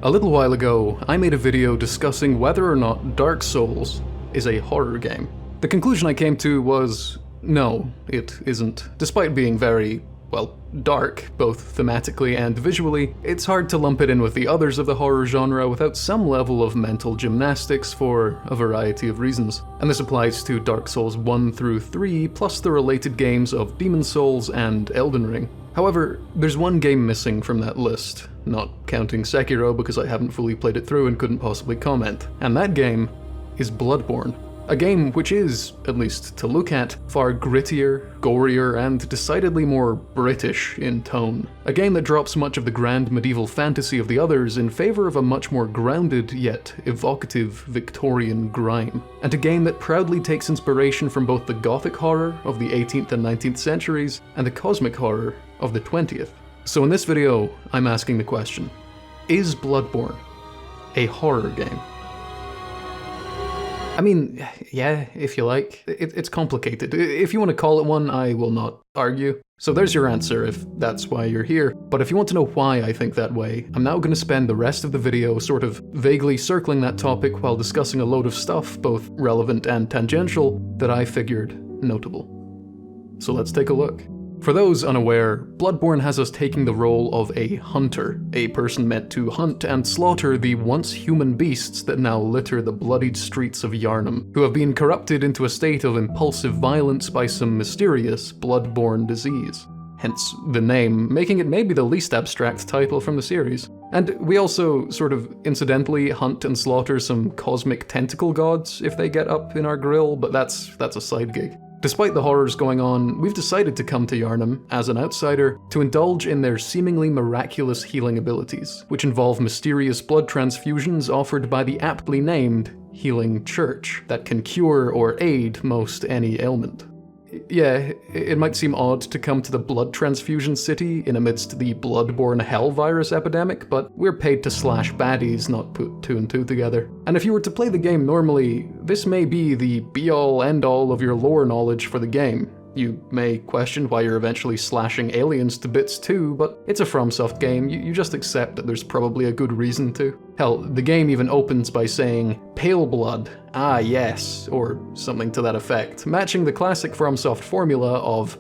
A little while ago, I made a video discussing whether or not Dark Souls is a horror game. The conclusion I came to was, no, it isn't. Despite being very, well, dark, both thematically and visually, it's hard to lump it in with the others of the horror genre without some level of mental gymnastics for a variety of reasons. And this applies to Dark Souls 1 through 3, plus the related games of Demon's Souls and Elden Ring. However, there's one game missing from that list, not counting Sekiro because I haven't fully played it through and couldn't possibly comment, and that game is Bloodborne. A game which is, at least to look at, far grittier, gorier, and decidedly more British in tone. A game that drops much of the grand medieval fantasy of the others in favor of a much more grounded yet evocative Victorian grime. And a game that proudly takes inspiration from both the Gothic horror of the 18th and 19th centuries and the cosmic horror of the 20th. So in this video, I'm asking the question, is Bloodborne a horror game? I mean, yeah, if you like. It's complicated. If you want to call it one, I will not argue. So there's your answer if that's why you're here. But if you want to know why I think that way, I'm now going to spend the rest of the video sort of vaguely circling that topic while discussing a load of stuff, both relevant and tangential, that I figured notable. So let's take a look. For those unaware, Bloodborne has us taking the role of a hunter, a person meant to hunt and slaughter the once human beasts that now litter the bloodied streets of Yharnam, who have been corrupted into a state of impulsive violence by some mysterious blood-borne disease. Hence the name, making it maybe the least abstract title from the series. And we also, sort of incidentally, hunt and slaughter some cosmic tentacle gods if they get up in our grill, but that's a side gig. Despite the horrors going on, we've decided to come to Yharnam, as an outsider, to indulge in their seemingly miraculous healing abilities, which involve mysterious blood transfusions offered by the aptly named Healing Church that can cure or aid most any ailment. Yeah, it might seem odd to come to the blood transfusion city in amidst the blood-borne hell virus epidemic, but we're paid to slash baddies, not put two and two together. And if you were to play the game normally, this may be the be-all, end-all of your lore knowledge for the game. You may question why you're eventually slashing aliens to bits too, but it's a FromSoft game, you just accept that there's probably a good reason to. Hell, the game even opens by saying, "Pale blood, ah yes," or something to that effect, matching the classic FromSoft formula of,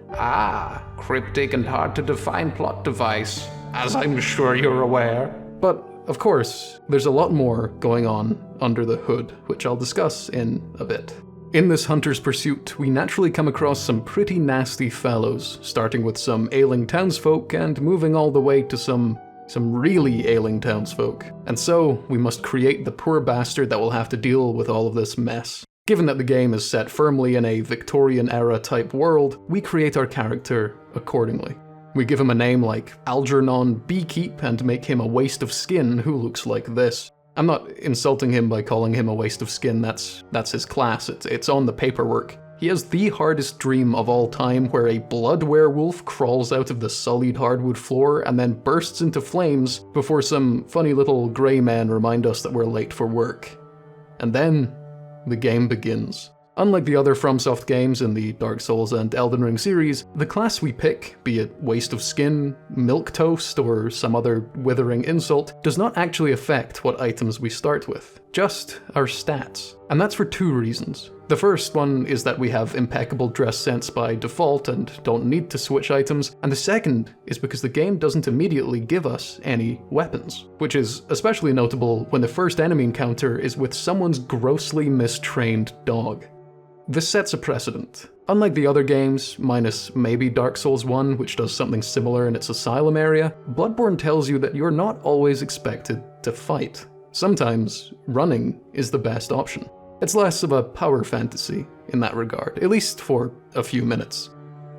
cryptic and hard to define plot device, as I'm sure you're aware. But, of course, there's a lot more going on under the hood, which I'll discuss in a bit. In this hunter's pursuit, we naturally come across some pretty nasty fellows, starting with some ailing townsfolk and moving all the way to some really ailing townsfolk. And so, we must create the poor bastard that will have to deal with all of this mess. Given that the game is set firmly in a Victorian-era type world, we create our character accordingly. We give him a name like Algernon Beekeep and make him a waste of skin who looks like this. I'm not insulting him by calling him a waste of skin, that's his class, it's on the paperwork. He has the hardest dream of all time where a blood werewolf crawls out of the sullied hardwood floor and then bursts into flames before some funny little grey men remind us that we're late for work. And then, the game begins. Unlike the other FromSoft games in the Dark Souls and Elden Ring series, the class we pick, be it Waste of Skin, Milquetoast, or some other withering insult, does not actually affect what items we start with, just our stats. And that's for two reasons. The first one is that we have impeccable dress sense by default and don't need to switch items, and the second is because the game doesn't immediately give us any weapons, which is especially notable when the first enemy encounter is with someone's grossly mistrained dog. This sets a precedent. Unlike the other games, minus maybe Dark Souls 1, which does something similar in its asylum area, Bloodborne tells you that you're not always expected to fight. Sometimes, running is the best option. It's less of a power fantasy in that regard, at least for a few minutes.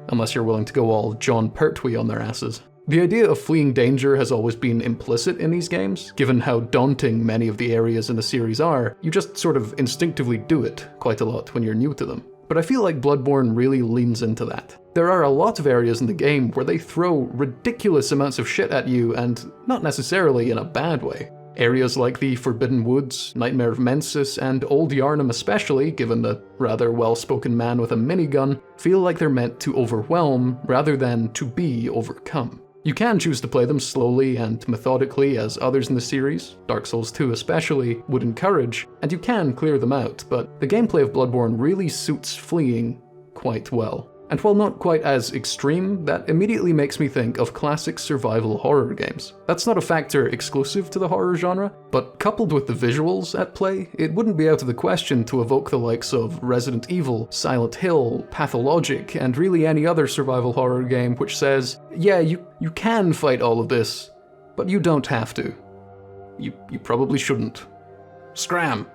Unless you're willing to go all John Pertwee on their asses. The idea of fleeing danger has always been implicit in these games. Given how daunting many of the areas in the series are, you just sort of instinctively do it quite a lot when you're new to them. But I feel like Bloodborne really leans into that. There are a lot of areas in the game where they throw ridiculous amounts of shit at you, and not necessarily in a bad way. Areas like the Forbidden Woods, Nightmare of Mensis, and Old Yharnam especially, given the rather well-spoken man with a minigun, feel like they're meant to overwhelm rather than to be overcome. You can choose to play them slowly and methodically as others in the series, Dark Souls 2 especially, would encourage, and you can clear them out, but the gameplay of Bloodborne really suits fleeing quite well. And while not quite as extreme, that immediately makes me think of classic survival horror games. That's not a factor exclusive to the horror genre, but coupled with the visuals at play, it wouldn't be out of the question to evoke the likes of Resident Evil, Silent Hill, Pathologic, and really any other survival horror game which says, yeah, you can fight all of this, but you don't have to. You probably shouldn't. Scram!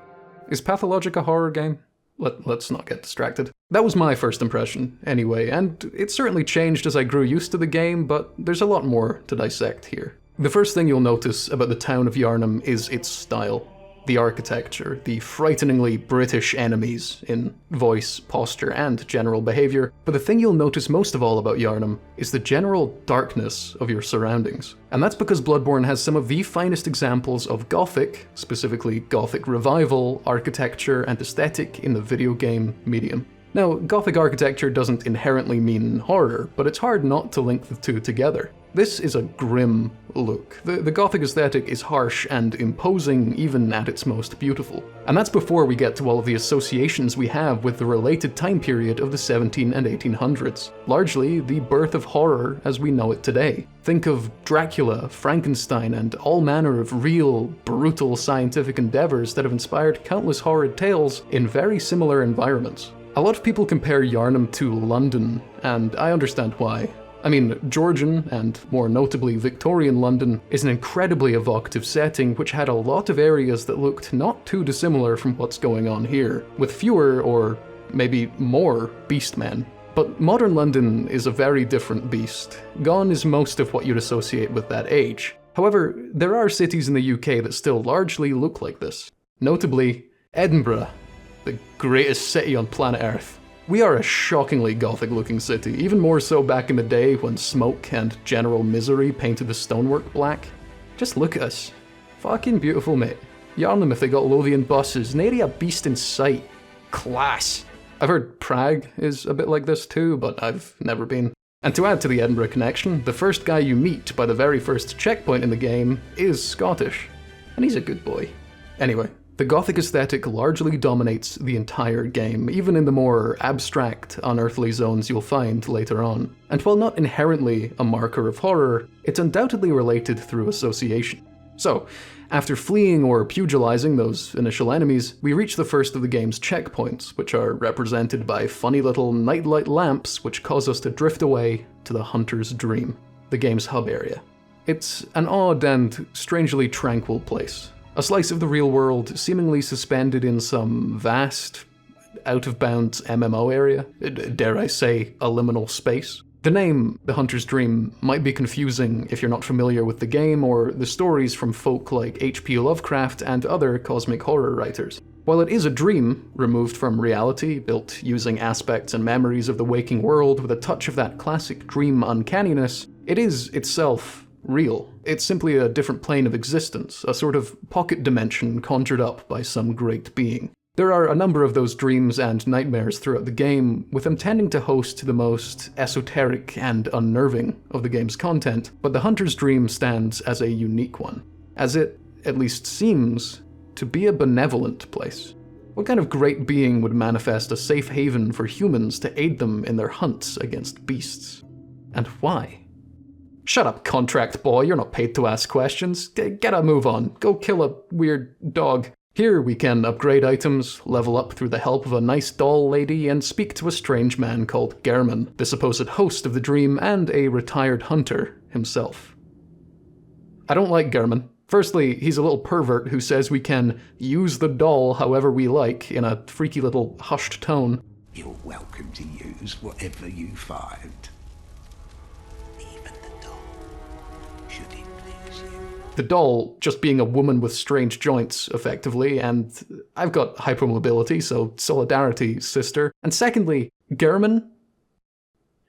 Is Pathologic a horror game? Let's not get distracted. That was my first impression, anyway, and it certainly changed as I grew used to the game, but there's a lot more to dissect here. The first thing you'll notice about the town of Yharnam is its style. The architecture, the frighteningly British enemies in voice, posture, and general behavior, but the thing you'll notice most of all about Yharnam is the general darkness of your surroundings. And that's because Bloodborne has some of the finest examples of Gothic, specifically Gothic revival, architecture, and aesthetic in the video game medium. Now, Gothic architecture doesn't inherently mean horror, but it's hard not to link the two together. This is a grim look. The Gothic aesthetic is harsh and imposing even at its most beautiful. And that's before we get to all of the associations we have with the related time period of the 1700s and 1800s. Largely the birth of horror as we know it today. Think of Dracula, Frankenstein, and all manner of real, brutal scientific endeavors that have inspired countless horrid tales in very similar environments. A lot of people compare Yharnam to London, and I understand why. I mean, Georgian, and more notably Victorian London, is an incredibly evocative setting which had a lot of areas that looked not too dissimilar from what's going on here, with fewer, or maybe more, beastmen. But modern London is a very different beast. Gone is most of what you'd associate with that age. However, there are cities in the UK that still largely look like this. Notably, Edinburgh, the greatest city on planet Earth. We are a shockingly Gothic-looking city, even more so back in the day when smoke and general misery painted the stonework black. Just look at us. Fucking beautiful, mate. Yharnam if they got Lothian buses, nary a beast in sight. Class. I've heard Prague is a bit like this too, but I've never been. And to add to the Edinburgh connection, the first guy you meet by the very first checkpoint in the game is Scottish. And he's a good boy. Anyway. The Gothic aesthetic largely dominates the entire game, even in the more abstract, unearthly zones you'll find later on. And while not inherently a marker of horror, it's undoubtedly related through association. So, after fleeing or pugilizing those initial enemies, we reach the first of the game's checkpoints, which are represented by funny little nightlight lamps which cause us to drift away to the Hunter's Dream, the game's hub area. It's an odd and strangely tranquil place. A slice of the real world seemingly suspended in some vast, out-of-bounds MMO area, dare I say, a liminal space. The name, The Hunter's Dream, might be confusing if you're not familiar with the game or the stories from folk like H.P. Lovecraft and other cosmic horror writers. While it is a dream, removed from reality, built using aspects and memories of the waking world with a touch of that classic dream uncanniness, it is itself real. It's simply a different plane of existence, a sort of pocket dimension conjured up by some great being. There are a number of those dreams and nightmares throughout the game, with them tending to host the most esoteric and unnerving of the game's content, but the Hunter's Dream stands as a unique one, as it, at least seems, to be a benevolent place. What kind of great being would manifest a safe haven for humans to aid them in their hunts against beasts? And why? Shut up, contract boy, you're not paid to ask questions. Get a move on, go kill a weird dog. Here we can upgrade items, level up through the help of a nice doll lady, and speak to a strange man called Gehrman, the supposed host of the dream and a retired hunter himself. I don't like Gehrman. Firstly, he's a little pervert who says we can use the doll however we like in a freaky little hushed tone. You're welcome to use whatever you find. The doll just being a woman with strange joints, effectively, and I've got hypermobility, so solidarity, sister. And secondly, Gehrman?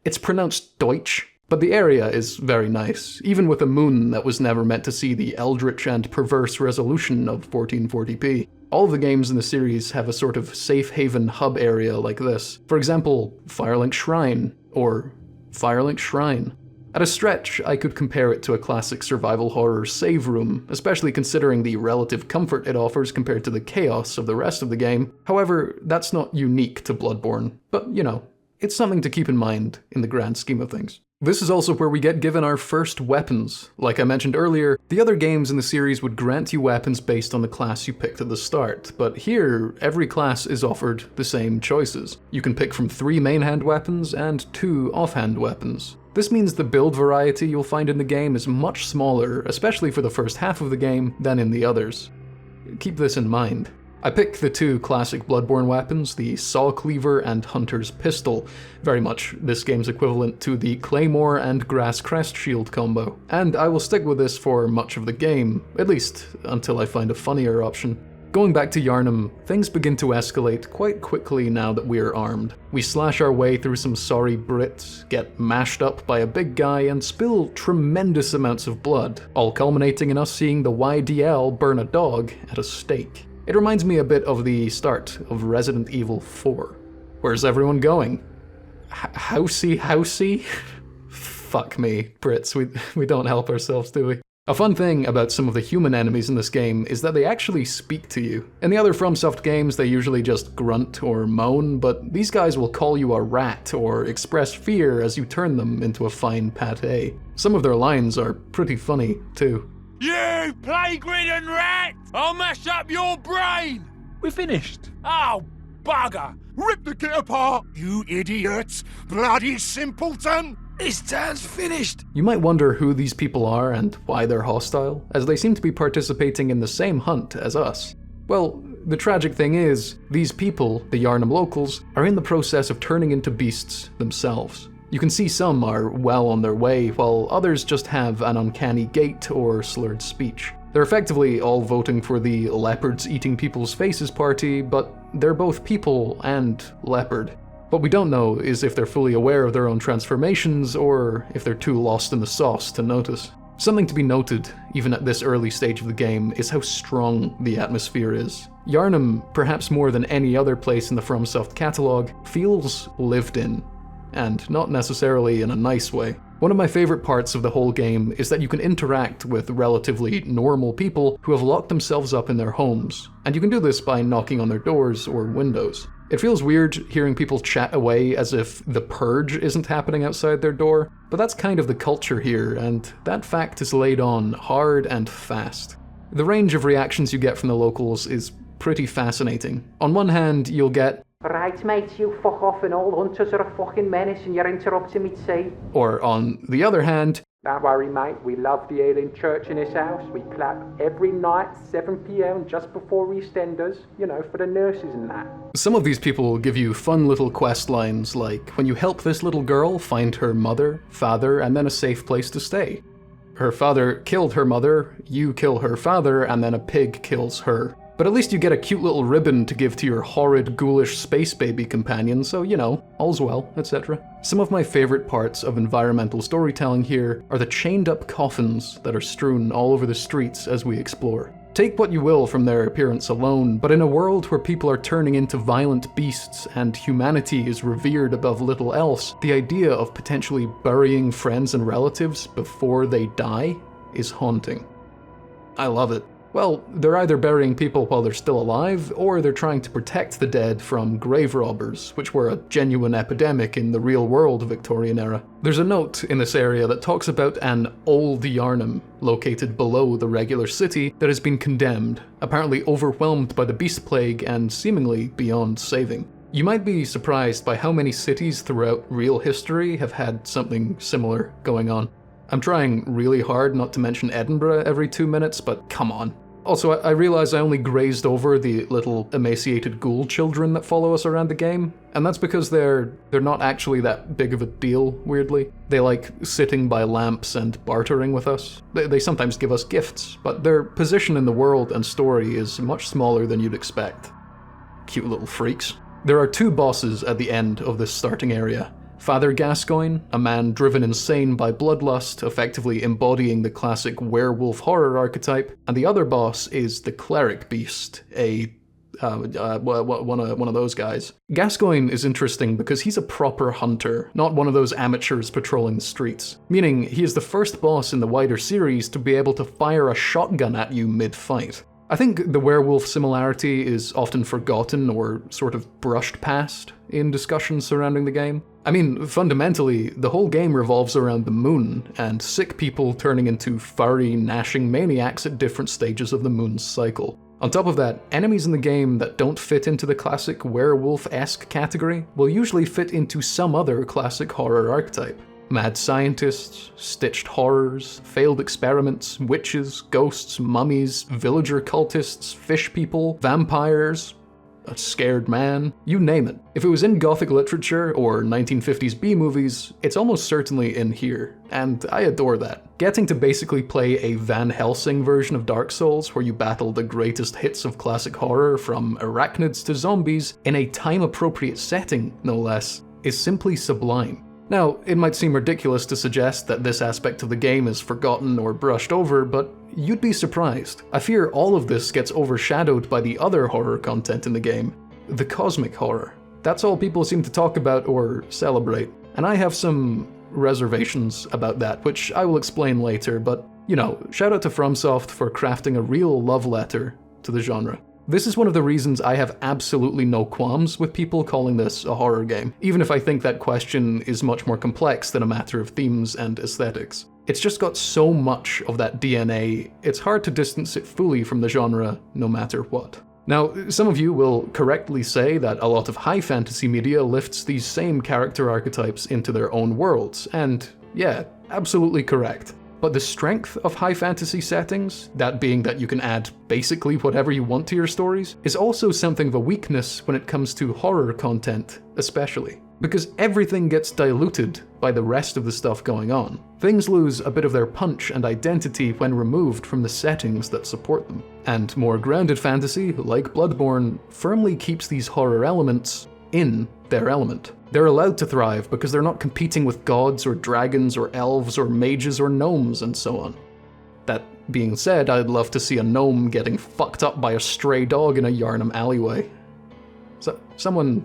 It's pronounced Deutsch, but the area is very nice, even with a moon that was never meant to see the eldritch and perverse resolution of 1440p. All of the games in the series have a sort of safe haven hub area like this. For example, Firelink Shrine, or Firelink Shrine. At a stretch, I could compare it to a classic survival horror save room, especially considering the relative comfort it offers compared to the chaos of the rest of the game. However, that's not unique to Bloodborne, but it's something to keep in mind in the grand scheme of things. This is also where we get given our first weapons. Like I mentioned earlier, the other games in the series would grant you weapons based on the class you picked at the start, but here, every class is offered the same choices. You can pick from 3 main hand weapons and 2 offhand weapons. This means the build variety you'll find in the game is much smaller, especially for the first half of the game, than in the others. Keep this in mind. I pick the 2 classic Bloodborne weapons, the Saw Cleaver and Hunter's Pistol, very much this game's equivalent to the Claymore and Grass Crest Shield combo, and I will stick with this for much of the game, at least until I find a funnier option. Going back to Yharnam, things begin to escalate quite quickly now that we're armed. We slash our way through some sorry Brits, get mashed up by a big guy, and spill tremendous amounts of blood, all culminating in us seeing the YDL burn a dog at a stake. It reminds me a bit of the start of Resident Evil 4. Where's everyone going? Housey? Fuck me, Brits, we don't help ourselves, do we? A fun thing about some of the human enemies in this game is that they actually speak to you. In the other FromSoft games, they usually just grunt or moan, but these guys will call you a rat or express fear as you turn them into a fine pate. Some of their lines are pretty funny, too. You plague-ridden rat! I'll mash up your brain! We're finished. Oh, bugger! Rip the kit apart, you idiots! Bloody simpleton! This town's finished. You might wonder who these people are and why they're hostile, as they seem to be participating in the same hunt as us. Well, the tragic thing is, these people, the Yharnam locals, are in the process of turning into beasts themselves. You can see some are well on their way, while others just have an uncanny gait or slurred speech. They're effectively all voting for the leopards eating people's faces party, but they're both people and leopard. What we don't know is if they're fully aware of their own transformations, or if they're too lost in the sauce to notice. Something to be noted, even at this early stage of the game, is how strong the atmosphere is. Yharnam, perhaps more than any other place in the FromSoft catalogue, feels lived in, and not necessarily in a nice way. One of my favorite parts of the whole game is that you can interact with relatively normal people who have locked themselves up in their homes, and you can do this by knocking on their doors or windows. It feels weird hearing people chat away as if the purge isn't happening outside their door, but that's kind of the culture here, and that fact is laid on hard and fast. The range of reactions you get from the locals is pretty fascinating. On one hand, you'll get, "Right, mate, you fuck off and all hunters are a fucking menace and you're interrupting me tea." Or on the other hand, "Don't worry, mate, we love the Alien Church in this house. We clap every night, 7 PM, just before EastEnders, for the nurses and that." Some of these people will give you fun little quest lines like, when you help this little girl find her mother, father, and then a safe place to stay. Her father killed her mother, you kill her father, and then a pig kills her. But at least you get a cute little ribbon to give to your horrid, ghoulish space baby companion, so all's well, etc. Some of my favorite parts of environmental storytelling here are the chained up coffins that are strewn all over the streets as we explore. Take what you will from their appearance alone, but in a world where people are turning into violent beasts and humanity is revered above little else, the idea of potentially burying friends and relatives before they die is haunting. I love it. Well, they're either burying people while they're still alive, or they're trying to protect the dead from grave robbers, which were a genuine epidemic in the real world Victorian-era. There's a note in this area that talks about an old Yharnam, located below the regular city, that has been condemned, apparently overwhelmed by the beast plague and seemingly beyond saving. You might be surprised by how many cities throughout real history have had something similar going on. I'm trying really hard not to mention Edinburgh every 2 minutes, but come on. Also, I realize I only grazed over the little emaciated ghoul children that follow us around the game, and that's because they're not actually that big of a deal, weirdly. They like sitting by lamps and bartering with us. They sometimes give us gifts, but their position in the world and story is much smaller than you'd expect. Cute little freaks. There are 2 bosses at the end of this starting area. Father Gascoigne, a man driven insane by bloodlust, effectively embodying the classic werewolf horror archetype, and the other boss is the Cleric Beast, a one of those guys. Gascoigne is interesting because he's a proper hunter, not one of those amateurs patrolling the streets, meaning he is the first boss in the wider series to be able to fire a shotgun at you mid-fight. I think the werewolf similarity is often forgotten or sort of brushed past in discussions surrounding the game. I mean, fundamentally, the whole game revolves around the moon, and sick people turning into furry, gnashing maniacs at different stages of the moon's cycle. On top of that, enemies in the game that don't fit into the classic werewolf-esque category will usually fit into some other classic horror archetype. Mad scientists, stitched horrors, failed experiments, witches, ghosts, mummies, villager cultists, fish people, vampires, a scared man, you name it. If it was in Gothic literature or 1950s B-movies, it's almost certainly in here, and I adore that. Getting to basically play a Van Helsing version of Dark Souls where you battle the greatest hits of classic horror from arachnids to zombies in a time-appropriate setting, no less, is simply sublime. Now, it might seem ridiculous to suggest that this aspect of the game is forgotten or brushed over, but you'd be surprised. I fear all of this gets overshadowed by the other horror content in the game, the cosmic horror. That's all people seem to talk about or celebrate, and I have some reservations about that, which I will explain later, but, you know, shout out to FromSoft for crafting a real love letter to the genre. This is one of the reasons I have absolutely no qualms with people calling this a horror game, even if I think that question is much more complex than a matter of themes and aesthetics. It's just got so much of that DNA, it's hard to distance it fully from the genre, no matter what. Now, some of you will correctly say that a lot of high fantasy media lifts these same character archetypes into their own worlds, and yeah, absolutely correct. But the strength of high fantasy settings, that being that you can add basically whatever you want to your stories, is also something of a weakness when it comes to horror content, especially. Because everything gets diluted by the rest of the stuff going on. Things lose a bit of their punch and identity when removed from the settings that support them. And more grounded fantasy, like Bloodborne, firmly keeps these horror elements in their element. They're allowed to thrive because they're not competing with gods or dragons or elves or mages or gnomes and so on. That being said, I'd love to see a gnome getting fucked up by a stray dog in a Yharnam alleyway. So, someone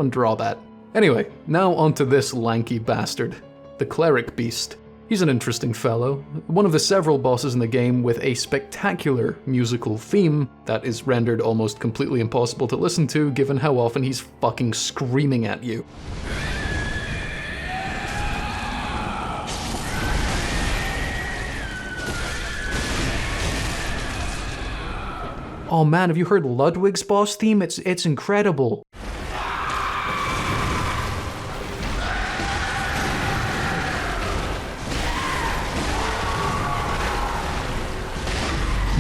draw that. Anyway, now onto this lanky bastard, the cleric beast. He's an interesting fellow, one of the several bosses in the game with a spectacular musical theme that is rendered almost completely impossible to listen to given how often he's fucking screaming at you. Oh man, have you heard Ludwig's boss theme? It's incredible.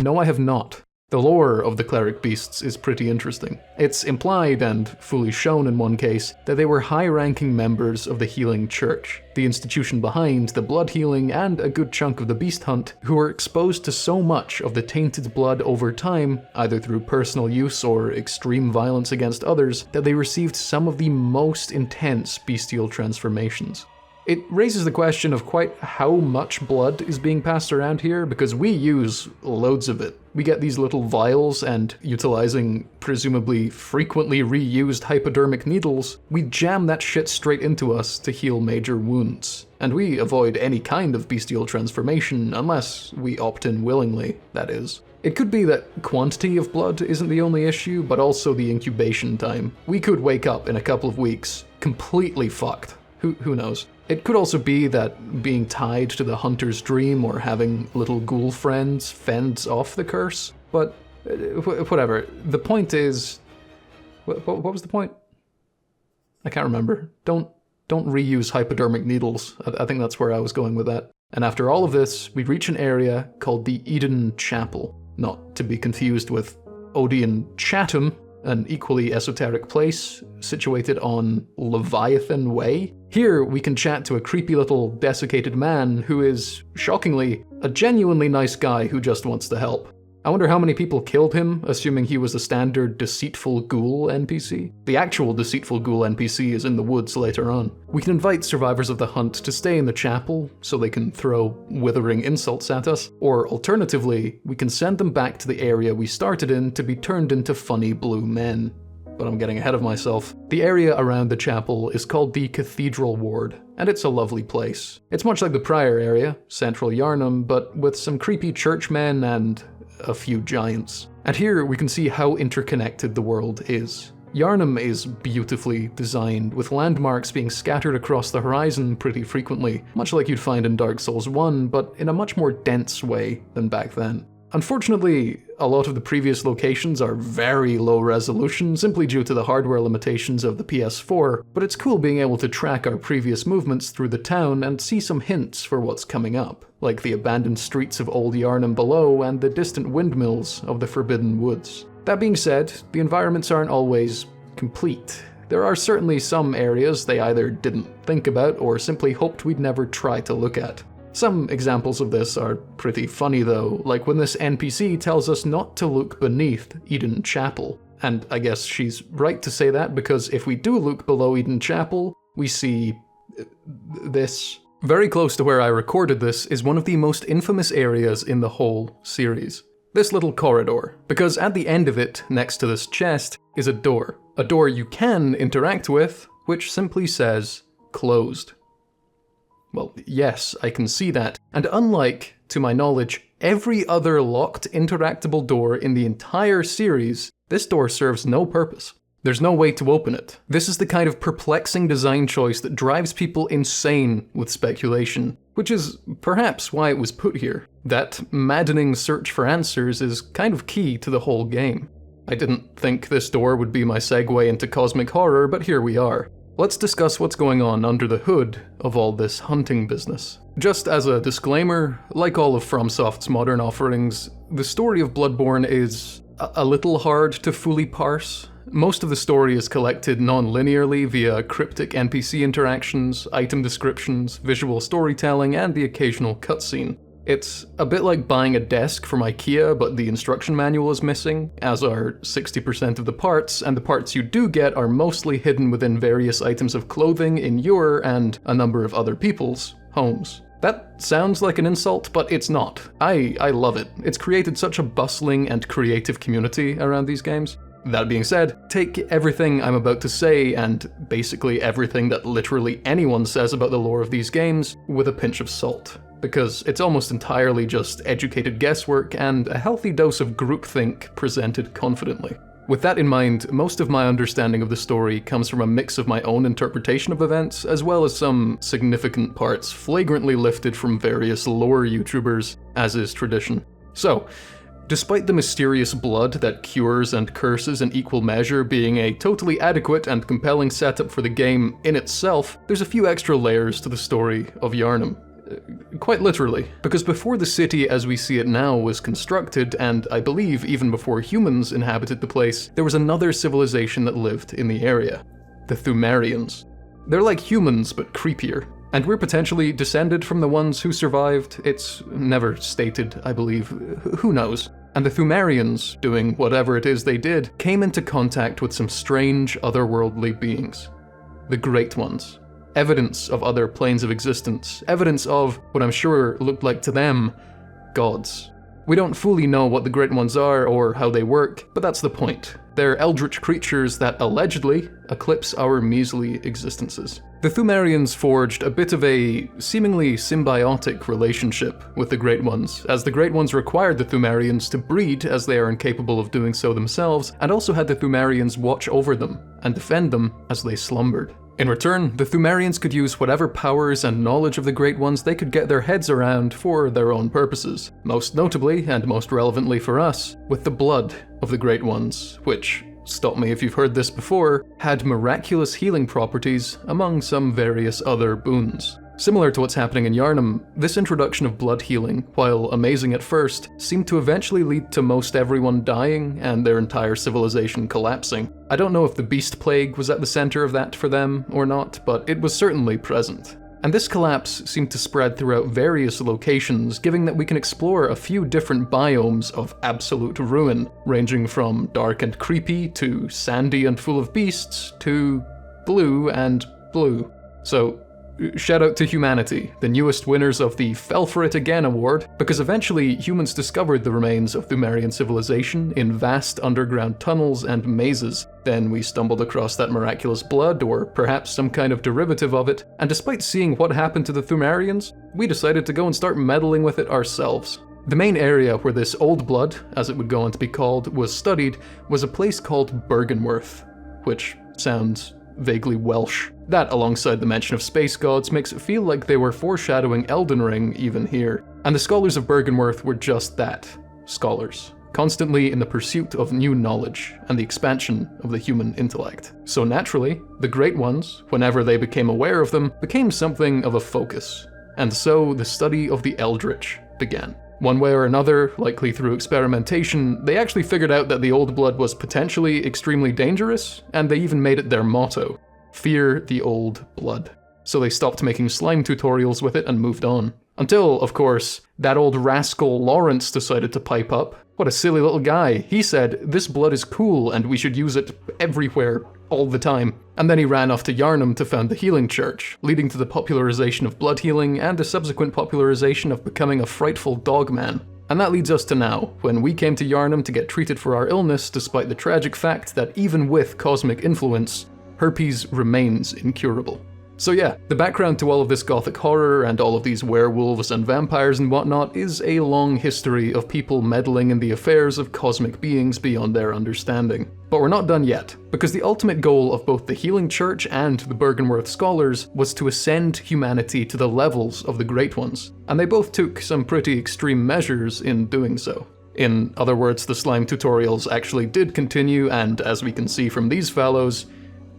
No, I have not. The lore of the cleric beasts is pretty interesting. It's implied, and fully shown in one case, that they were high-ranking members of the Healing Church, the institution behind the blood healing and a good chunk of the beast hunt, who were exposed to so much of the tainted blood over time, either through personal use or extreme violence against others, that they received some of the most intense bestial transformations. It raises the question of quite how much blood is being passed around here, because we use loads of it. We get these little vials, and utilizing presumably frequently reused hypodermic needles, we jam that shit straight into us to heal major wounds. And we avoid any kind of bestial transformation unless we opt in willingly, that is. It could be that quantity of blood isn't the only issue, but also the incubation time. We could wake up in a couple of weeks completely fucked. Who knows? It could also be that being tied to the hunter's dream or having little ghoul friends fends off the curse, but whatever. The point is... What was the point? I can't remember. Don't reuse hypodermic needles. I think that's where I was going with that. And after all of this, we reach an area called the Eden Chapel, not to be confused with Odeon Chatham, an equally esoteric place situated on Leviathan Way. Here, we can chat to a creepy little desiccated man who is, shockingly, a genuinely nice guy who just wants to help. I wonder how many people killed him, assuming he was a standard deceitful ghoul NPC. The actual deceitful ghoul NPC is in the woods later on. We can invite survivors of the hunt to stay in the chapel so they can throw withering insults at us, or alternatively, we can send them back to the area we started in to be turned into funny blue men. But I'm getting ahead of myself. The area around the chapel is called the Cathedral Ward, and it's a lovely place. It's much like the prior area, Central Yharnam, but with some creepy churchmen and a few giants. And here we can see how interconnected the world is. Yharnam is beautifully designed, with landmarks being scattered across the horizon pretty frequently, much like you'd find in Dark Souls 1, but in a much more dense way than back then. Unfortunately, a lot of the previous locations are very low resolution simply due to the hardware limitations of the PS4, but it's cool being able to track our previous movements through the town and see some hints for what's coming up, like the abandoned streets of Old Yharnam below and the distant windmills of the Forbidden Woods. That being said, the environments aren't always complete. There are certainly some areas they either didn't think about or simply hoped we'd never try to look at. Some examples of this are pretty funny though, like when this NPC tells us not to look beneath Eden Chapel. And I guess she's right to say that because if we do look below Eden Chapel, we see this. Very close to where I recorded this is one of the most infamous areas in the whole series. This little corridor, because at the end of it, next to this chest, is a door. A door you can interact with, which simply says, closed. Well, yes, I can see that, and unlike, to my knowledge, every other locked interactable door in the entire series, this door serves no purpose. There's no way to open it. This is the kind of perplexing design choice that drives people insane with speculation, which is perhaps why it was put here. That maddening search for answers is kind of key to the whole game. I didn't think this door would be my segue into cosmic horror, but here we are. Let's discuss what's going on under the hood of all this hunting business. Just as a disclaimer, like all of FromSoft's modern offerings, the story of Bloodborne is a little hard to fully parse. Most of the story is collected non-linearly via cryptic NPC interactions, item descriptions, visual storytelling, and the occasional cutscene. It's a bit like buying a desk from IKEA, but the instruction manual is missing, as are 60% of the parts, and the parts you do get are mostly hidden within various items of clothing in your and a number of other people's homes. That sounds like an insult, but it's not. I love it. It's created such a bustling and creative community around these games. That being said, take everything I'm about to say, and basically everything that literally anyone says about the lore of these games, with a pinch of salt. Because it's almost entirely just educated guesswork and a healthy dose of groupthink presented confidently. With that in mind, most of my understanding of the story comes from a mix of my own interpretation of events, as well as some significant parts flagrantly lifted from various lore YouTubers, as is tradition. So, despite the mysterious blood that cures and curses in equal measure being a totally adequate and compelling setup for the game in itself, there's a few extra layers to the story of Yharnam. Quite literally, because before the city as we see it now was constructed, and I believe even before humans inhabited the place, there was another civilization that lived in the area. The Pthumerians. They're like humans, but creepier. And we're potentially descended from the ones who survived. It's never stated, I believe. Who knows? And the Pthumerians, doing whatever it is they did, came into contact with some strange otherworldly beings. The Great Ones. Evidence of other planes of existence, evidence of what I'm sure looked like to them, gods. We don't fully know what the Great Ones are or how they work, but that's the point. They're eldritch creatures that allegedly eclipse our measly existences. The Pthumerians forged a bit of a seemingly symbiotic relationship with the Great Ones, as the Great Ones required the Pthumerians to breed as they are incapable of doing so themselves, and also had the Pthumerians watch over them and defend them as they slumbered. In return, the Pthumerians could use whatever powers and knowledge of the Great Ones they could get their heads around for their own purposes. Most notably, and most relevantly for us, with the blood of the Great Ones, which, stop me if you've heard this before, had miraculous healing properties among some various other boons. Similar to what's happening in Yharnam, this introduction of blood healing, while amazing at first, seemed to eventually lead to most everyone dying and their entire civilization collapsing. I don't know if the Beast Plague was at the center of that for them or not, but it was certainly present. And this collapse seemed to spread throughout various locations, giving that we can explore a few different biomes of absolute ruin, ranging from dark and creepy, to sandy and full of beasts, to blue and blue. So, shout out to humanity, the newest winners of the Fell For It Again award, because eventually humans discovered the remains of Thumerian civilization in vast underground tunnels and mazes. Then we stumbled across that miraculous blood, or perhaps some kind of derivative of it, and despite seeing what happened to the Thumerians, we decided to go and start meddling with it ourselves. The main area where this old blood, as it would go on to be called, was studied was a place called Byrgenwerth, which sounds vaguely Welsh. That, alongside the mention of space gods, makes it feel like they were foreshadowing Elden Ring even here. And the scholars of Byrgenwerth were just that, scholars, constantly in the pursuit of new knowledge and the expansion of the human intellect. So naturally, the Great Ones, whenever they became aware of them, became something of a focus. And so the study of the Eldritch began. One way or another, likely through experimentation, they actually figured out that the old blood was potentially extremely dangerous, and they even made it their motto: fear the old blood. So they stopped making slime tutorials with it and moved on. Until, of course, that old rascal Lawrence decided to pipe up. What a silly little guy. He said, this blood is cool and we should use it everywhere, all the time. And then he ran off to Yharnam to found the Healing Church, leading to the popularization of blood healing and a subsequent popularization of becoming a frightful dogman. And that leads us to now, when we came to Yharnam to get treated for our illness, despite the tragic fact that even with cosmic influence, herpes remains incurable. So yeah, the background to all of this gothic horror and all of these werewolves and vampires and whatnot is a long history of people meddling in the affairs of cosmic beings beyond their understanding. But we're not done yet, because the ultimate goal of both the Healing Church and the Byrgenwerth scholars was to ascend humanity to the levels of the Great Ones, and they both took some pretty extreme measures in doing so. In other words, the slime tutorials actually did continue, and as we can see from these fellows,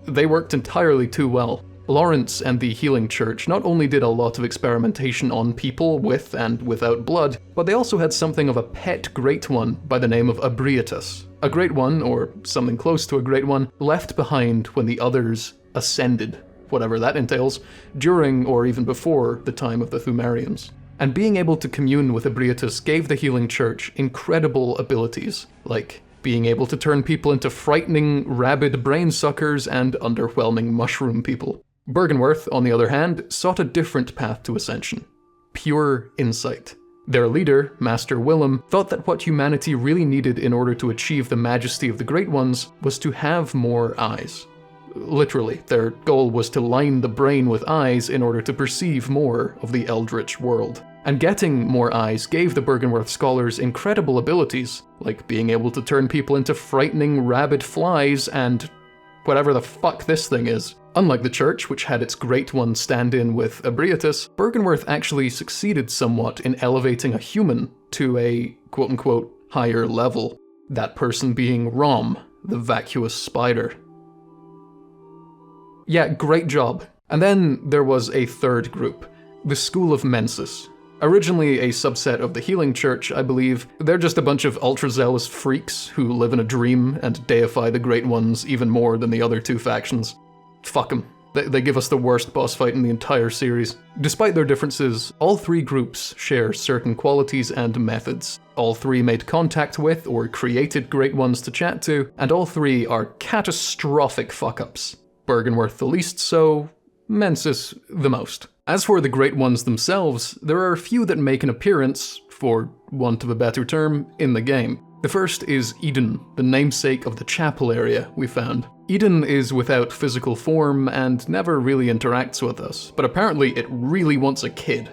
they worked entirely too well. Lawrence and the Healing Church not only did a lot of experimentation on people with and without blood, but they also had something of a pet Great One by the name of Abriatus. A Great One, or something close to a Great One, left behind when the others ascended, whatever that entails, during or even before the time of the Thumerians. And being able to commune with Abriatus gave the Healing Church incredible abilities, like being able to turn people into frightening, rabid brain suckers and underwhelming mushroom people. Byrgenwerth, on the other hand, sought a different path to ascension: pure insight. Their leader, Master Willem, thought that what humanity really needed in order to achieve the majesty of the Great Ones was to have more eyes. Literally, their goal was to line the brain with eyes in order to perceive more of the eldritch world. And getting more eyes gave the Byrgenwerth scholars incredible abilities, like being able to turn people into frightening rabid flies and whatever the fuck this thing is. Unlike the church, which had its Great One stand in with Abriatus, Byrgenwerth actually succeeded somewhat in elevating a human to a quote-unquote higher level, that person being Rom, the vacuous spider. Yeah, great job. And then there was a third group, the School of Mensis. Originally a subset of the Healing Church, I believe, they're just a bunch of ultra-zealous freaks who live in a dream and deify the Great Ones even more than the other two factions. Fuck them. They give us the worst boss fight in the entire series. Despite their differences, all three groups share certain qualities and methods. All three made contact with or created Great Ones to chat to, and all three are catastrophic fuck-ups. Byrgenwerth the least so, Mensis the most. As for the Great Ones themselves, there are a few that make an appearance, for want of a better term, in the game. The first is Eden, the namesake of the chapel area we found. Eden is without physical form and never really interacts with us, but apparently it really wants a kid.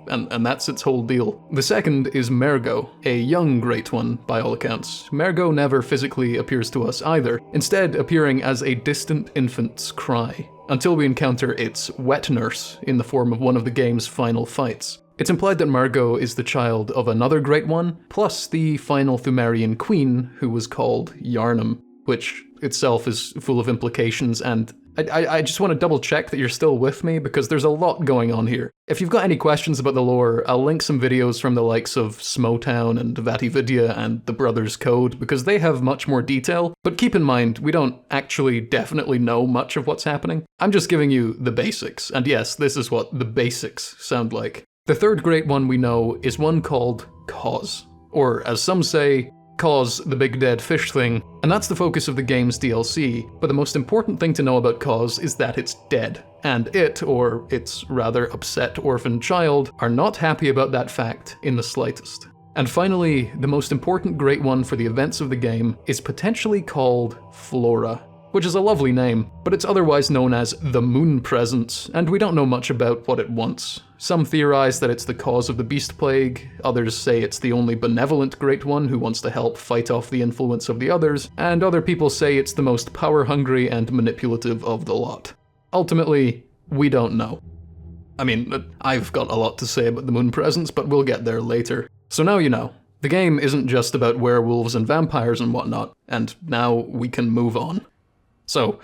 And that's its whole deal. The second is Mergo, a young Great One, by all accounts. Mergo never physically appears to us either, instead appearing as a distant infant's cry, until we encounter its wet nurse in the form of one of the game's final fights. It's implied that Mergo is the child of another Great One, plus the final Thumerian queen, who was called Yharnam, which itself is full of implications and I just want to double check that you're still with me, because there's a lot going on here. If you've got any questions about the lore, I'll link some videos from the likes of Smotown and Vatividya and the Brothers Code, because they have much more detail, but keep in mind, we don't actually definitely know much of what's happening. I'm just giving you the basics, and yes, this is what the basics sound like. The third great one we know is one called Cause, or as some say, Cause, the big dead fish thing, and that's the focus of the game's DLC, but the most important thing to know about Cause is that it's dead, and it, or its rather upset orphan child, are not happy about that fact in the slightest. And finally, the most important great one for the events of the game is potentially called Flora, which is a lovely name, but it's otherwise known as the Moon Presence, and we don't know much about what it wants. Some theorize that it's the cause of the Beast Plague, others say it's the only benevolent Great One who wants to help fight off the influence of the others, and other people say it's the most power-hungry and manipulative of the lot. Ultimately, we don't know. I mean, I've got a lot to say about the Moon Presence, but we'll get there later. So now you know. The game isn't just about werewolves and vampires and whatnot, and now we can move on. So,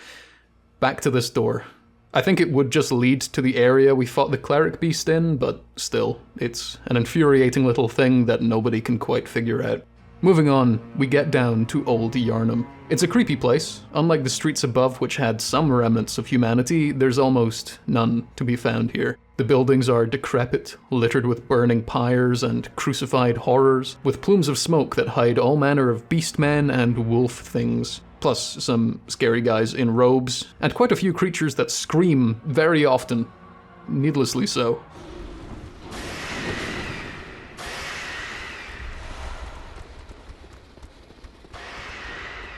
back to this door. I think it would just lead to the area we fought the cleric beast in, but still, it's an infuriating little thing that nobody can quite figure out. Moving on, we get down to Old Yharnam. It's a creepy place. Unlike the streets above, which had some remnants of humanity, there's almost none to be found here. The buildings are decrepit, littered with burning pyres and crucified horrors, with plumes of smoke that hide all manner of beastmen and wolf things. Plus some scary guys in robes, and quite a few creatures that scream very often, needlessly so.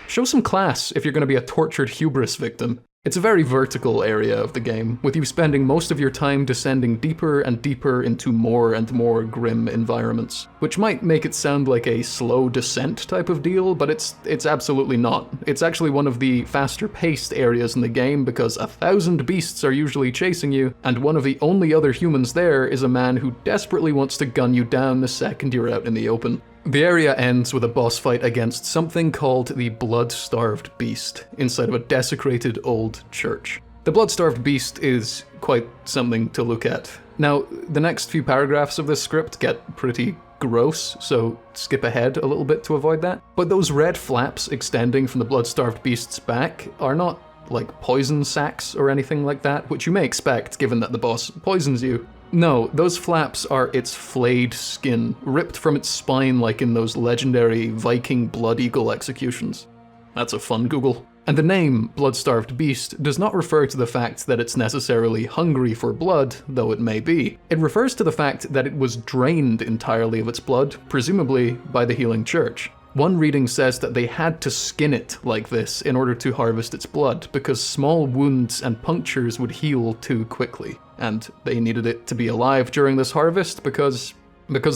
Show some class if you're going to be a tortured hubris victim. It's a very vertical area of the game, with you spending most of your time descending deeper and deeper into more and more grim environments, which might make it sound like a slow descent type of deal, but it's absolutely not. It's actually one of the faster-paced areas in the game because 1,000 beasts are usually chasing you, and one of the only other humans there is a man who desperately wants to gun you down the second you're out in the open. The area ends with a boss fight against something called the Blood-Starved Beast, inside of a desecrated old church. The Blood-Starved Beast is quite something to look at. Now, the next few paragraphs of this script get pretty gross, so skip ahead a little bit to avoid that. But those red flaps extending from the Blood-Starved Beast's back are not like poison sacs or anything like that, which you may expect given that the boss poisons you. No, those flaps are its flayed skin, ripped from its spine like in those legendary Viking blood eagle executions. That's a fun Google. And the name, Blood-Starved Beast, does not refer to the fact that it's necessarily hungry for blood, though it may be. It refers to the fact that it was drained entirely of its blood, presumably by the healing church. One reading says that they had to skin it like this in order to harvest its blood, because small wounds and punctures would heal too quickly. And they needed it to be alive during this harvest because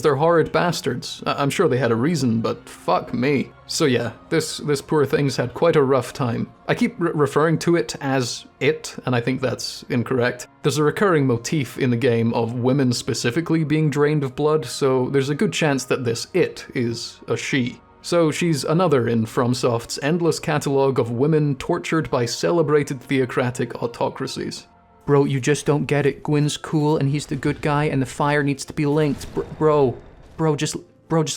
they're horrid bastards. I'm sure they had a reason, but fuck me. So yeah, this poor thing's had quite a rough time. I keep referring to it as it, and I think that's incorrect. There's a recurring motif in the game of women specifically being drained of blood, so there's a good chance that this it is a she. So she's another in FromSoft's endless catalogue of women tortured by celebrated theocratic autocracies. Bro, you just don't get it. Gwyn's cool and he's the good guy and the fire needs to be linked. Bro, just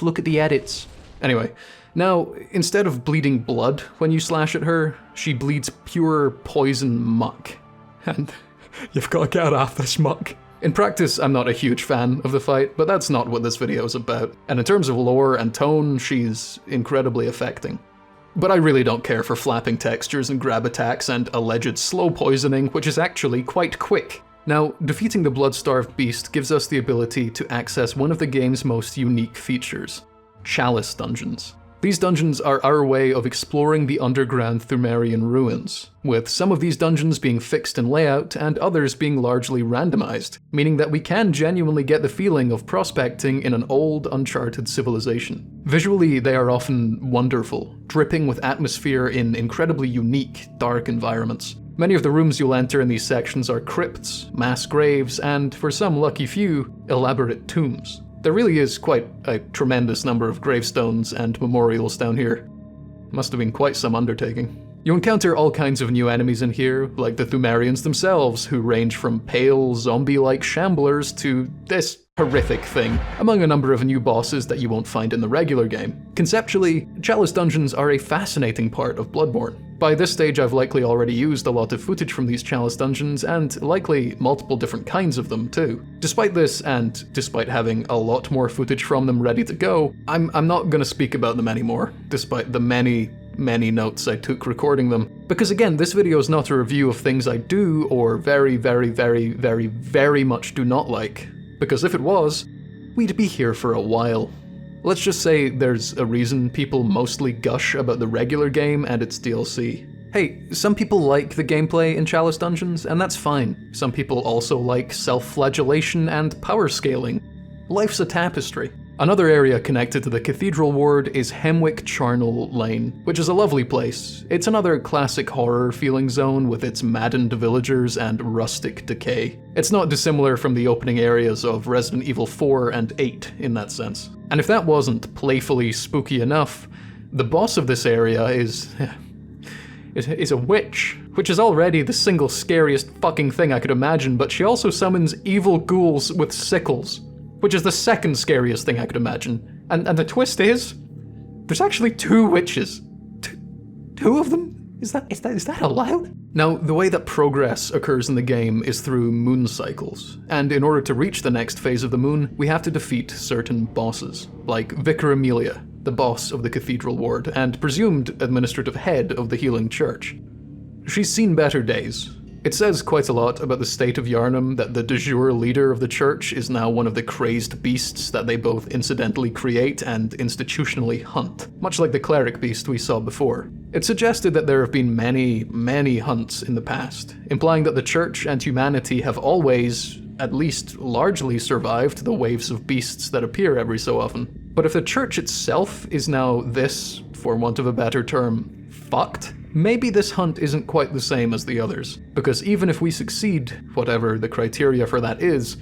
look at the edits. Anyway, now, instead of bleeding blood when you slash at her, she bleeds pure poison muck. And you've got to get off this muck. In practice, I'm not a huge fan of the fight, but that's not what this video is about. And in terms of lore and tone, she's incredibly affecting. But I really don't care for flapping textures and grab attacks and alleged slow poisoning, which is actually quite quick. Now, defeating the Blood-Starved Beast gives us the ability to access one of the game's most unique features, Chalice Dungeons. These dungeons are our way of exploring the underground Thumerian ruins, with some of these dungeons being fixed in layout and others being largely randomized, meaning that we can genuinely get the feeling of prospecting in an old, uncharted civilization. Visually, they are often wonderful, dripping with atmosphere in incredibly unique, dark environments. Many of the rooms you'll enter in these sections are crypts, mass graves, and, for some lucky few, elaborate tombs. There really is quite a tremendous number of gravestones and memorials down here. Must have been quite some undertaking. You encounter all kinds of new enemies in here, like the Thumerians themselves, who range from pale, zombie-like shamblers to this horrific thing, among a number of new bosses that you won't find in the regular game. Conceptually, Chalice Dungeons are a fascinating part of Bloodborne. By this stage I've likely already used a lot of footage from these Chalice Dungeons, and likely multiple different kinds of them too. Despite this, and despite having a lot more footage from them ready to go, I'm not gonna speak about them anymore, despite the many notes I took recording them. Because again, this video is not a review of things I do or very much do not like. Because if it was, we'd be here for a while. Let's just say there's a reason people mostly gush about the regular game and its DLC. Hey, some people like the gameplay in Chalice Dungeons, and that's fine. Some people also like self-flagellation and power scaling. Life's a tapestry. Another area connected to the Cathedral Ward is Hemwick Charnel Lane, which is a lovely place. It's another classic horror feeling zone with its maddened villagers and rustic decay. It's not dissimilar from the opening areas of Resident Evil 4 and 8 in that sense. And if that wasn't playfully spooky enough, the boss of this area is a witch, which is already the single scariest fucking thing I could imagine, but she also summons evil ghouls with sickles, which is the second scariest thing I could imagine. And the twist is, there's actually 2 witches. Two of them? Is that allowed? Now, the way that progress occurs in the game is through moon cycles, and in order to reach the next phase of the moon, we have to defeat certain bosses, like Vicar Amelia, the boss of the Cathedral Ward, and presumed administrative head of the Healing Church. She's seen better days. It says quite a lot about the state of Yharnam that the de jure leader of the church is now one of the crazed beasts that they both incidentally create and institutionally hunt, much like the cleric beast we saw before. It suggested that there have been many hunts in the past, implying that the church and humanity have always, at least largely, survived the waves of beasts that appear every so often. But if the church itself is now this, for want of a better term, fucked, maybe this hunt isn't quite the same as the others, because even if we succeed, whatever the criteria for that is,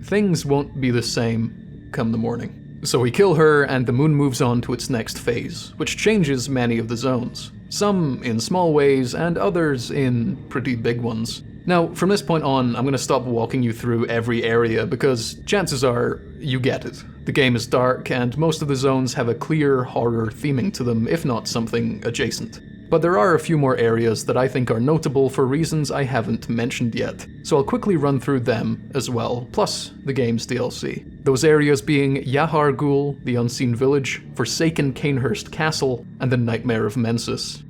things won't be the same come the morning. So we kill her, and the moon moves on to its next phase, which changes many of the zones. Some in small ways, and others in pretty big ones. Now, from this point on, I'm going to stop walking you through every area, because chances are you get it. The game is dark, and most of the zones have a clear horror theming to them, if not something adjacent. But there are a few more areas that I think are notable for reasons I haven't mentioned yet, so I'll quickly run through them as well, plus the game's DLC. Those areas being Yahar'gul, the Unseen Village, Forsaken Cainhurst Castle, and the Nightmare of Mensis.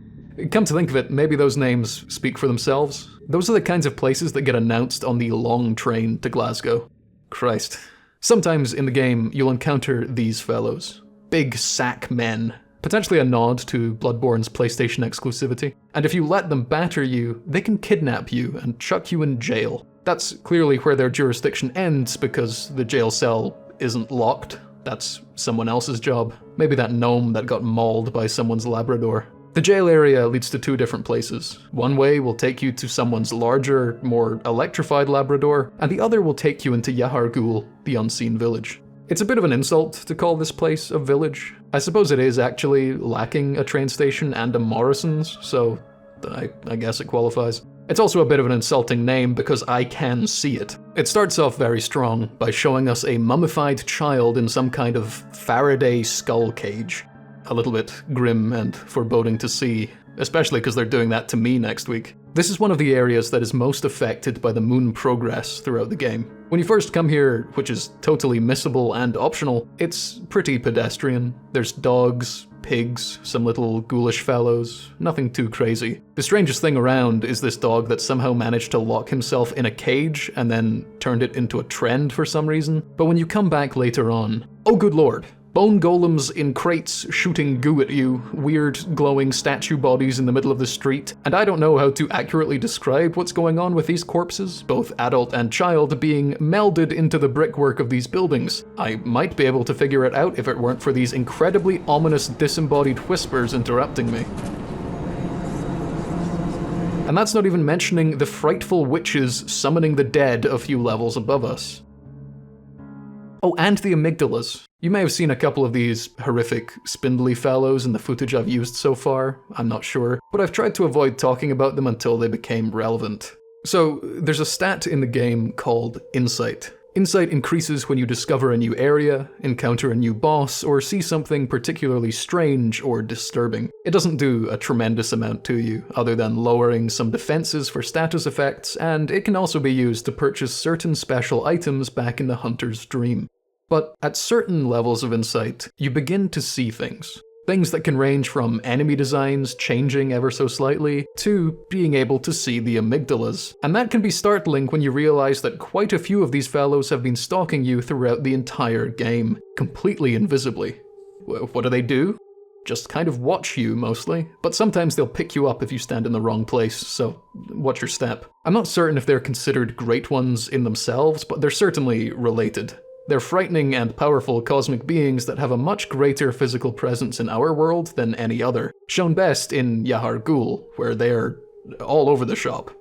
Come to think of it, maybe those names speak for themselves. Those are the kinds of places that get announced on the long train to Glasgow. Christ. Sometimes in the game, you'll encounter these fellows. Big sack men. Potentially a nod to Bloodborne's PlayStation exclusivity. And if you let them batter you, they can kidnap you and chuck you in jail. That's clearly where their jurisdiction ends because the jail cell isn't locked. That's someone else's job. Maybe that gnome that got mauled by someone's Labrador. The jail area leads to 2 different places. One way will take you to someone's larger, more electrified Labrador, and the other will take you into Yahar'gul, the Unseen Village. It's a bit of an insult to call this place a village. I suppose it is actually lacking a train station and a Morrison's, so I guess it qualifies. It's also a bit of an insulting name because I can see it. It starts off very strong by showing us a mummified child in some kind of Faraday skull cage. A little bit grim and foreboding to see, especially because they're doing that to me next week. This is one of the areas that is most affected by the moon progress throughout the game. When you first come here, which is totally missable and optional, it's pretty pedestrian. There's dogs, pigs, some little ghoulish fellows, nothing too crazy. The strangest thing around is this dog that somehow managed to lock himself in a cage and then turned it into a trend for some reason. But when you come back later on, oh good lord. Bone golems in crates shooting goo at you, weird glowing statue bodies in the middle of the street, and I don't know how to accurately describe what's going on with these corpses, both adult and child, being melded into the brickwork of these buildings. I might be able to figure it out if it weren't for these incredibly ominous disembodied whispers interrupting me. And that's not even mentioning the frightful witches summoning the dead a few levels above us. Oh, and the amygdalas. You may have seen a couple of these horrific, spindly fellows in the footage I've used so far, I'm not sure, but I've tried to avoid talking about them until they became relevant. So, there's a stat in the game called Insight. Insight increases when you discover a new area, encounter a new boss, or see something particularly strange or disturbing. It doesn't do a tremendous amount to you, other than lowering some defenses for status effects, and it can also be used to purchase certain special items back in the hunter's dream. But at certain levels of insight, you begin to see things. Things that can range from enemy designs changing ever so slightly, to being able to see the amygdalas. And that can be startling when you realize that quite a few of these fellows have been stalking you throughout the entire game, completely invisibly. What do? Just kind of watch you, mostly. But sometimes they'll pick you up if you stand in the wrong place, so watch your step. I'm not certain if they're considered great ones in themselves, but they're certainly related. They're frightening and powerful cosmic beings that have a much greater physical presence in our world than any other, shown best in Yahar'gul, where they're all over the shop.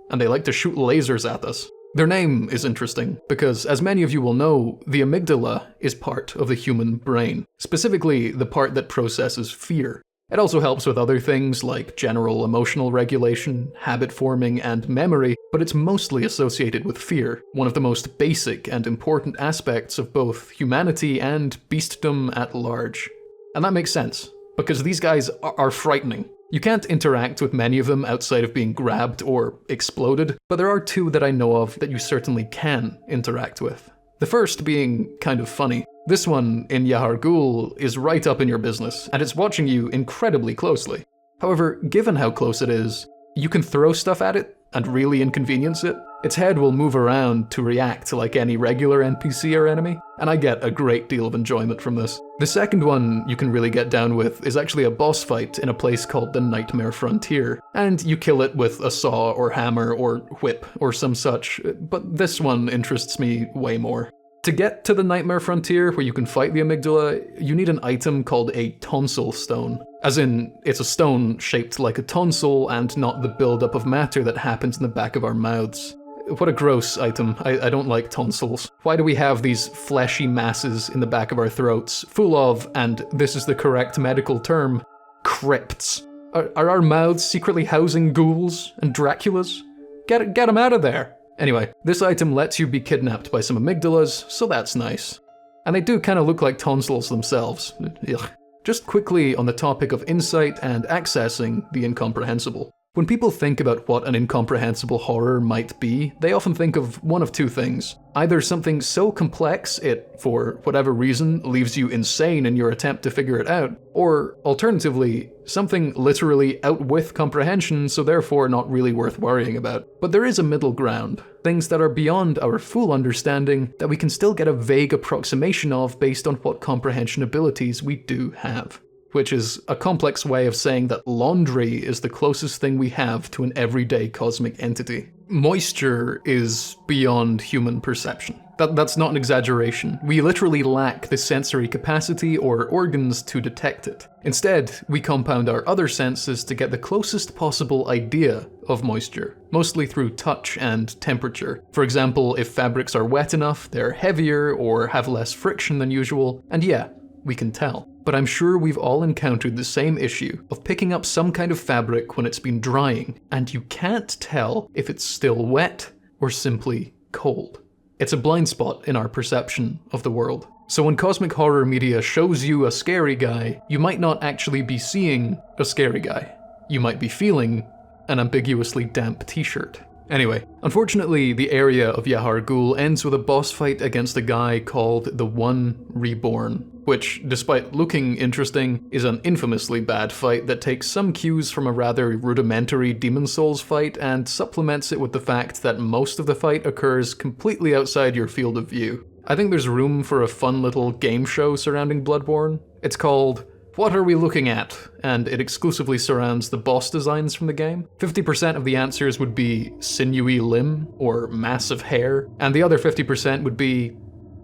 And they like to shoot lasers at us. Their name is interesting, because as many of you will know, the amygdala is part of the human brain, specifically the part that processes fear. It also helps with other things like general emotional regulation, habit forming, and memory, but it's mostly associated with fear, one of the most basic and important aspects of both humanity and beastdom at large. And that makes sense, because these guys are frightening. You can't interact with many of them outside of being grabbed or exploded, but there are two that I know of that you certainly can interact with. The first being kind of funny. This one, in Yahar'gul, is right up in your business, and it's watching you incredibly closely. However, given how close it is, you can throw stuff at it and really inconvenience it. Its head will move around to react like any regular NPC or enemy, and I get a great deal of enjoyment from this. The second one you can really get down with is actually a boss fight in a place called the Nightmare Frontier, and you kill it with a saw or hammer or whip or some such, but this one interests me way more. To get to the Nightmare Frontier, where you can fight the amygdala, you need an item called a tonsil stone. As in, it's a stone shaped like a tonsil and not the buildup of matter that happens in the back of our mouths. What a gross item. I don't like tonsils. Why do we have these fleshy masses in the back of our throats, full of, and this is the correct medical term, crypts? Are our mouths secretly housing ghouls and Draculas? Get them out of there! Anyway, this item lets you be kidnapped by some amygdalas, so that's nice. And they do kind of look like tonsils themselves. Ugh. Just quickly on the topic of insight and accessing the incomprehensible. When people think about what an incomprehensible horror might be, they often think of one of two things. Either something so complex it, for whatever reason, leaves you insane in your attempt to figure it out, or, alternatively, something literally out with comprehension, so therefore not really worth worrying about. But there is a middle ground. Things that are beyond our full understanding that we can still get a vague approximation of based on what comprehension abilities we do have. Which is a complex way of saying that laundry is the closest thing we have to an everyday cosmic entity. Moisture is beyond human perception. That's not an exaggeration. We literally lack the sensory capacity or organs to detect it. Instead, we compound our other senses to get the closest possible idea of moisture, mostly through touch and temperature. For example, if fabrics are wet enough, they're heavier or have less friction than usual, and yeah, we can tell. But I'm sure we've all encountered the same issue of picking up some kind of fabric when it's been drying, and you can't tell if it's still wet or simply cold. It's a blind spot in our perception of the world. So when cosmic horror media shows you a scary guy, you might not actually be seeing a scary guy. You might be feeling an ambiguously damp t-shirt. Anyway, unfortunately, the area of Yahar'gul ends with a boss fight against a guy called the One Reborn, which, despite looking interesting, is an infamously bad fight that takes some cues from a rather rudimentary Demon Souls fight and supplements it with the fact that most of the fight occurs completely outside your field of view. I think there's room for a fun little game show surrounding Bloodborne. It's called What Are We Looking At? And it exclusively surrounds the boss designs from the game. 50% of the answers would be sinewy limb or massive hair, and the other 50% would be,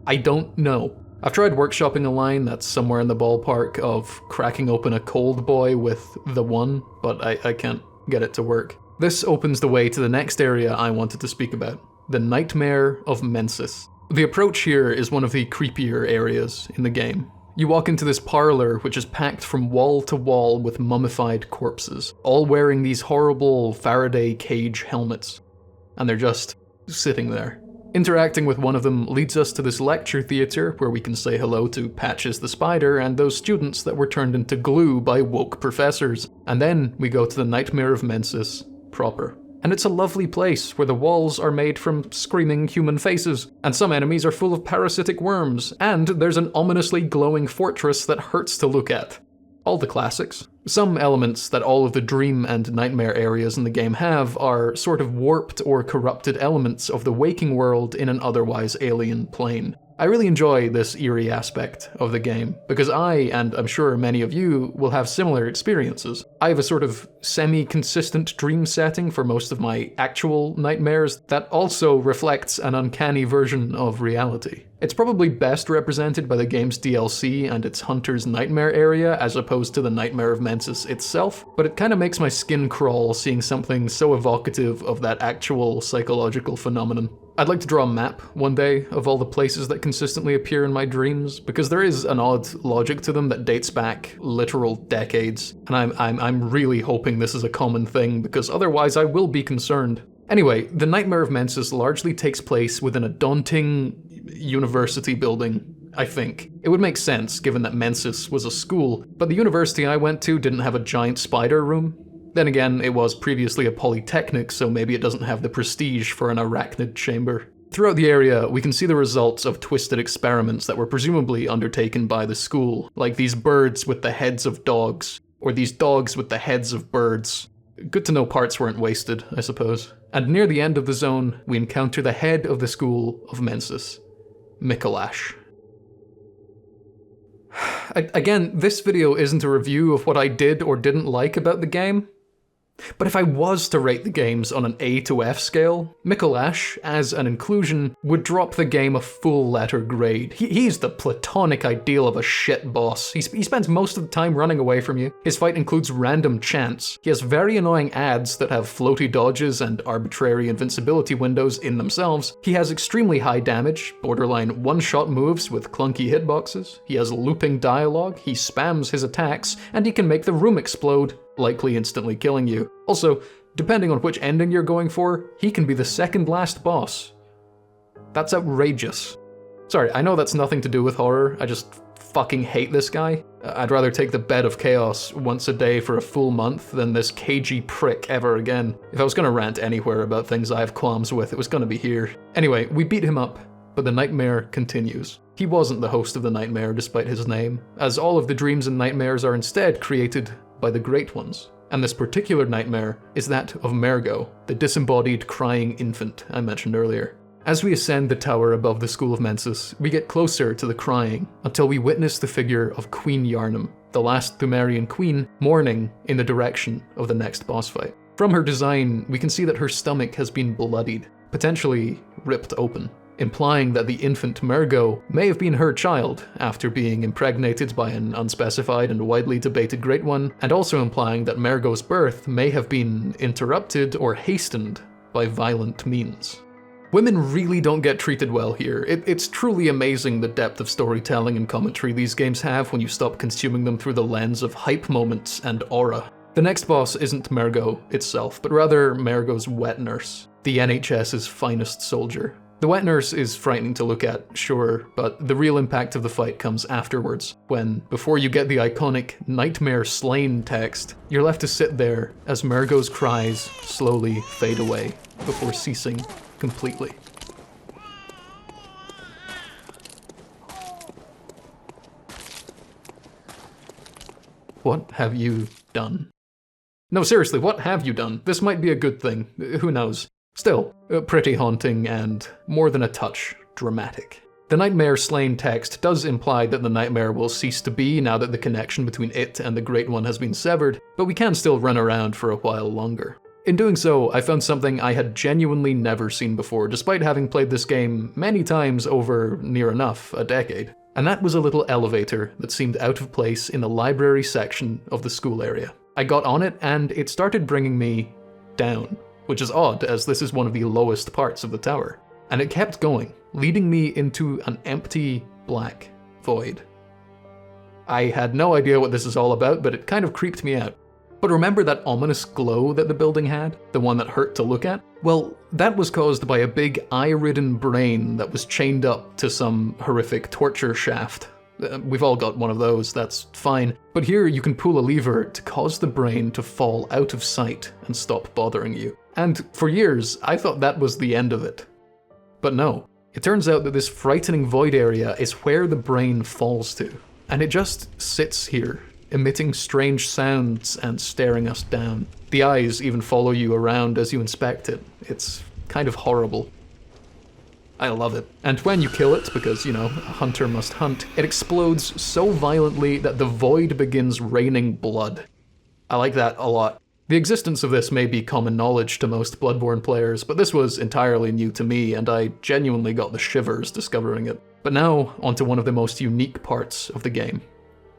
I don't know. I've tried workshopping a line that's somewhere in the ballpark of cracking open a cold boy with the one, but I can't get it to work. This opens the way to the next area I wanted to speak about, the Nightmare of Mensis. The approach here is one of the creepier areas in the game. You walk into this parlor which is packed from wall to wall with mummified corpses, all wearing these horrible Faraday cage helmets. And they're just sitting there. Interacting with one of them leads us to this lecture theatre where we can say hello to Patches the Spider and those students that were turned into glue by woke professors. And then we go to the Nightmare of Mensis proper. And it's a lovely place where the walls are made from screaming human faces, and some enemies are full of parasitic worms, and there's an ominously glowing fortress that hurts to look at. All the classics. Some elements that all of the dream and nightmare areas in the game have are sort of warped or corrupted elements of the waking world in an otherwise alien plane. I really enjoy this eerie aspect of the game, because I, and I'm sure many of you, will have similar experiences. I have a sort of semi-consistent dream setting for most of my actual nightmares that also reflects an uncanny version of reality. It's probably best represented by the game's DLC and its Hunter's Nightmare area as opposed to the Nightmare of Mensis itself, but it kind of makes my skin crawl seeing something so evocative of that actual psychological phenomenon. I'd like to draw a map one day of all the places that consistently appear in my dreams, because there is an odd logic to them that dates back literal decades, and I'm really hoping this is a common thing, because otherwise I will be concerned. Anyway, the Nightmare of Mensis largely takes place within a daunting university building, I think. It would make sense, given that Mensis was a school, but the university I went to didn't have a giant spider room. Then again, it was previously a polytechnic, so maybe it doesn't have the prestige for an arachnid chamber. Throughout the area, we can see the results of twisted experiments that were presumably undertaken by the school, like these birds with the heads of dogs, or these dogs with the heads of birds. Good to know parts weren't wasted, I suppose. And near the end of the zone, we encounter the head of the school of Mensis, Mikolash. Again, this video isn't a review of what I did or didn't like about the game. But if I was to rate the games on an A to F scale, Mikolash, as an inclusion, would drop the game a full letter grade. He's the platonic ideal of a shit boss. He spends most of the time running away from you. His fight includes random chants. He has very annoying ads that have floaty dodges and arbitrary invincibility windows in themselves. He has extremely high damage, borderline one-shot moves with clunky hitboxes. He has looping dialogue, he spams his attacks, and he can make the room explode, likely instantly killing you. Also, depending on which ending you're going for, he can be the second last boss. That's outrageous. Sorry, I know that's nothing to do with horror, I just fucking hate this guy. I'd rather take the bed of chaos once a day for a full month than this cagey prick ever again. If I was gonna rant anywhere about things I have qualms with, it was gonna be here. Anyway, we beat him up, but the nightmare continues. He wasn't the host of the nightmare despite his name, as all of the dreams and nightmares are instead created by the Great Ones. And this particular nightmare is that of Mergo, the disembodied crying infant I mentioned earlier. As we ascend the tower above the School of Mensis, we get closer to the crying until we witness the figure of Queen Yharnam, the last Thumerian queen, mourning in the direction of the next boss fight. From her design, we can see that her stomach has been bloodied, potentially ripped open, implying that the infant Mergo may have been her child after being impregnated by an unspecified and widely debated Great One, and also implying that Mergo's birth may have been interrupted or hastened by violent means. Women really don't get treated well here. It's truly amazing the depth of storytelling and commentary these games have when you stop consuming them through the lens of hype moments and aura. The next boss isn't Mergo itself, but rather Mergo's wet nurse, the NHS's finest soldier. The wet nurse is frightening to look at, sure, but the real impact of the fight comes afterwards, when, before you get the iconic "Nightmare Slain" text, you're left to sit there as Mergo's cries slowly fade away, before ceasing completely. What have you done? No, seriously, what have you done? This might be a good thing, who knows? Still, pretty haunting and, more than a touch, dramatic. The Nightmare Slain text does imply that the nightmare will cease to be now that the connection between it and the Great One has been severed, but we can still run around for a while longer. In doing so, I found something I had genuinely never seen before, despite having played this game many times over near enough a decade. And that was a little elevator that seemed out of place in the library section of the school area. I got on it and it started bringing me down. Which is odd, as this is one of the lowest parts of the tower. And it kept going, leading me into an empty, black void. I had no idea what this is all about, but it kind of creeped me out. But remember that ominous glow that the building had? The one that hurt to look at? Well, that was caused by a big eye-ridden brain that was chained up to some horrific torture shaft. We've all got one of those, that's fine. But here you can pull a lever to cause the brain to fall out of sight and stop bothering you. And for years, I thought that was the end of it. But no. It turns out that this frightening void area is where the brain falls to. And it just sits here, emitting strange sounds and staring us down. The eyes even follow you around as you inspect it. It's kind of horrible. I love it. And when you kill it, because, you know, a hunter must hunt, it explodes so violently that the void begins raining blood. I like that a lot. The existence of this may be common knowledge to most Bloodborne players, but this was entirely new to me, and I genuinely got the shivers discovering it. But now, onto one of the most unique parts of the game.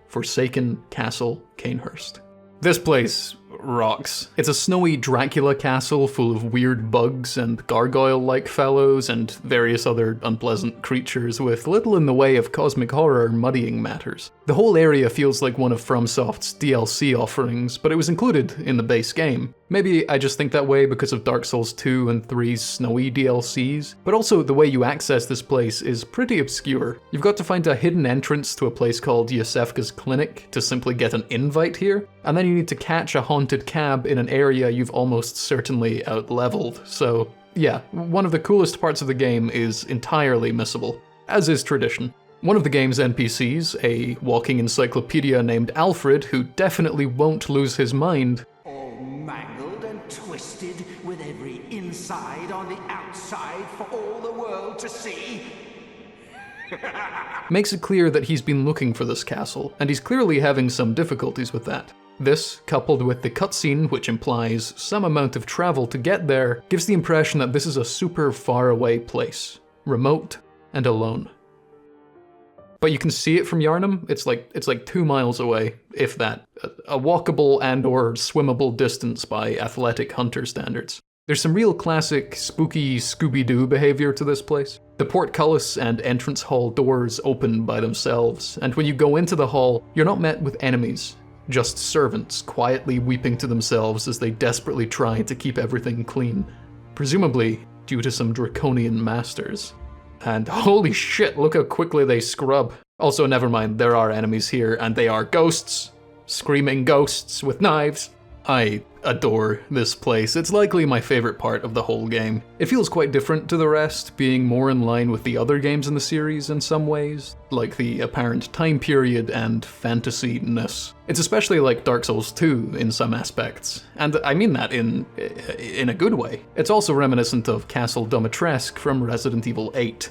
Forsaken Castle Cainhurst. This place rocks. It's a snowy Dracula castle full of weird bugs and gargoyle-like fellows and various other unpleasant creatures with little in the way of cosmic horror muddying matters. The whole area feels like one of FromSoft's DLC offerings, but it was included in the base game. Maybe I just think that way because of Dark Souls 2 and 3's snowy DLCs, but also the way you access this place is pretty obscure. You've got to find a hidden entrance to a place called Yosefka's Clinic to simply get an invite here, and then you need to catch a haunted cab in an area you've almost certainly out-leveled. So yeah, one of the coolest parts of the game is entirely missable, as is tradition. One of the game's NPCs, a walking encyclopedia named Alfred, who definitely won't lose his mind, All mangled and twisted, with every inside on the outside for all the world to see. makes it clear that he's been looking for this castle, and he's clearly having some difficulties with that. This, coupled with the cutscene, which implies some amount of travel to get there, gives the impression that this is a super far away place, remote and alone. But you can see it from Yharnam. It's like 2 miles away, if that. A walkable and or swimmable distance by athletic hunter standards. There's some real classic spooky Scooby-Doo behavior to this place. The portcullis and entrance hall doors open by themselves, and when you go into the hall, you're not met with enemies, just servants quietly weeping to themselves as they desperately try to keep everything clean, presumably due to some draconian masters. And holy shit, look how quickly they scrub. Also, never mind, there are enemies here, and they are ghosts. Screaming ghosts with knives. I adore this place. It's likely my favorite part of the whole game. It feels quite different to the rest, being more in line with the other games in the series in some ways, like the apparent time period and fantasy-ness. It's especially like Dark Souls 2 in some aspects, and I mean that in a good way. It's also reminiscent of Castle Domitresque from Resident Evil 8,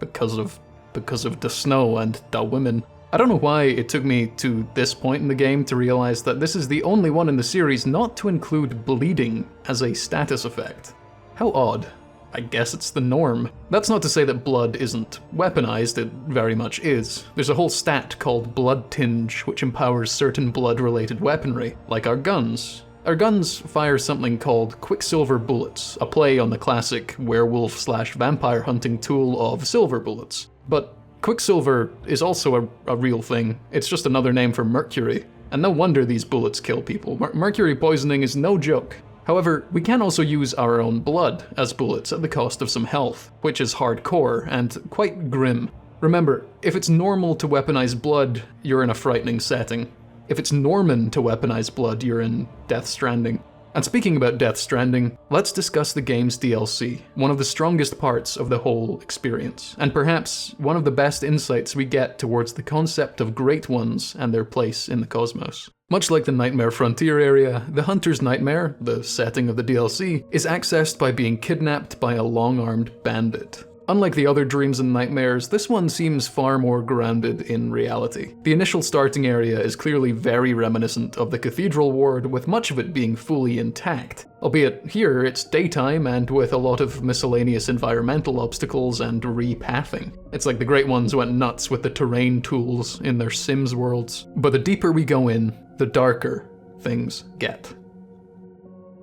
because of the snow and the women. I don't know why it took me to this point in the game to realize that this is the only one in the series not to include bleeding as a status effect. How odd. I guess it's the norm. That's not to say that blood isn't weaponized, it very much is. There's a whole stat called Blood Tinge, which empowers certain blood-related weaponry, like our guns. Our guns fire something called Quicksilver bullets, a play on the classic werewolf/vampire hunting tool of silver bullets. But Quicksilver is also a real thing. It's just another name for mercury. And no wonder these bullets kill people. Mercury poisoning is no joke. However, we can also use our own blood as bullets at the cost of some health, which is hardcore and quite grim. Remember, if it's normal to weaponize blood, you're in a frightening setting. If it's Norman to weaponize blood, you're in Death Stranding. And speaking about Death Stranding, let's discuss the game's DLC, one of the strongest parts of the whole experience, and perhaps one of the best insights we get towards the concept of Great Ones and their place in the cosmos. Much like the Nightmare Frontier area, the Hunter's Nightmare, the setting of the DLC, is accessed by being kidnapped by a long-armed bandit. Unlike the other dreams and nightmares, this one seems far more grounded in reality. The initial starting area is clearly very reminiscent of the Cathedral Ward, with much of it being fully intact. Albeit here it's daytime and with a lot of miscellaneous environmental obstacles and repathing. It's like the Great Ones went nuts with the terrain tools in their Sims worlds. But the deeper we go in, the darker things get.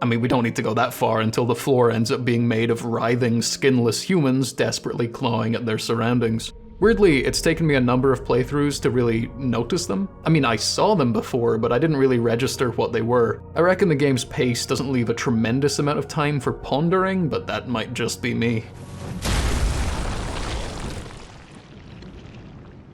I mean, we don't need to go that far until the floor ends up being made of writhing, skinless humans desperately clawing at their surroundings. Weirdly, it's taken me a number of playthroughs to really notice them. I mean, I saw them before, but I didn't really register what they were. I reckon the game's pace doesn't leave a tremendous amount of time for pondering, but that might just be me.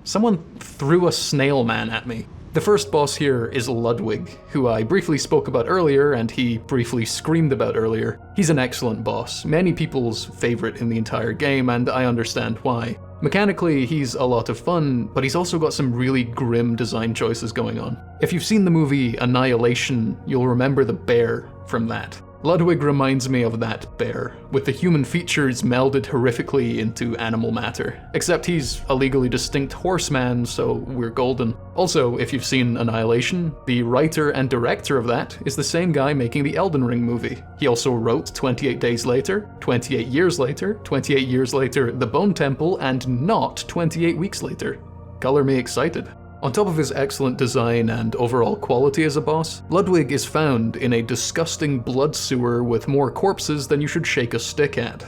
Someone threw a snail man at me. The first boss here is Ludwig, who I briefly spoke about earlier and he briefly screamed about earlier. He's an excellent boss, many people's favorite in the entire game, and I understand why. Mechanically, he's a lot of fun, but he's also got some really grim design choices going on. If you've seen the movie Annihilation, you'll remember the bear from that. Ludwig reminds me of that bear, with the human features melded horrifically into animal matter. Except he's a legally distinct horseman, so we're golden. Also, if you've seen Annihilation, the writer and director of that is the same guy making the Elden Ring movie. He also wrote 28 Days Later, 28 Years Later, 28 Years Later, The Bone Temple, and not 28 Weeks Later. Color me excited. On top of his excellent design and overall quality as a boss, Ludwig is found in a disgusting blood sewer with more corpses than you should shake a stick at.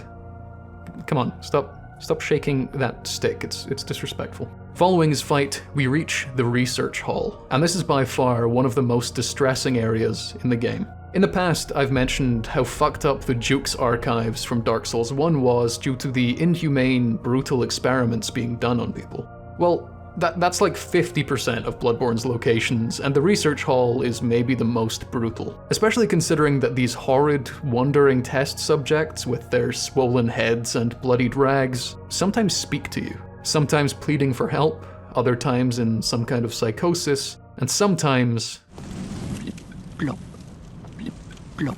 Come on, stop shaking that stick, it's disrespectful. Following his fight, we reach the research hall, and this is by far one of the most distressing areas in the game. In the past, I've mentioned how fucked up the Duke's archives from Dark Souls 1 was due to the inhumane, brutal experiments being done on people. Well, that's like 50% of Bloodborne's locations, and the research hall is maybe the most brutal. Especially considering that these horrid, wandering test subjects with their swollen heads and bloodied rags sometimes speak to you. Sometimes pleading for help, other times in some kind of psychosis, and sometimes... Blop, blip, blop.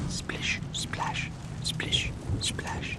Splish, splash, splish, splash.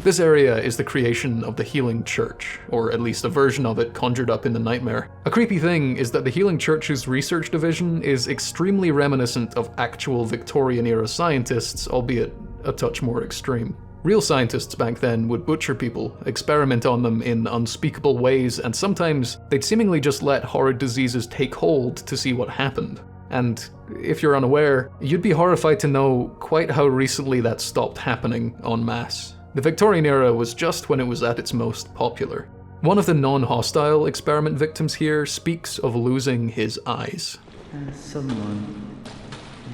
This area is the creation of the Healing Church, or at least a version of it conjured up in the Nightmare. A creepy thing is that the Healing Church's research division is extremely reminiscent of actual Victorian-era scientists, albeit a touch more extreme. Real scientists back then would butcher people, experiment on them in unspeakable ways, and sometimes they'd seemingly just let horrid diseases take hold to see what happened. And if you're unaware, you'd be horrified to know quite how recently that stopped happening en masse. The Victorian era was just when it was at its most popular. One of the non-hostile experiment victims here speaks of losing his eyes. Has someone,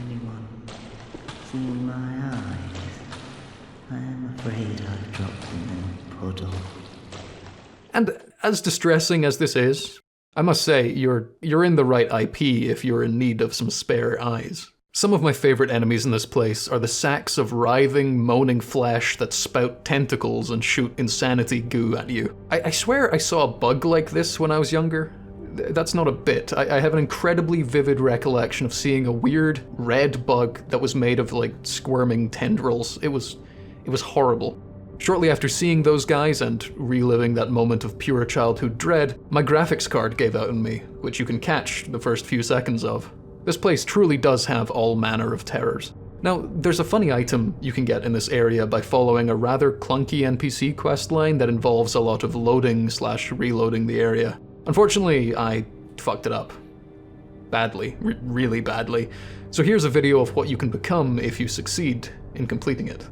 anyone, seen my eyes? I am afraid I've dropped them in a puddle. And as distressing as this is, I must say you're in the right IP if you're in need of some spare eyes. Some of my favorite enemies in this place are the sacks of writhing, moaning flesh that spout tentacles and shoot insanity goo at you. I swear I saw a bug like this when I was younger. That's not a bit. I have an incredibly vivid recollection of seeing a weird red bug that was made of like squirming tendrils. It was horrible. Shortly after seeing those guys and reliving that moment of pure childhood dread, my graphics card gave out on me, which you can catch the first few seconds of. This place truly does have all manner of terrors. Now, there's a funny item you can get in this area by following a rather clunky NPC questline that involves a lot of loading/reloading the area. Unfortunately, I fucked it up. Badly, really badly. So here's a video of what you can become if you succeed in completing it.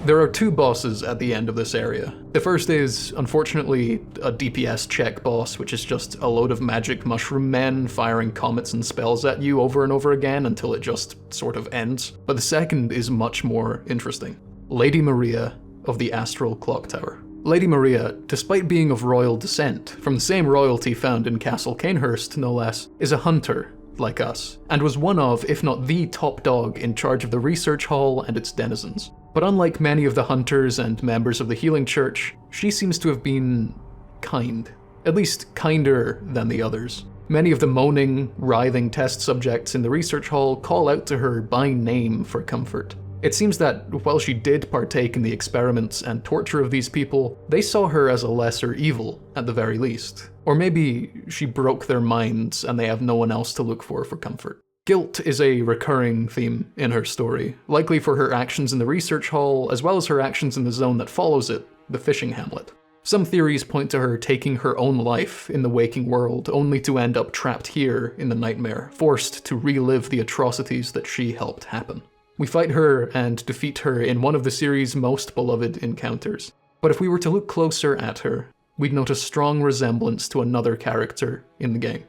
There are two bosses at the end of this area. The first is, unfortunately, a DPS check boss, which is just a load of magic mushroom men firing comets and spells at you over and over again until it just sort of ends. But the second is much more interesting. Lady Maria of the Astral Clock Tower. Lady Maria, despite being of royal descent, from the same royalty found in Castle Cainhurst no less, is a hunter like us, and was one of, if not the top dog in charge of the research hall and its denizens. But unlike many of the hunters and members of the Healing Church, she seems to have been kind. At least kinder than the others. Many of the moaning, writhing test subjects in the research hall call out to her by name for comfort. It seems that while she did partake in the experiments and torture of these people, they saw her as a lesser evil, at the very least. Or maybe she broke their minds and they have no one else to look for comfort. Guilt is a recurring theme in her story, likely for her actions in the research hall, as well as her actions in the zone that follows it, the fishing hamlet. Some theories point to her taking her own life in the waking world, only to end up trapped here in the nightmare, forced to relive the atrocities that she helped happen. We fight her and defeat her in one of the series' most beloved encounters. But if we were to look closer at her, we'd note a strong resemblance to another character in the game.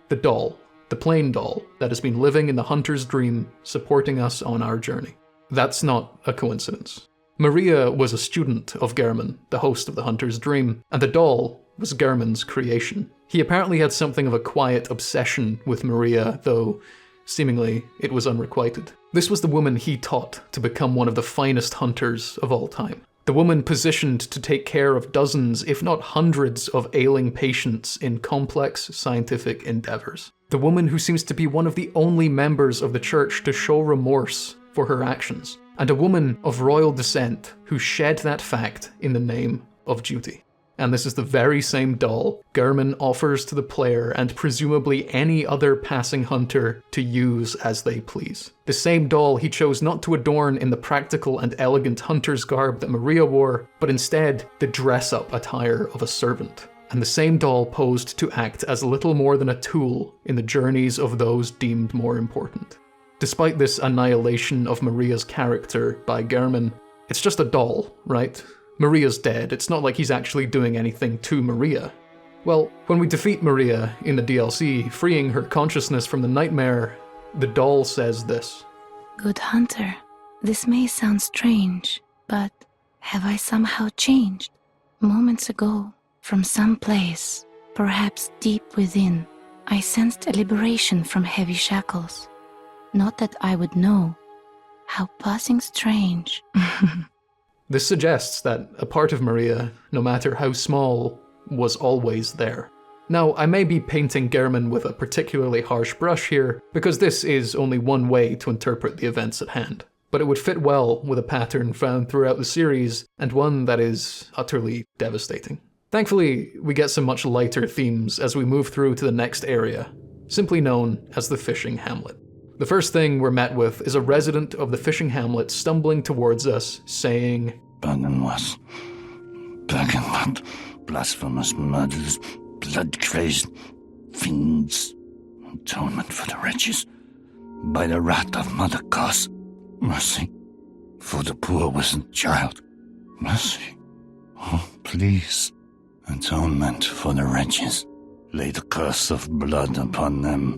The doll, the plain doll that has been living in the hunter's dream, supporting us on our journey. That's not a coincidence. Maria was a student of Gehrman, the host of the hunter's dream, and the doll was Gehrman's creation. He apparently had something of a quiet obsession with Maria, though seemingly it was unrequited. This was the woman he taught to become one of the finest hunters of all time. The woman positioned to take care of dozens, if not hundreds, of ailing patients in complex scientific endeavors. The woman who seems to be one of the only members of the church to show remorse for her actions. And a woman of royal descent who shed that fact in the name of duty. And this is the very same doll Gehrman offers to the player and presumably any other passing hunter to use as they please. The same doll he chose not to adorn in the practical and elegant hunter's garb that Maria wore, but instead the dress-up attire of a servant. And the same doll posed to act as little more than a tool in the journeys of those deemed more important. Despite this annihilation of Maria's character by Gehrman, it's just a doll, right? Maria's dead, it's not like he's actually doing anything to Maria. Well, when we defeat Maria in the DLC, freeing her consciousness from the nightmare, the doll says this. Good hunter, this may sound strange, but have I somehow changed? Moments ago, from some place, perhaps deep within, I sensed a liberation from heavy shackles. Not that I would know. How passing strange. This suggests that a part of Maria, no matter how small, was always there. Now, I may be painting Gehrman with a particularly harsh brush here, because this is only one way to interpret the events at hand. But it would fit well with a pattern found throughout the series, and one that is utterly devastating. Thankfully, we get some much lighter themes as we move through to the next area, simply known as the Fishing Hamlet. The first thing we're met with is a resident of the fishing hamlet stumbling towards us, saying, Buggenwas, Buggenwand, blasphemous murders, blood-crazed fiends, atonement for the wretches, by the wrath of Mother Goss, mercy for the poor wizened child, mercy, oh please, atonement for the wretches, lay the curse of blood upon them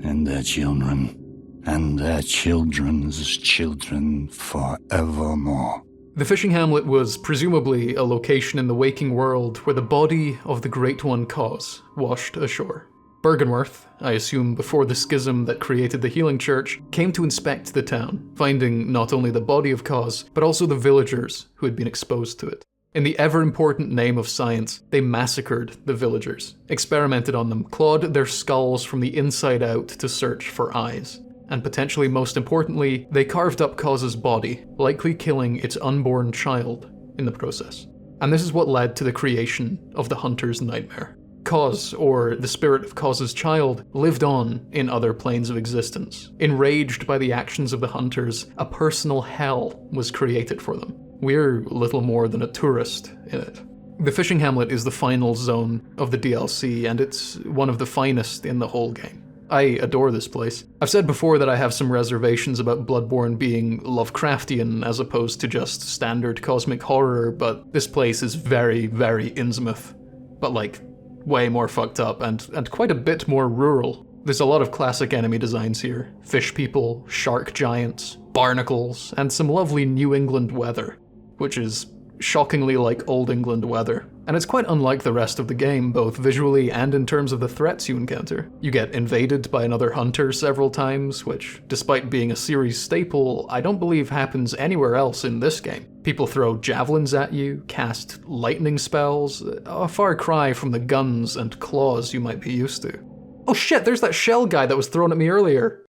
and their children, and their children's children forevermore. The fishing hamlet was presumably a location in the waking world where the body of the Great One Cause washed ashore. Byrgenwerth, I assume before the schism that created the Healing Church, came to inspect the town, finding not only the body of Cause, but also the villagers who had been exposed to it. In the ever-important name of science, they massacred the villagers, experimented on them, clawed their skulls from the inside out to search for eyes. And potentially most importantly, they carved up Cause's body, likely killing its unborn child in the process. And this is what led to the creation of the Hunter's Nightmare. Cause, or the spirit of Cause's child, lived on in other planes of existence. Enraged by the actions of the Hunters, a personal hell was created for them. We're little more than a tourist in it. The fishing hamlet is the final zone of the DLC, and it's one of the finest in the whole game. I adore this place. I've said before that I have some reservations about Bloodborne being Lovecraftian as opposed to just standard cosmic horror, but this place is very, very Innsmouth. But like, way more fucked up and quite a bit more rural. There's a lot of classic enemy designs here. Fish people, shark giants, barnacles, and some lovely New England weather, which is shockingly like Old England weather. And it's quite unlike the rest of the game, both visually and in terms of the threats you encounter. You get invaded by another hunter several times, which, despite being a series staple, I don't believe happens anywhere else in this game. People throw javelins at you, cast lightning spells, a far cry from the guns and claws you might be used to. Oh shit, there's that shell guy that was thrown at me earlier!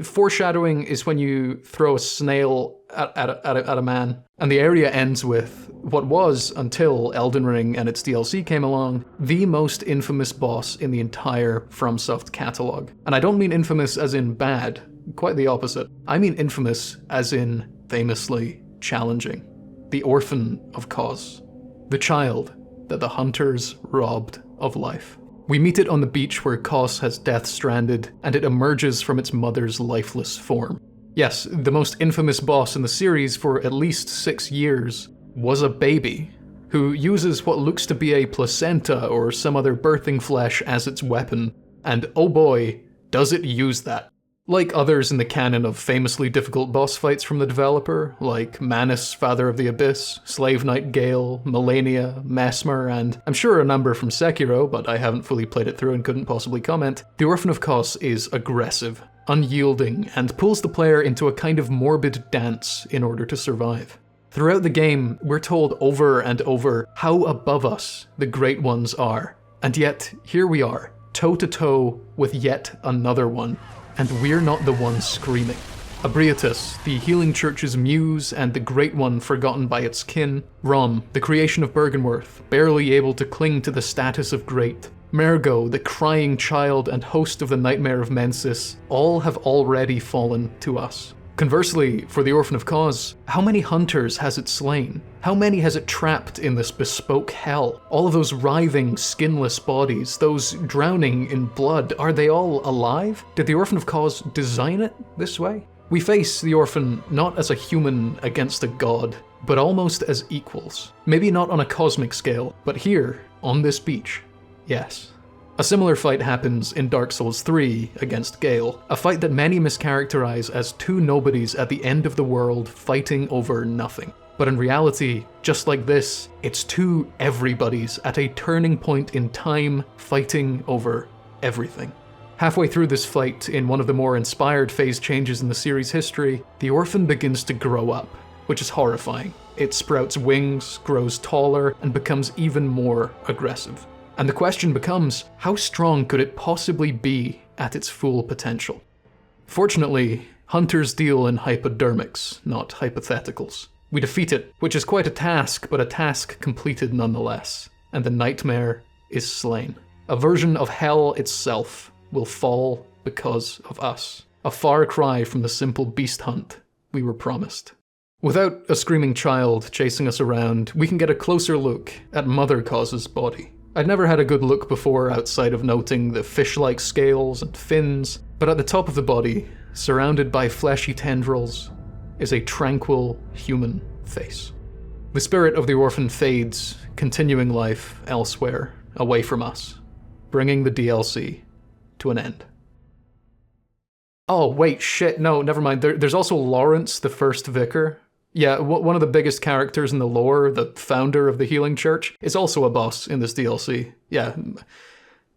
Foreshadowing is when you throw a snail at a man, and the area ends with what was, until Elden Ring and its DLC came along, the most infamous boss in the entire FromSoft catalog. And I don't mean infamous as in bad, quite the opposite. I mean infamous as in famously challenging. The Orphan of Cause. the child that the hunters robbed of life. We meet it on the beach where Kos has death stranded, and it emerges from its mother's lifeless form. Yes, the most infamous boss in the series for at least 6 years was a baby, who uses what looks to be a placenta or some other birthing flesh as its weapon, and oh boy, does it use that. Like others in the canon of famously difficult boss fights from the developer, like Manus, Father of the Abyss, Slave Knight Gale, Melania, Mesmer, and I'm sure a number from Sekiro, but I haven't fully played it through and couldn't possibly comment, the Orphan of Kos is aggressive, unyielding, and pulls the player into a kind of morbid dance in order to survive. Throughout the game, we're told over and over how above us the Great Ones are, and yet here we are, toe-to-toe with yet another one. And we're not the ones screaming. Abriatus, the healing church's muse and the great one forgotten by its kin. Rom, the creation of Bergenworth, barely able to cling to the status of great. Mergo, the crying child and host of the Nightmare of Mensis, all have already fallen to us. Conversely, for the Orphan of Kos, how many hunters has it slain? How many has it trapped in this bespoke hell? All of those writhing, skinless bodies, those drowning in blood, are they all alive? Did the Orphan of Kos design it this way? We face the Orphan not as a human against a god, but almost as equals. Maybe not on a cosmic scale, but here, on this beach, yes. A similar fight happens in Dark Souls 3 against Gale, a fight that many mischaracterize as two nobodies at the end of the world fighting over nothing. But in reality, just like this, it's two everybodies at a turning point in time fighting over everything. Halfway through this fight, in one of the more inspired phase changes in the series' history, the Orphan begins to grow up, which is horrifying. It sprouts wings, grows taller, and becomes even more aggressive. And the question becomes, how strong could it possibly be at its full potential? Fortunately, hunters deal in hypodermics, not hypotheticals. We defeat it, which is quite a task, but a task completed nonetheless. And the nightmare is slain. A version of hell itself will fall because of us. A far cry from the simple beast hunt we were promised. Without a screaming child chasing us around, we can get a closer look at Mother Kos's body. I'd never had a good look before outside of noting the fish-like scales and fins, but at the top of the body, surrounded by fleshy tendrils, is a tranquil human face. The spirit of the Orphan fades, continuing life elsewhere, away from us, bringing the DLC to an end. Oh, wait, shit, no, never mind. There's also Lawrence, the first vicar. Yeah, one of the biggest characters in the lore, the founder of the Healing Church, is also a boss in this DLC. Yeah,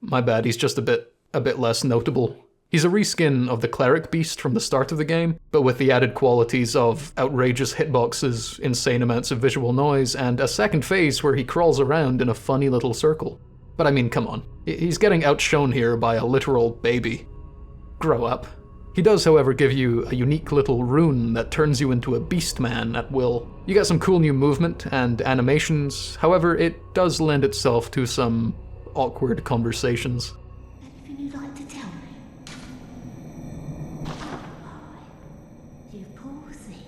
my bad, he's just a bit less notable. He's a reskin of the Cleric Beast from the start of the game, but with the added qualities of outrageous hitboxes, insane amounts of visual noise, and a second phase where he crawls around in a funny little circle. But I mean, come on, he's getting outshone here by a literal baby. Grow up. He does, however, give you a unique little rune that turns you into a beast man at will. You get some cool new movement and animations, however, it does lend itself to some awkward conversations. Anything you'd like to tell me? You poor thing.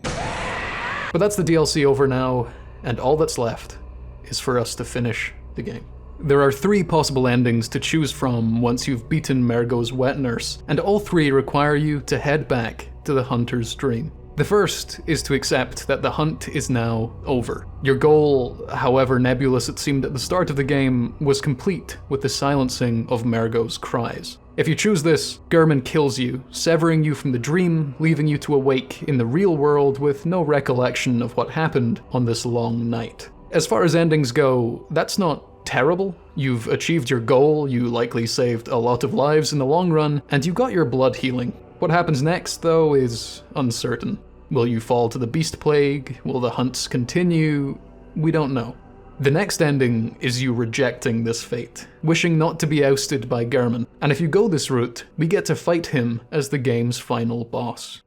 But that's the DLC over now, and all that's left is for us to finish the game. There are 3 possible endings to choose from once you've beaten Mergo's wet nurse, and all 3 require you to head back to the hunter's dream. The first is to accept that the hunt is now over. Your goal, however nebulous it seemed at the start of the game, was complete with the silencing of Mergo's cries. If you choose this, Gehrman kills you, severing you from the dream, leaving you to awake in the real world with no recollection of what happened on this long night. As far as endings go, that's not terrible. You've achieved your goal, you likely saved a lot of lives in the long run, and you got your blood healing. What happens next, though, is uncertain. Will you fall to the beast plague? Will the hunts continue? We don't know. The next ending is you rejecting this fate, wishing not to be ousted by Gehrman, and if you go this route, we get to fight him as the game's final boss.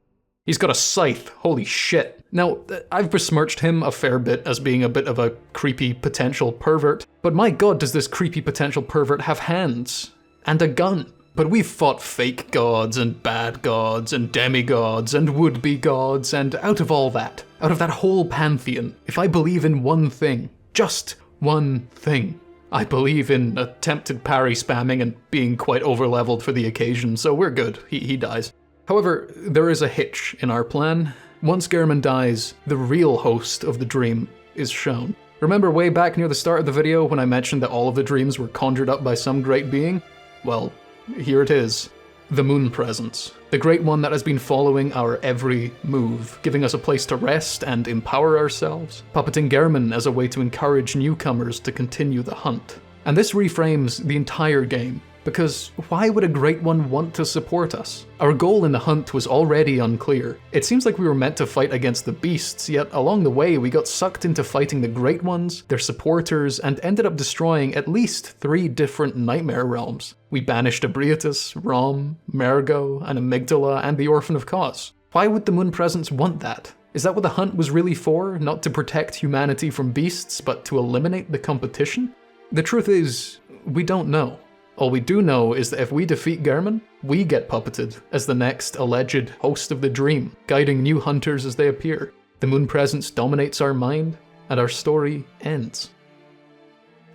He's got a scythe, holy shit. Now, I've besmirched him a fair bit as being a bit of a creepy potential pervert, but my god does this creepy potential pervert have hands and a gun. But we've fought fake gods and bad gods and demigods and would-be gods, and out of all that, out of that whole pantheon, if I believe in one thing, Just one thing. I believe in attempted parry spamming and being quite overleveled for the occasion, so we're good. He dies. However, there is a hitch in our plan. Once Gehrman dies, the real host of the dream is shown. Remember way back near the start of the video when I mentioned that all of the dreams were conjured up by some great being? Well, here it is. The Moon Presence. The great one that has been following our every move, giving us a place to rest and empower ourselves, puppeting Gehrman as a way to encourage newcomers to continue the hunt. And this reframes the entire game, because why would a Great One want to support us? Our goal in the hunt was already unclear. It seems like we were meant to fight against the beasts, yet along the way we got sucked into fighting the Great Ones, their supporters, and ended up destroying at least 3 different nightmare realms. We banished Abriatus, Rom, Mergo, and Amygdala, and the Orphan of Cos. Why would the Moon Presence want that? Is that what the hunt was really for? Not to protect humanity from beasts, but to eliminate the competition? The truth is, we don't know. All we do know is that if we defeat Gehrman, we get puppeted as the next alleged host of the dream, guiding new hunters as they appear. The Moon Presence dominates our mind, and our story ends.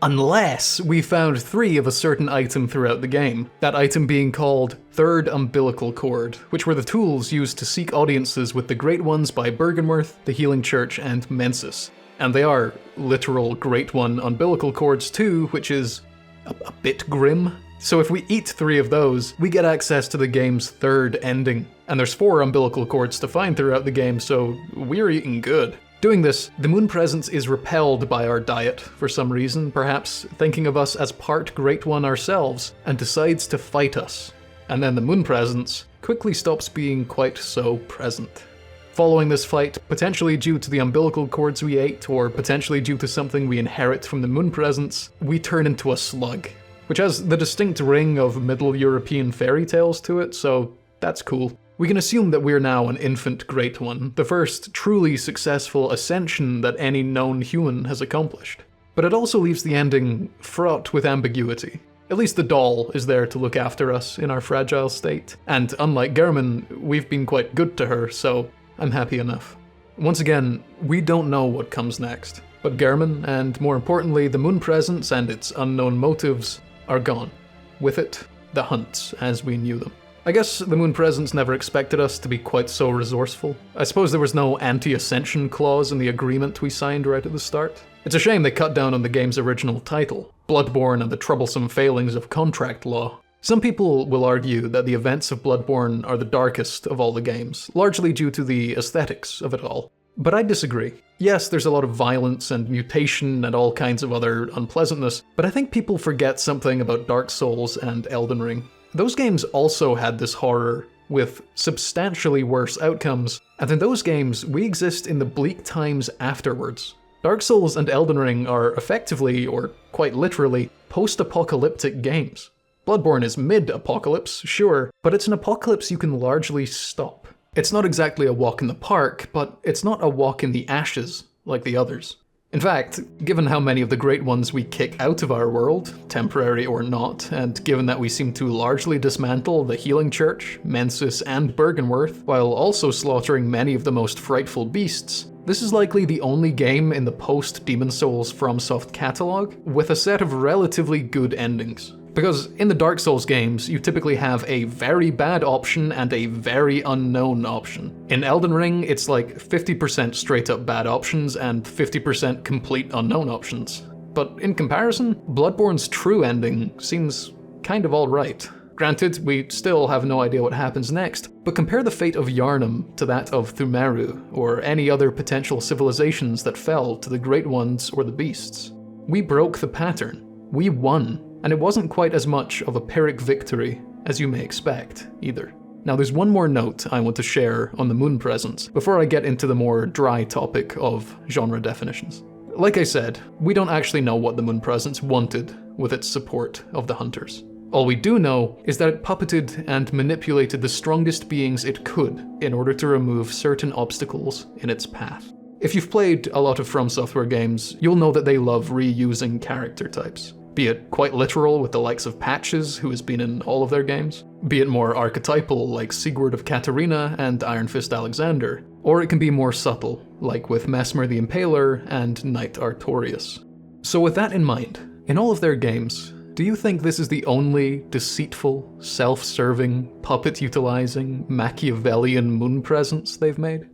Unless we found 3 of a certain item throughout the game, that item being called Third Umbilical Cord, which were the tools used to seek audiences with the Great Ones by Byrgenwerth, the Healing Church, and Mensis. And they are literal Great One umbilical cords too, which is a bit grim. So if we eat 3 of those, we get access to the game's 3rd ending. And there's 4 umbilical cords to find throughout the game, so we're eating good. Doing this, the Moon Presence is repelled by our diet for some reason, perhaps thinking of us as part Great One ourselves, and decides to fight us. And then the Moon Presence quickly stops being quite so present. Following this fight, potentially due to the umbilical cords we ate, or potentially due to something we inherit from the Moon Presence, we turn into a slug, which has the distinct ring of Middle European fairy tales to it, so that's cool. We can assume that we're now an infant Great One, the first truly successful ascension that any known human has accomplished. But it also leaves the ending fraught with ambiguity. At least the doll is there to look after us in our fragile state, and unlike Gehrman, we've been quite good to her, so I'm happy enough. Once again, we don't know what comes next, but Gehrman, and more importantly the Moon Presence and its unknown motives, are gone. With it, the hunts as we knew them. I guess the Moon Presence never expected us to be quite so resourceful. I suppose there was no anti-ascension clause in the agreement we signed right at the start. It's a shame they cut down on the game's original title, Bloodborne and the Troublesome Failings of Contract Law. Some people will argue that the events of Bloodborne are the darkest of all the games, largely due to the aesthetics of it all. But I disagree. Yes, there's a lot of violence and mutation and all kinds of other unpleasantness, but I think people forget something about Dark Souls and Elden Ring. Those games also had this horror, with substantially worse outcomes, and in those games, we exist in the bleak times afterwards. Dark Souls and Elden Ring are effectively, or quite literally, post-apocalyptic games. Bloodborne is mid-apocalypse, sure, but it's an apocalypse you can largely stop. It's not exactly a walk in the park, but it's not a walk in the ashes like the others. In fact, given how many of the Great Ones we kick out of our world, temporary or not, and given that we seem to largely dismantle the Healing Church, Mensis, and Byrgenwerth, while also slaughtering many of the most frightful beasts, this is likely the only game in the post-Demon Souls FromSoft catalog with a set of relatively good endings. Because in the Dark Souls games, you typically have a very bad option and a very unknown option. In Elden Ring, it's like 50% straight up bad options and 50% complete unknown options. But in comparison, Bloodborne's true ending seems kind of alright. Granted, we still have no idea what happens next, but compare the fate of Yharnam to that of Thumeru, or any other potential civilizations that fell to the Great Ones or the Beasts. We broke the pattern. We won. And it wasn't quite as much of a Pyrrhic victory as you may expect, either. Now there's one more note I want to share on the Moon Presence before I get into the more dry topic of genre definitions. Like I said, we don't actually know what the Moon Presence wanted with its support of the Hunters. All we do know is that it puppeted and manipulated the strongest beings it could in order to remove certain obstacles in its path. If you've played a lot of FromSoftware games, you'll know that they love reusing character types. Be it quite literal with the likes of Patches, who has been in all of their games, be it more archetypal like Sigurd of Katarina and Iron Fist Alexander, or it can be more subtle, like with Mesmer the Impaler and Knight Artorias. So with that in mind, in all of their games, do you think this is the only deceitful, self-serving, puppet-utilizing, Machiavellian moon presence they've made?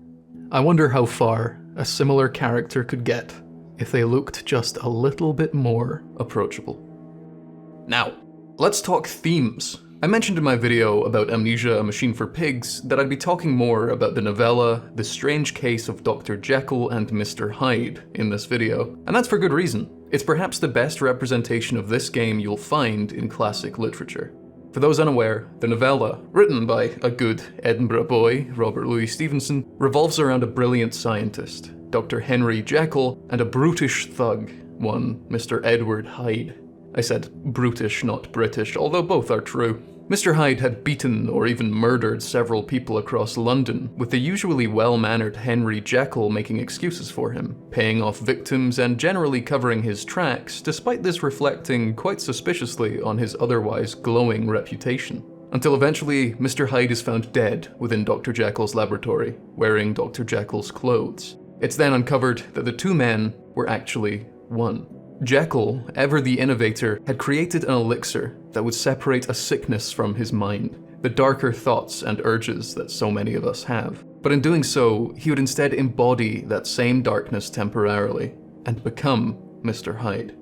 I wonder how far a similar character could get if they looked just a little bit more approachable. Now, let's talk themes. I mentioned in my video about Amnesia: A Machine for Pigs that I'd be talking more about the novella The Strange Case of Dr. Jekyll and Mr. Hyde in this video, and that's for good reason. It's perhaps the best representation of this game you'll find in classic literature. For those unaware, the novella, written by a good Edinburgh boy, Robert Louis Stevenson, revolves around a brilliant scientist, Dr. Henry Jekyll, and a brutish thug, one Mr. Edward Hyde. I said brutish, not British, although both are true. Mr. Hyde had beaten or even murdered several people across London, with the usually well-mannered Henry Jekyll making excuses for him, paying off victims and generally covering his tracks, despite this reflecting quite suspiciously on his otherwise glowing reputation. Until eventually, Mr. Hyde is found dead within Dr. Jekyll's laboratory, wearing Dr. Jekyll's clothes. It's then uncovered that the two men were actually one. Jekyll, ever the innovator, had created an elixir that would separate a sickness from his mind, the darker thoughts and urges that so many of us have. But in doing so, he would instead embody that same darkness temporarily, and become Mr. Hyde.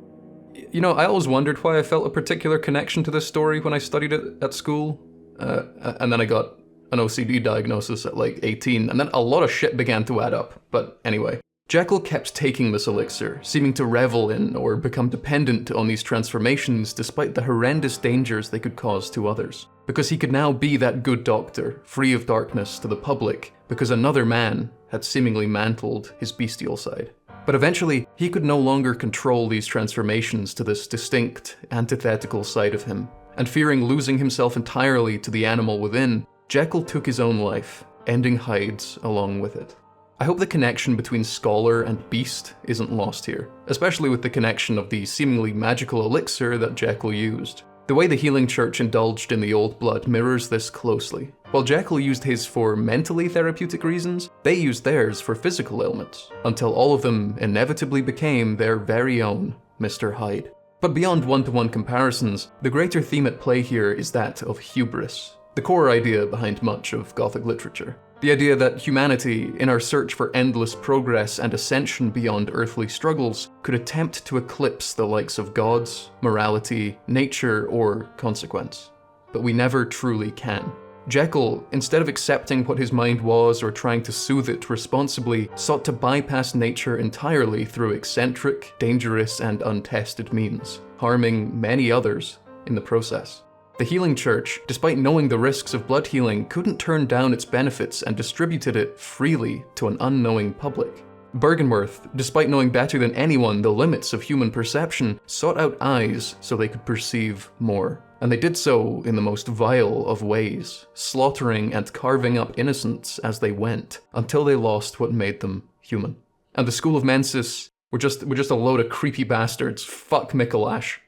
You know, I always wondered why I felt a particular connection to this story when I studied it at school, and then I got an OCD diagnosis at like 18, and then a lot of shit began to add up, but anyway. Jekyll kept taking this elixir, seeming to revel in or become dependent on these transformations despite the horrendous dangers they could cause to others. Because he could now be that good doctor, free of darkness to the public, because another man had seemingly mantled his bestial side. But eventually, he could no longer control these transformations to this distinct, antithetical side of him. And fearing losing himself entirely to the animal within, Jekyll took his own life, ending Hyde's along with it. I hope the connection between scholar and beast isn't lost here, especially with the connection of the seemingly magical elixir that Jekyll used. The way the Healing Church indulged in the old blood mirrors this closely. While Jekyll used his for mentally therapeutic reasons, they used theirs for physical ailments, until all of them inevitably became their very own Mr. Hyde. But beyond one-to-one comparisons, the greater theme at play here is that of hubris, the core idea behind much of Gothic literature. The idea that humanity, in our search for endless progress and ascension beyond earthly struggles, could attempt to eclipse the likes of gods, morality, nature, or consequence. But we never truly can. Jekyll, instead of accepting what his mind was or trying to soothe it responsibly, sought to bypass nature entirely through eccentric, dangerous, and untested means, harming many others in the process. The Healing Church, despite knowing the risks of blood healing, couldn't turn down its benefits and distributed it freely to an unknowing public. Bergenworth, despite knowing better than anyone the limits of human perception, sought out eyes so they could perceive more. And they did so in the most vile of ways, slaughtering and carving up innocents as they went, until they lost what made them human. And the School of Mensis were just a load of creepy bastards, fuck Micolash.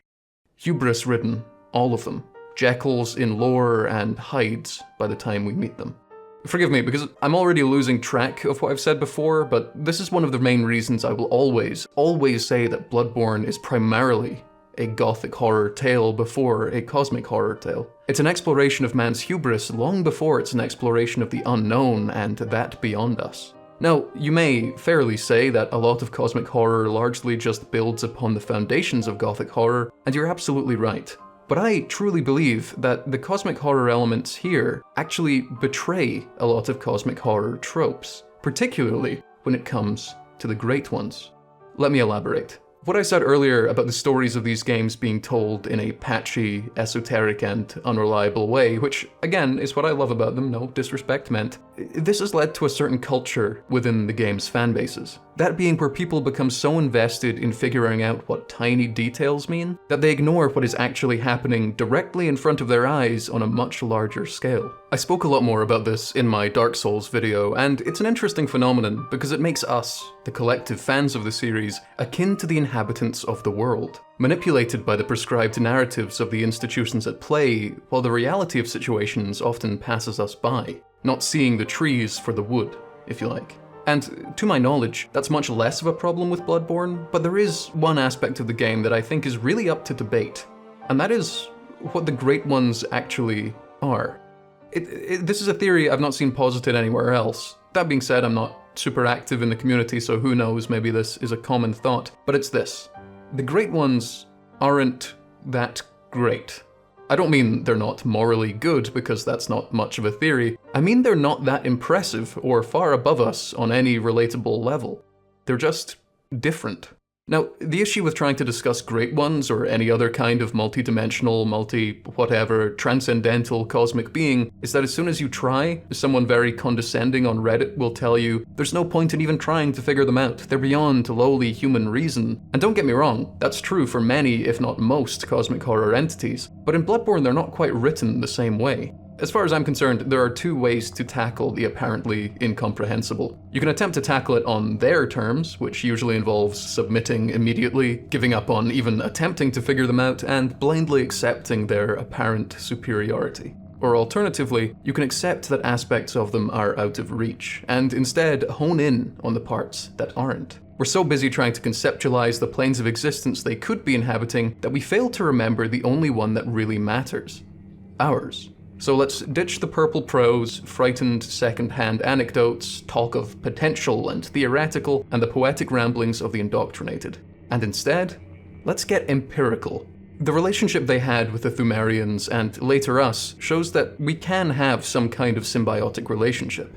Hubris-ridden, all of them. Jekylls in lore and Hydes by the time we meet them. Forgive me, because I'm already losing track of what I've said before, but this is one of the main reasons I will always say that Bloodborne is primarily a Gothic horror tale before a cosmic horror tale. It's an exploration of man's hubris long before it's an exploration of the unknown and that beyond us. Now, you may fairly say that a lot of cosmic horror largely just builds upon the foundations of Gothic horror, and you're absolutely right. But I truly believe that the cosmic horror elements here actually betray a lot of cosmic horror tropes, particularly when it comes to the great ones. Let me elaborate. What I said earlier about the stories of these games being told in a patchy, esoteric, and unreliable way, which, again, is what I love about them, no disrespect meant, this has led to a certain culture within the game's fanbases. That being where people become so invested in figuring out what tiny details mean, that they ignore what is actually happening directly in front of their eyes on a much larger scale. I spoke a lot more about this in my Dark Souls video, and it's an interesting phenomenon because it makes us, the collective fans of the series, akin to the inhabitants of the world, manipulated by the prescribed narratives of the institutions at play, while the reality of situations often passes us by, not seeing the trees for the wood, if you like. And to my knowledge, that's much less of a problem with Bloodborne, but there is one aspect of the game that I think is really up to debate, and that is what the Great Ones actually are. This is a theory I've not seen posited anywhere else. That being said, I'm not super active in the community, so who knows, maybe this is a common thought, but it's this. The Great Ones aren't that great. I don't mean they're not morally good, because that's not much of a theory. I mean they're not that impressive or far above us on any relatable level. They're just different. Now, the issue with trying to discuss Great Ones or any other kind of multi-dimensional, multi-whatever, transcendental cosmic being is that as soon as you try, someone very condescending on Reddit will tell you there's no point in even trying to figure them out, they're beyond lowly human reason. And don't get me wrong, that's true for many, if not most, cosmic horror entities, but in Bloodborne they're not quite written the same way. As far as I'm concerned, there are two ways to tackle the apparently incomprehensible. You can attempt to tackle it on their terms, which usually involves submitting immediately, giving up on even attempting to figure them out, and blindly accepting their apparent superiority. Or alternatively, you can accept that aspects of them are out of reach, and instead hone in on the parts that aren't. We're so busy trying to conceptualize the planes of existence they could be inhabiting that we fail to remember the only one that really matters. Ours. So let's ditch the purple prose, frightened second-hand anecdotes, talk of potential and theoretical, and the poetic ramblings of the indoctrinated. And instead, let's get empirical. The relationship they had with the Pthumerians, and later us, shows that we can have some kind of symbiotic relationship.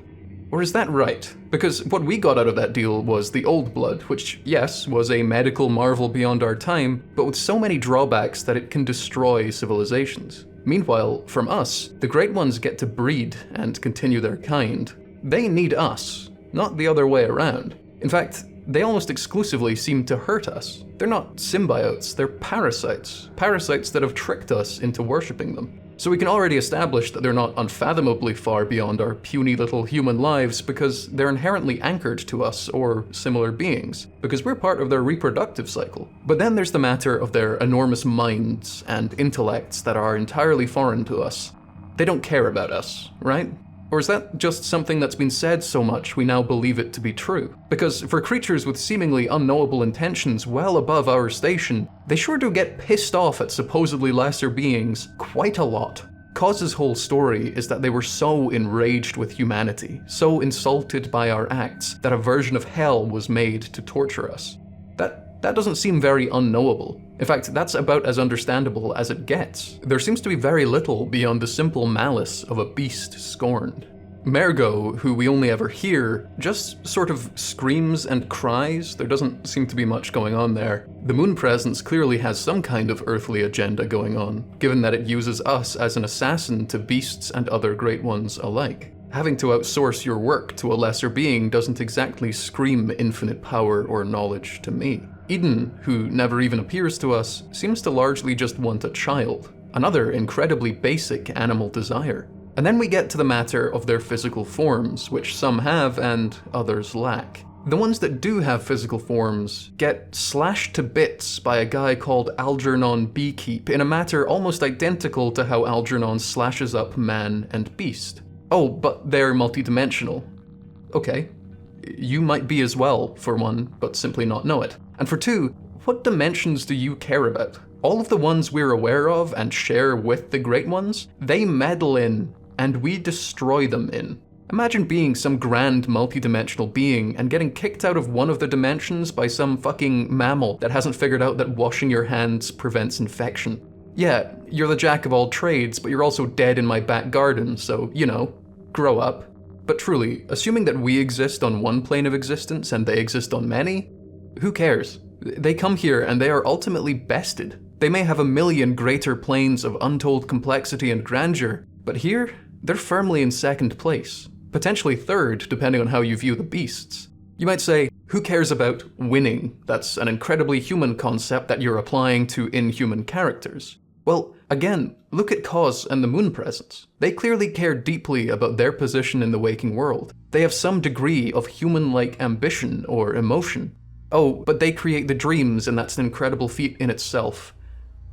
Or is that right? Because what we got out of that deal was the Old Blood, which, yes, was a medical marvel beyond our time, but with so many drawbacks that it can destroy civilizations. Meanwhile, from us, the Great Ones get to breed and continue their kind. They need us, not the other way around. In fact, they almost exclusively seem to hurt us. They're not symbiotes, they're parasites. Parasites that have tricked us into worshipping them. So we can already establish that they're not unfathomably far beyond our puny little human lives because they're inherently anchored to us or similar beings, because we're part of their reproductive cycle. But then there's the matter of their enormous minds and intellects that are entirely foreign to us. They don't care about us, right? Or is that just something that's been said so much we now believe it to be true? Because for creatures with seemingly unknowable intentions well above our station, they sure do get pissed off at supposedly lesser beings quite a lot. Cause's whole story is that they were so enraged with humanity, so insulted by our acts, that a version of hell was made to torture us. That doesn't seem very unknowable. In fact, that's about as understandable as it gets. There seems to be very little beyond the simple malice of a beast scorned. Mergo, who we only ever hear, just sort of screams and cries. There doesn't seem to be much going on there. The Moon Presence clearly has some kind of earthly agenda going on, given that it uses us as an assassin to beasts and other Great Ones alike. Having to outsource your work to a lesser being doesn't exactly scream infinite power or knowledge to me. Eden, who never even appears to us, seems to largely just want a child, another incredibly basic animal desire. And then we get to the matter of their physical forms, which some have and others lack. The ones that do have physical forms get slashed to bits by a guy called Algernon Beekeep in a matter almost identical to how Algernon slashes up man and beast. Oh, but they're multidimensional. Okay. You might be as well, for one, but simply not know it. And for two, what dimensions do you care about? All of the ones we're aware of and share with the Great Ones, they meddle in, and we destroy them in. Imagine being some grand multidimensional being and getting kicked out of one of the dimensions by some fucking mammal that hasn't figured out that washing your hands prevents infection. Yeah, you're the jack of all trades, but you're also dead in my back garden, so, you know, grow up. But truly, assuming that we exist on one plane of existence and they exist on many, who cares? They come here and they are ultimately bested. They may have a million greater planes of untold complexity and grandeur, but here, they're firmly in second place. Potentially third, depending on how you view the beasts. You might say, who cares about winning? That's an incredibly human concept that you're applying to inhuman characters. Well, again, look at Cause and the Moon Presence. They clearly care deeply about their position in the waking world. They have some degree of human-like ambition or emotion. Oh, but they create the dreams, and that's an incredible feat in itself.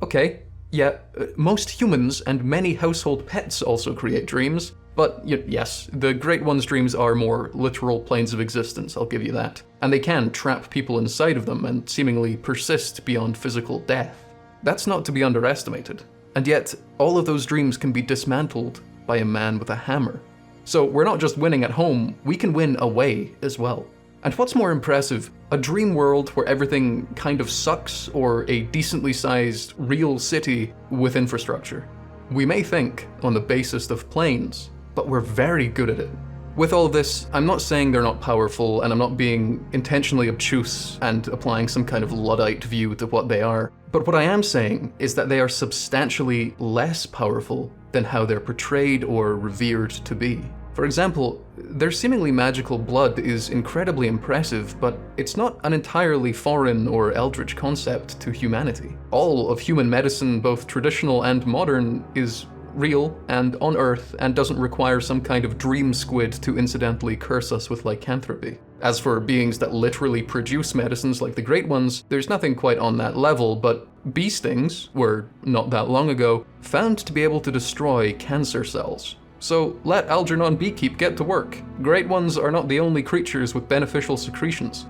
Okay, yeah, most humans and many household pets also create dreams, But yes, the Great One's dreams are more literal planes of existence, I'll give you that. And they can trap people inside of them and seemingly persist beyond physical death. That's not to be underestimated. And yet, all of those dreams can be dismantled by a man with a hammer. So we're not just winning at home, we can win away as well. And what's more impressive, a dream world where everything kind of sucks, or a decently sized real city with infrastructure? We may think on the basis of planes, but we're very good at it. With all this, I'm not saying they're not powerful, and I'm not being intentionally obtuse and applying some kind of Luddite view to what they are. But what I am saying is that they are substantially less powerful than how they're portrayed or revered to be. For example, their seemingly magical blood is incredibly impressive, but it's not an entirely foreign or eldritch concept to humanity. All of human medicine, both traditional and modern, is real and on Earth and doesn't require some kind of dream squid to incidentally curse us with lycanthropy. As for beings that literally produce medicines like the Great Ones, there's nothing quite on that level, but bee stings were, not that long ago, found to be able to destroy cancer cells. So let Algernon Beekeep get to work. Great Ones are not the only creatures with beneficial secretions.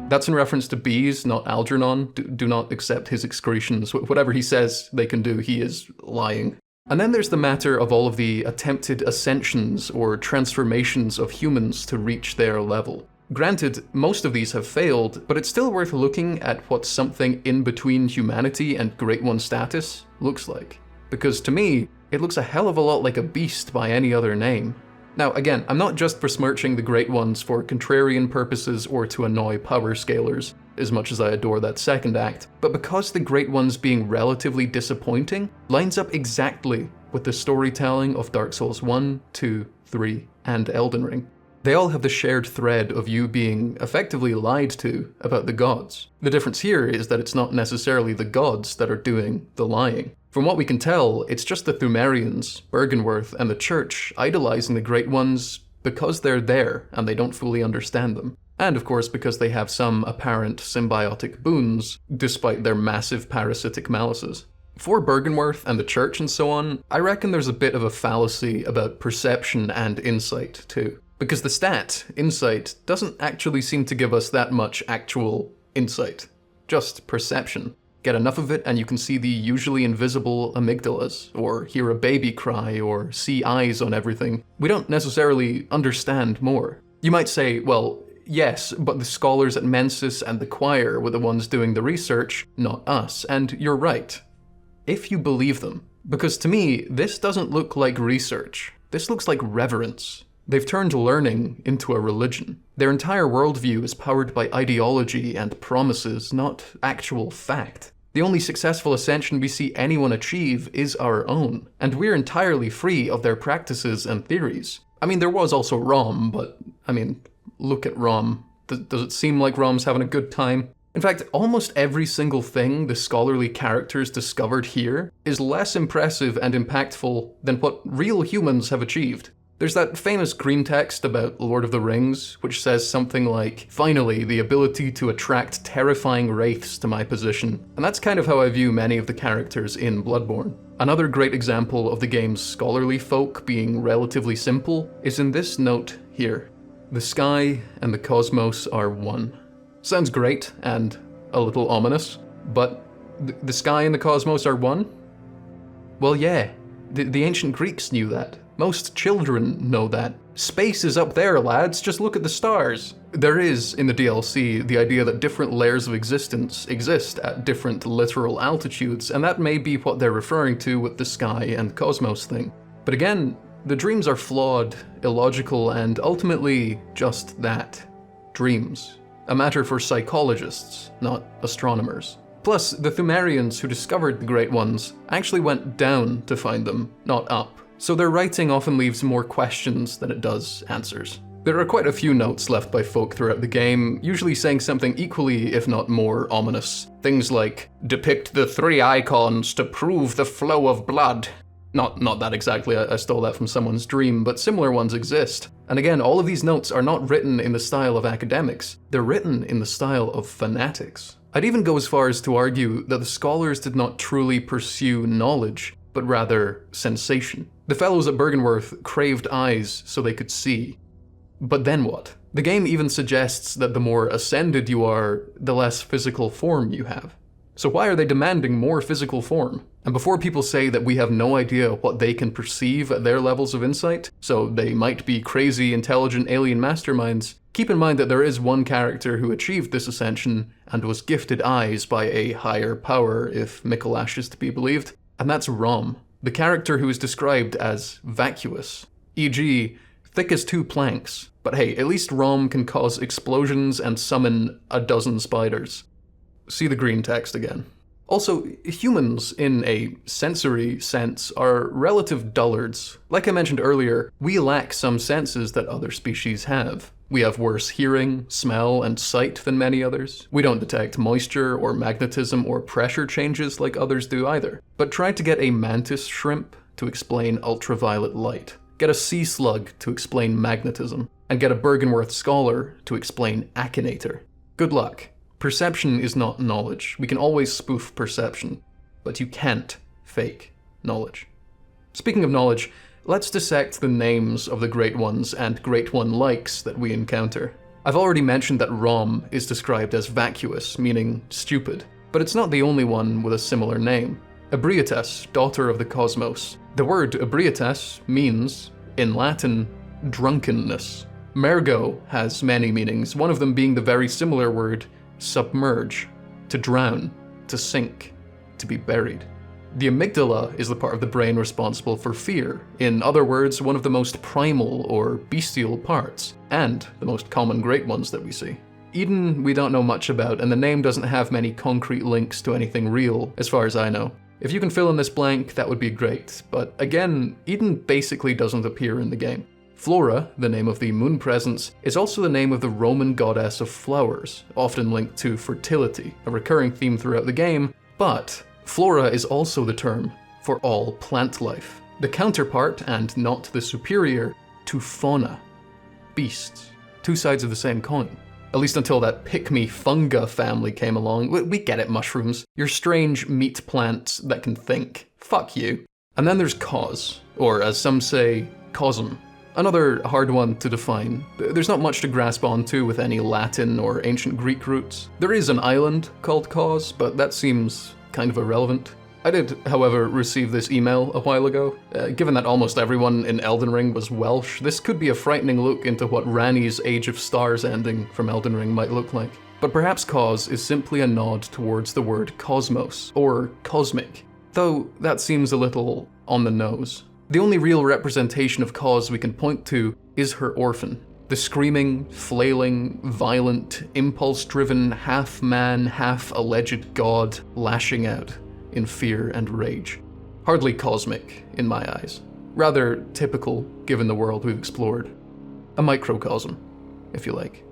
That's in reference to bees, not Algernon. Do not accept his excretions. Whatever he says they can do, he is lying. And then there's the matter of all of the attempted ascensions or transformations of humans to reach their level. Granted, most of these have failed, but it's still worth looking at what something in between humanity and Great One status looks like. Because to me, it looks a hell of a lot like a beast by any other name. Now again, I'm not just besmirching the Great Ones for contrarian purposes or to annoy power scalers, as much as I adore that second act, but because the Great Ones being relatively disappointing lines up exactly with the storytelling of Dark Souls 1, 2, 3, and Elden Ring. They all have the shared thread of you being effectively lied to about the gods. The difference here is that it's not necessarily the gods that are doing the lying. From what we can tell, it's just the Pthumerians, Byrgenwerth, and the Church idolizing the Great Ones because they're there and they don't fully understand them. And of course because they have some apparent symbiotic boons, despite their massive parasitic malices. For Byrgenwerth and the Church and so on, I reckon there's a bit of a fallacy about perception and insight too. Because the stat, insight, doesn't actually seem to give us that much actual insight. Just perception. Get enough of it and you can see the usually invisible amygdalas, or hear a baby cry, or see eyes on everything. We don't necessarily understand more. You might say, well, yes, but the scholars at Mensis and the choir were the ones doing the research, not us, and you're right. If you believe them. Because to me, this doesn't look like research. This looks like reverence. They've turned learning into a religion. Their entire worldview is powered by ideology and promises, not actual fact. The only successful ascension we see anyone achieve is our own, and we're entirely free of their practices and theories. I mean, there was also Rom, but, look at Rom. Does it seem like Rom's having a good time? In fact, almost every single thing the scholarly characters discovered here is less impressive and impactful than what real humans have achieved. There's that famous green text about Lord of the Rings, which says something like, "Finally, the ability to attract terrifying wraiths to my position." And that's kind of how I view many of the characters in Bloodborne. Another great example of the game's scholarly folk being relatively simple is in this note here. The sky and the cosmos are one. Sounds great and a little ominous, but the sky and the cosmos are one? Well, yeah, the ancient Greeks knew that. Most children know that. Space is up there, lads, just look at the stars. There is, in the DLC, the idea that different layers of existence exist at different literal altitudes, and that may be what they're referring to with the sky and cosmos thing. But again, the dreams are flawed, illogical, and ultimately just that. Dreams. A matter for psychologists, not astronomers. Plus, the Pthumerians who discovered the Great Ones actually went down to find them, not up. So their writing often leaves more questions than it does answers. There are quite a few notes left by folk throughout the game, usually saying something equally, if not more, ominous. Things like, "Depict the 3 icons to prove the flow of blood." Not that exactly, I stole that from someone's dream, but similar ones exist. And again, all of these notes are not written in the style of academics, they're written in the style of fanatics. I'd even go as far as to argue that the scholars did not truly pursue knowledge, but rather sensation. The fellows at Byrgenwerth craved eyes so they could see. But then what? The game even suggests that the more ascended you are, the less physical form you have. So why are they demanding more physical form? And before people say that we have no idea what they can perceive at their levels of insight, so they might be crazy, intelligent alien masterminds, keep in mind that there is one character who achieved this ascension and was gifted eyes by a higher power, if Mikolash is to be believed, and that's Rom, the character who is described as vacuous, e.g., thick as 2 planks. But hey, at least Rom can cause explosions and summon a dozen spiders. See the green text again. Also, humans, in a sensory sense, are relative dullards. Like I mentioned earlier, we lack some senses that other species have. We have worse hearing, smell, and sight than many others. We don't detect moisture or magnetism or pressure changes like others do either. But try to get a mantis shrimp to explain ultraviolet light. Get a sea slug to explain magnetism. And get a Byrgenwerth scholar to explain achinator. Good luck. Perception is not knowledge. We can always spoof perception, but you can't fake knowledge. Speaking of knowledge, let's dissect the names of the Great Ones and Great One-likes that we encounter. I've already mentioned that Rom is described as vacuous, meaning stupid, but it's not the only one with a similar name. Ebrietas, daughter of the cosmos. The word ebrietas means, in Latin, drunkenness. Mergo has many meanings, one of them being the very similar word submerge, to drown, to sink, to be buried. The amygdala is the part of the brain responsible for fear, in other words, one of the most primal or bestial parts, and the most common Great Ones that we see. Eden we don't know much about, and the name doesn't have many concrete links to anything real, as far as I know. If you can fill in this blank, that would be great, but again, Eden basically doesn't appear in the game. Flora, the name of the moon presence, is also the name of the Roman goddess of flowers, often linked to fertility, a recurring theme throughout the game, but Flora is also the term for all plant life. The counterpart, and not the superior, to fauna. Beasts. 2 sides of the same coin. At least until that pick-me funga family came along. We get it, mushrooms. You're strange meat plants that can think. Fuck you. And then there's cause, or as some say, cosm. Another hard one to define. There's not much to grasp onto with any Latin or ancient Greek roots. There is an island called Cause, but that seems kind of irrelevant. I did, however, receive this email a while ago. Given that almost everyone in Elden Ring was Welsh, this could be a frightening look into what Ranni's Age of Stars ending from Elden Ring might look like. But perhaps cause is simply a nod towards the word cosmos, or cosmic, though that seems a little on the nose. The only real representation of cause we can point to is her orphan. The screaming, flailing, violent, impulse-driven, half-man, half-alleged god lashing out in fear and rage. Hardly cosmic, in my eyes. Rather typical, given the world we've explored. A microcosm, if you like.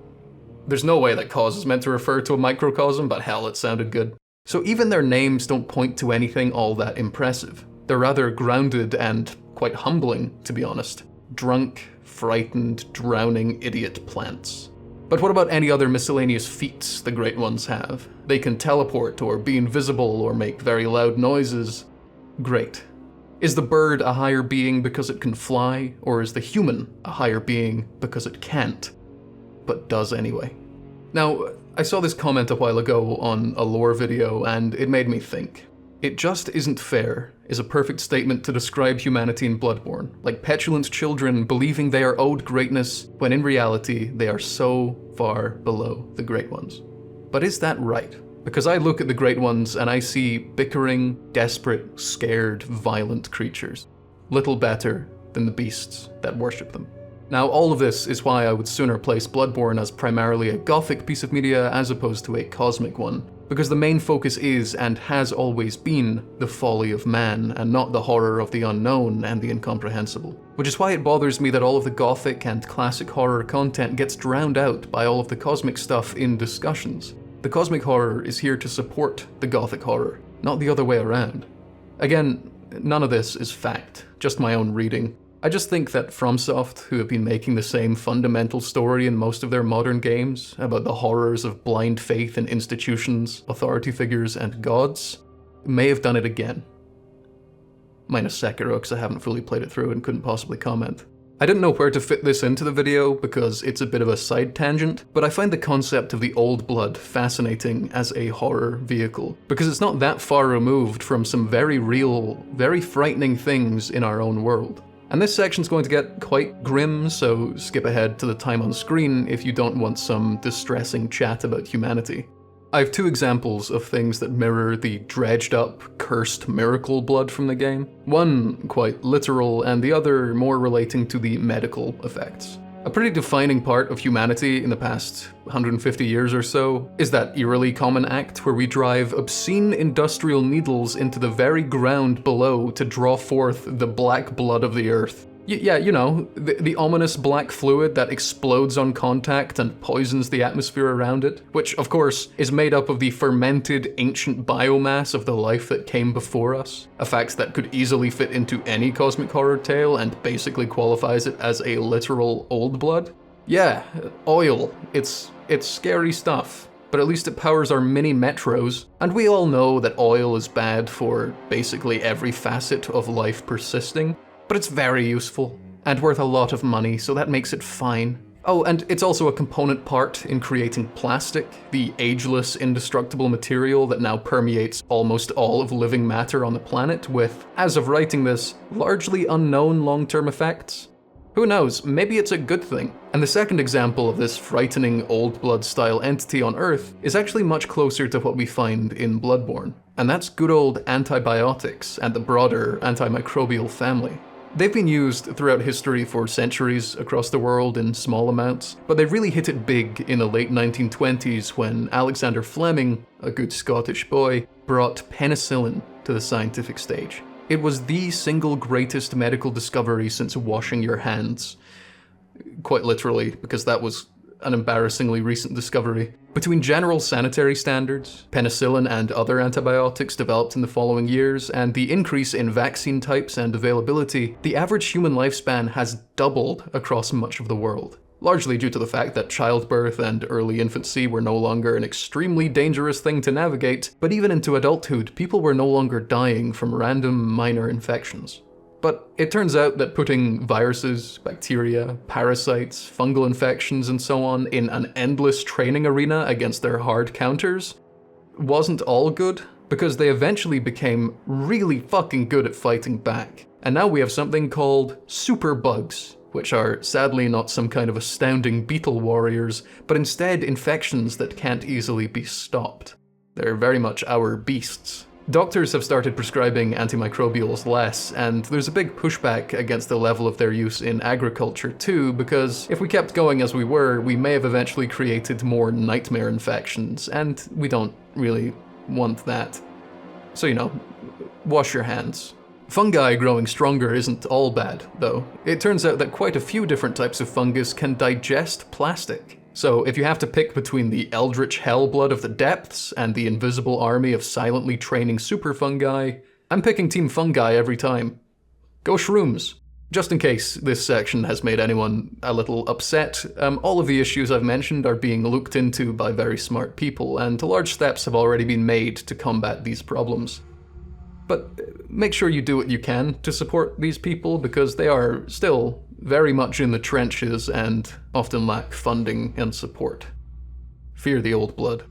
There's no way that cause is meant to refer to a microcosm, but hell, it sounded good. So even their names don't point to anything all that impressive. They're rather grounded and quite humbling, to be honest. Drunk, frightened, drowning idiot plants. But what about any other miscellaneous feats the Great Ones have? They can teleport, or be invisible, or make very loud noises. Great. Is the bird a higher being because it can fly, or is the human a higher being because it can't, but does anyway? Now, I saw this comment a while ago on a lore video, and it made me think. It just isn't fair is a perfect statement to describe humanity in Bloodborne, like petulant children believing they are owed greatness when in reality they are so far below the Great Ones. But is that right? Because I look at the Great Ones and I see bickering, desperate, scared, violent creatures. Little better than the beasts that worship them. Now, all of this is why I would sooner place Bloodborne as primarily a Gothic piece of media as opposed to a cosmic one, because the main focus is, and has always been, the folly of man, and not the horror of the unknown and the incomprehensible. Which is why it bothers me that all of the Gothic and classic horror content gets drowned out by all of the cosmic stuff in discussions. The cosmic horror is here to support the Gothic horror, not the other way around. Again, none of this is fact, just my own reading. I just think that FromSoft, who have been making the same fundamental story in most of their modern games, about the horrors of blind faith in institutions, authority figures, and gods, may have done it again. minus Sekiro because I haven't fully played it through and couldn't possibly comment. I didn't know where to fit this into the video because it's a bit of a side tangent, but I find the concept of the Old Blood fascinating as a horror vehicle, because it's not that far removed from some very real, very frightening things in our own world. And this section's going to get quite grim, so skip ahead to the time on screen if you don't want some distressing chat about humanity. I have two examples of things that mirror the dredged up, cursed miracle blood from the game. One quite literal, and the other more relating to the medical effects. A pretty defining part of humanity in the past 150 years or so is that eerily common act where we drive obscene industrial needles into the very ground below to draw forth the black blood of the earth. Yeah, you know, the ominous black fluid that explodes on contact and poisons the atmosphere around it, which, of course, is made up of the fermented ancient biomass of the life that came before us, a fact that could easily fit into any cosmic horror tale and basically qualifies it as a literal old blood. Yeah, oil. It's scary stuff, but at least it powers our mini metros, and we all know that oil is bad for basically every facet of life persisting. But it's very useful, and worth a lot of money, so that makes it fine. Oh, and it's also a component part in creating plastic, the ageless, indestructible material that now permeates almost all of living matter on the planet with, as of writing this, largely unknown long-term effects. Who knows, maybe it's a good thing. And the second example of this frightening old blood style entity on Earth is actually much closer to what we find in Bloodborne. And that's good old antibiotics and the broader antimicrobial family. They've been used throughout history for centuries across the world in small amounts, but they really hit it big in the late 1920s when Alexander Fleming, a good Scottish boy, brought penicillin to the scientific stage. It was the single greatest medical discovery since washing your hands. Quite literally, because that was an embarrassingly recent discovery. Between general sanitary standards, penicillin and other antibiotics developed in the following years, and the increase in vaccine types and availability, the average human lifespan has doubled across much of the world. Largely due to the fact that childbirth and early infancy were no longer an extremely dangerous thing to navigate, but even into adulthood, people were no longer dying from random minor infections. But it turns out that putting viruses, bacteria, parasites, fungal infections, and so on in an endless training arena against their hard counters wasn't all good, because they eventually became really fucking good at fighting back. And now we have something called superbugs, which are sadly not some kind of astounding beetle warriors, but instead infections that can't easily be stopped. They're very much our beasts. Doctors have started prescribing antimicrobials less, and there's a big pushback against the level of their use in agriculture too, because if we kept going as we were, we may have eventually created more nightmare infections, and we don't really want that. So, you know, wash your hands. Fungi growing stronger isn't all bad, though. It turns out that quite a few different types of fungus can digest plastic. So if you have to pick between the eldritch hellblood of the depths and the invisible army of silently training super fungi, I'm picking Team Fungi every time. Go shrooms! Just in case this section has made anyone a little upset, all of the issues I've mentioned are being looked into by very smart people, and large steps have already been made to combat these problems. But make sure you do what you can to support these people, because they are still very much in the trenches and often lack funding and support. Fear the old blood.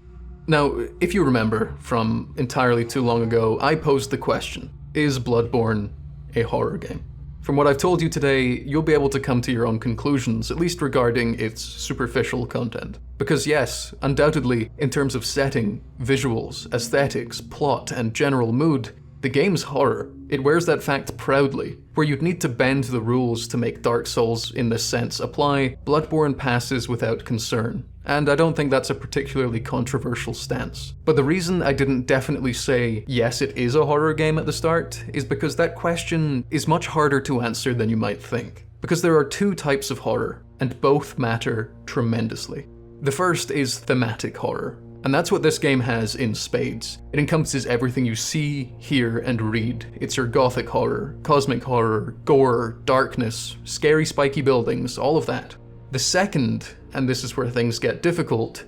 Now, if you remember from entirely too long ago, I posed the question, is Bloodborne a horror game? From what I've told you today, you'll be able to come to your own conclusions, at least regarding its superficial content. Because yes, undoubtedly, in terms of setting, visuals, aesthetics, plot, and general mood, the game's horror. It wears that fact proudly. Where you'd need to bend the rules to make Dark Souls in this sense apply, Bloodborne passes without concern. And I don't think that's a particularly controversial stance. But the reason I didn't definitely say, yes, it is a horror game at the start, is because that question is much harder to answer than you might think. Because there are two types of horror, and both matter tremendously. The first is thematic horror. And that's what this game has in spades. It encompasses everything you see, hear, and read. It's your gothic horror, cosmic horror, gore, darkness, scary spiky buildings, all of that. The second, and this is where things get difficult,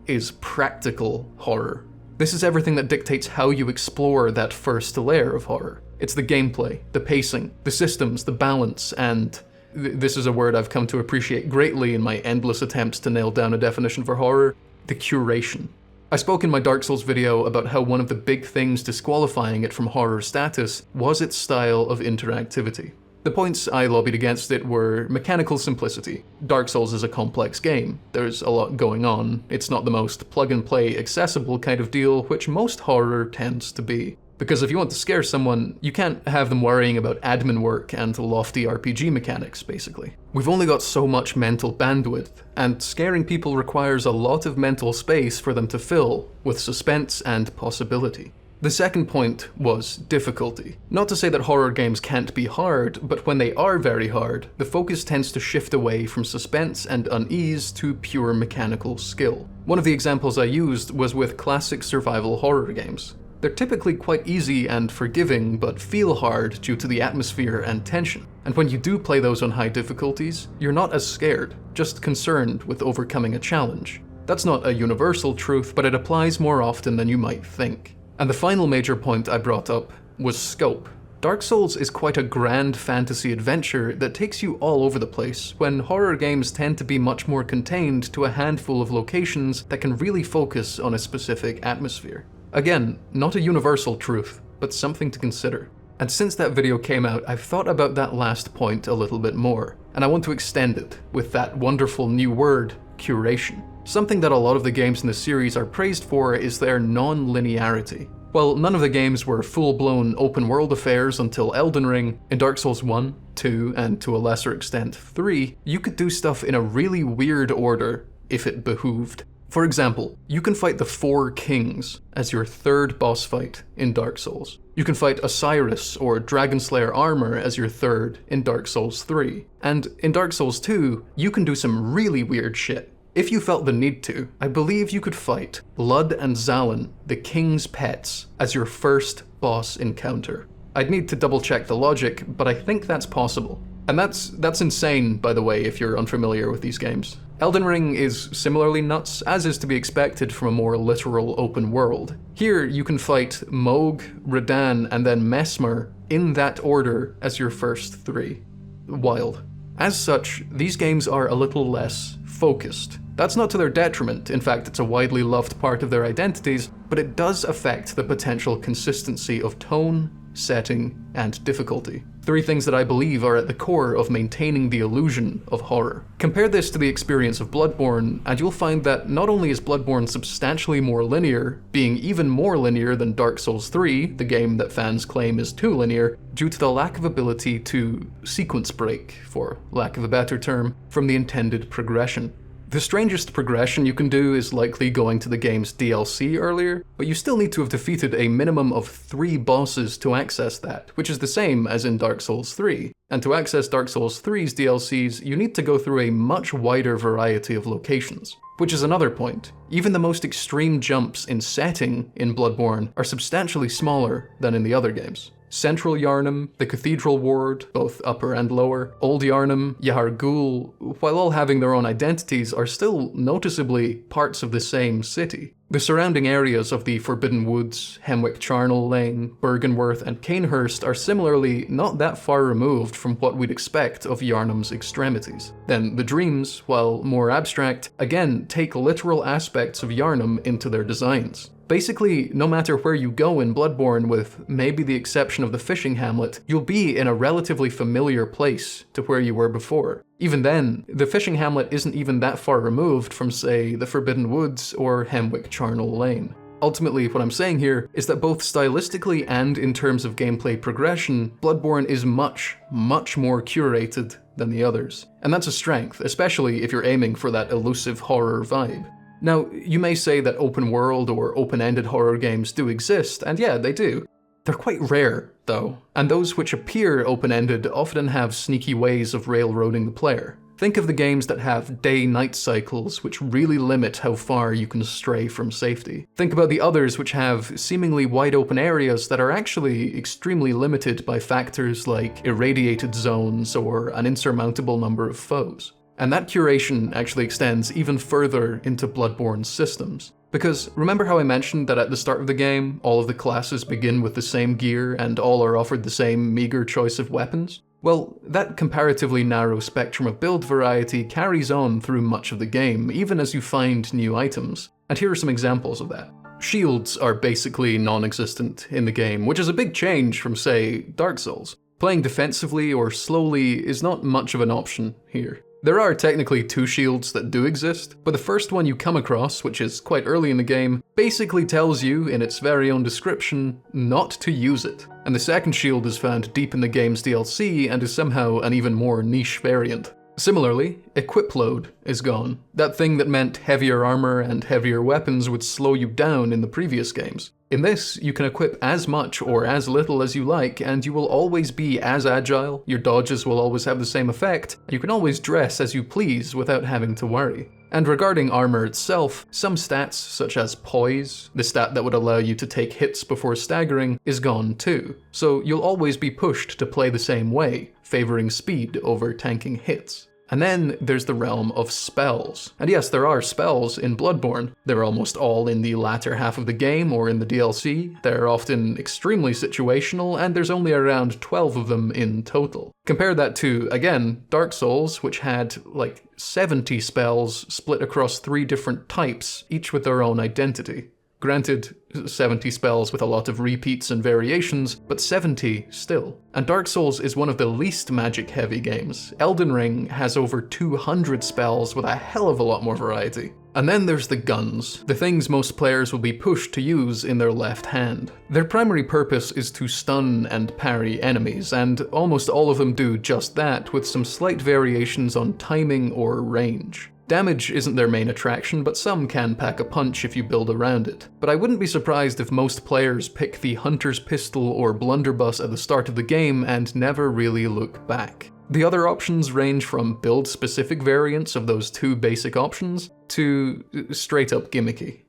is practical horror. This is everything that dictates how you explore that first layer of horror. It's the gameplay, the pacing, the systems, the balance, and this is a word I've come to appreciate greatly in my endless attempts to nail down a definition for horror, the curation. I spoke in my Dark Souls video about how one of the big things disqualifying it from horror status was its style of interactivity. The points I lobbied against it were mechanical simplicity. Dark Souls is a complex game. There's a lot going on. It's not the most plug-and-play accessible kind of deal, which most horror tends to be. Because if you want to scare someone, you can't have them worrying about admin work and lofty RPG mechanics, basically. We've only got so much mental bandwidth, and scaring people requires a lot of mental space for them to fill with suspense and possibility. The second point was difficulty. Not to say that horror games can't be hard, but when they are very hard, the focus tends to shift away from suspense and unease to pure mechanical skill. One of the examples I used was with classic survival horror games. They're typically quite easy and forgiving, but feel hard due to the atmosphere and tension. And when you do play those on high difficulties, you're not as scared, just concerned with overcoming a challenge. That's not a universal truth, but it applies more often than you might think. And the final major point I brought up was scope. Dark Souls is quite a grand fantasy adventure that takes you all over the place, when horror games tend to be much more contained to a handful of locations that can really focus on a specific atmosphere. Again, not a universal truth, but something to consider. And since that video came out, I've thought about that last point a little bit more, and I want to extend it with that wonderful new word, curation. Something that a lot of the games in the series are praised for is their non-linearity. While none of the games were full-blown open-world affairs until Elden Ring, in Dark Souls 1, 2, and to a lesser extent 3, you could do stuff in a really weird order if it behooved. For example, you can fight the Four Kings as your third boss fight in Dark Souls. You can fight Osiris or Dragonslayer Armor as your third in Dark Souls 3. And in Dark Souls 2, you can do some really weird shit. If you felt the need to, I believe you could fight Lud and Zalin, the King's Pets, as your first boss encounter. I'd need to double check the logic, but I think that's possible. And that's insane, by the way, if you're unfamiliar with these games. Elden Ring is similarly nuts, as is to be expected from a more literal open world. Here, you can fight Mohg, Radahn, and then Messmer in that order as your first three. Wild. As such, these games are a little less focused. That's not to their detriment, in fact it's a widely loved part of their identities, but it does affect the potential consistency of tone, setting, and difficulty. Three things that I believe are at the core of maintaining the illusion of horror. Compare this to the experience of Bloodborne, and you'll find that not only is Bloodborne substantially more linear, being even more linear than Dark Souls 3, the game that fans claim is too linear, due to the lack of ability to sequence break, for lack of a better term, from the intended progression. The strangest progression you can do is likely going to the game's DLC earlier, but you still need to have defeated a minimum of 3 bosses to access that, which is the same as in Dark Souls 3. And to access Dark Souls 3's DLCs, you need to go through a much wider variety of locations. Which is another point. Even the most extreme jumps in setting in Bloodborne are substantially smaller than in the other games. Central Yharnam, the Cathedral Ward, both upper and lower, Old Yharnam, Yahar'gul, while all having their own identities, are still noticeably parts of the same city. The surrounding areas of the Forbidden Woods, Hemwick Charnel Lane, Byrgenwerth, and Cainhurst are similarly not that far removed from what we'd expect of Yharnam's extremities. Then the dreams, while more abstract, again take literal aspects of Yharnam into their designs. Basically, no matter where you go in Bloodborne, with maybe the exception of the fishing hamlet, you'll be in a relatively familiar place to where you were before. Even then, the fishing hamlet isn't even that far removed from, say, the Forbidden Woods or Hemwick Charnel Lane. Ultimately, what I'm saying here is that both stylistically and in terms of gameplay progression, Bloodborne is much, much more curated than the others. And that's a strength, especially if you're aiming for that elusive horror vibe. Now, you may say that open world or open-ended horror games do exist, and yeah, they do. They're quite rare, though, and those which appear open-ended often have sneaky ways of railroading the player. Think of the games that have day-night cycles which really limit how far you can stray from safety. Think about the others which have seemingly wide-open areas that are actually extremely limited by factors like irradiated zones or an insurmountable number of foes. And that curation actually extends even further into Bloodborne's systems. Because remember how I mentioned that at the start of the game, all of the classes begin with the same gear and all are offered the same meager choice of weapons? Well, that comparatively narrow spectrum of build variety carries on through much of the game, even as you find new items. And here are some examples of that. Shields are basically non-existent in the game, which is a big change from, say, Dark Souls. Playing defensively or slowly is not much of an option here. There are technically 2 shields that do exist, but the first one you come across, which is quite early in the game, basically tells you, in its very own description, not to use it. And the second shield is found deep in the game's DLC and is somehow an even more niche variant. Similarly, equip load is gone. That thing that meant heavier armor and heavier weapons would slow you down in the previous games. In this, you can equip as much or as little as you like, and you will always be as agile, your dodges will always have the same effect, and you can always dress as you please without having to worry. And regarding armor itself, some stats, such as poise, the stat that would allow you to take hits before staggering, is gone too. So you'll always be pushed to play the same way, favoring speed over tanking hits. And then there's the realm of spells. And yes, there are spells in Bloodborne. They're almost all in the latter half of the game or in the DLC. They're often extremely situational, and there's only around 12 of them in total. Compare that to, again, Dark Souls, which had like 70 spells split across 3 different types, each with their own identity. Granted, 70 spells with a lot of repeats and variations, but 70 still. And Dark Souls is one of the least magic-heavy games. Elden Ring has over 200 spells with a hell of a lot more variety. And then there's the guns, the things most players will be pushed to use in their left hand. Their primary purpose is to stun and parry enemies, and almost all of them do just that, with some slight variations on timing or range. Damage isn't their main attraction, but some can pack a punch if you build around it. But I wouldn't be surprised if most players pick the Hunter's Pistol or Blunderbuss at the start of the game and never really look back. The other options range from build-specific variants of those 2 basic options to straight-up gimmicky.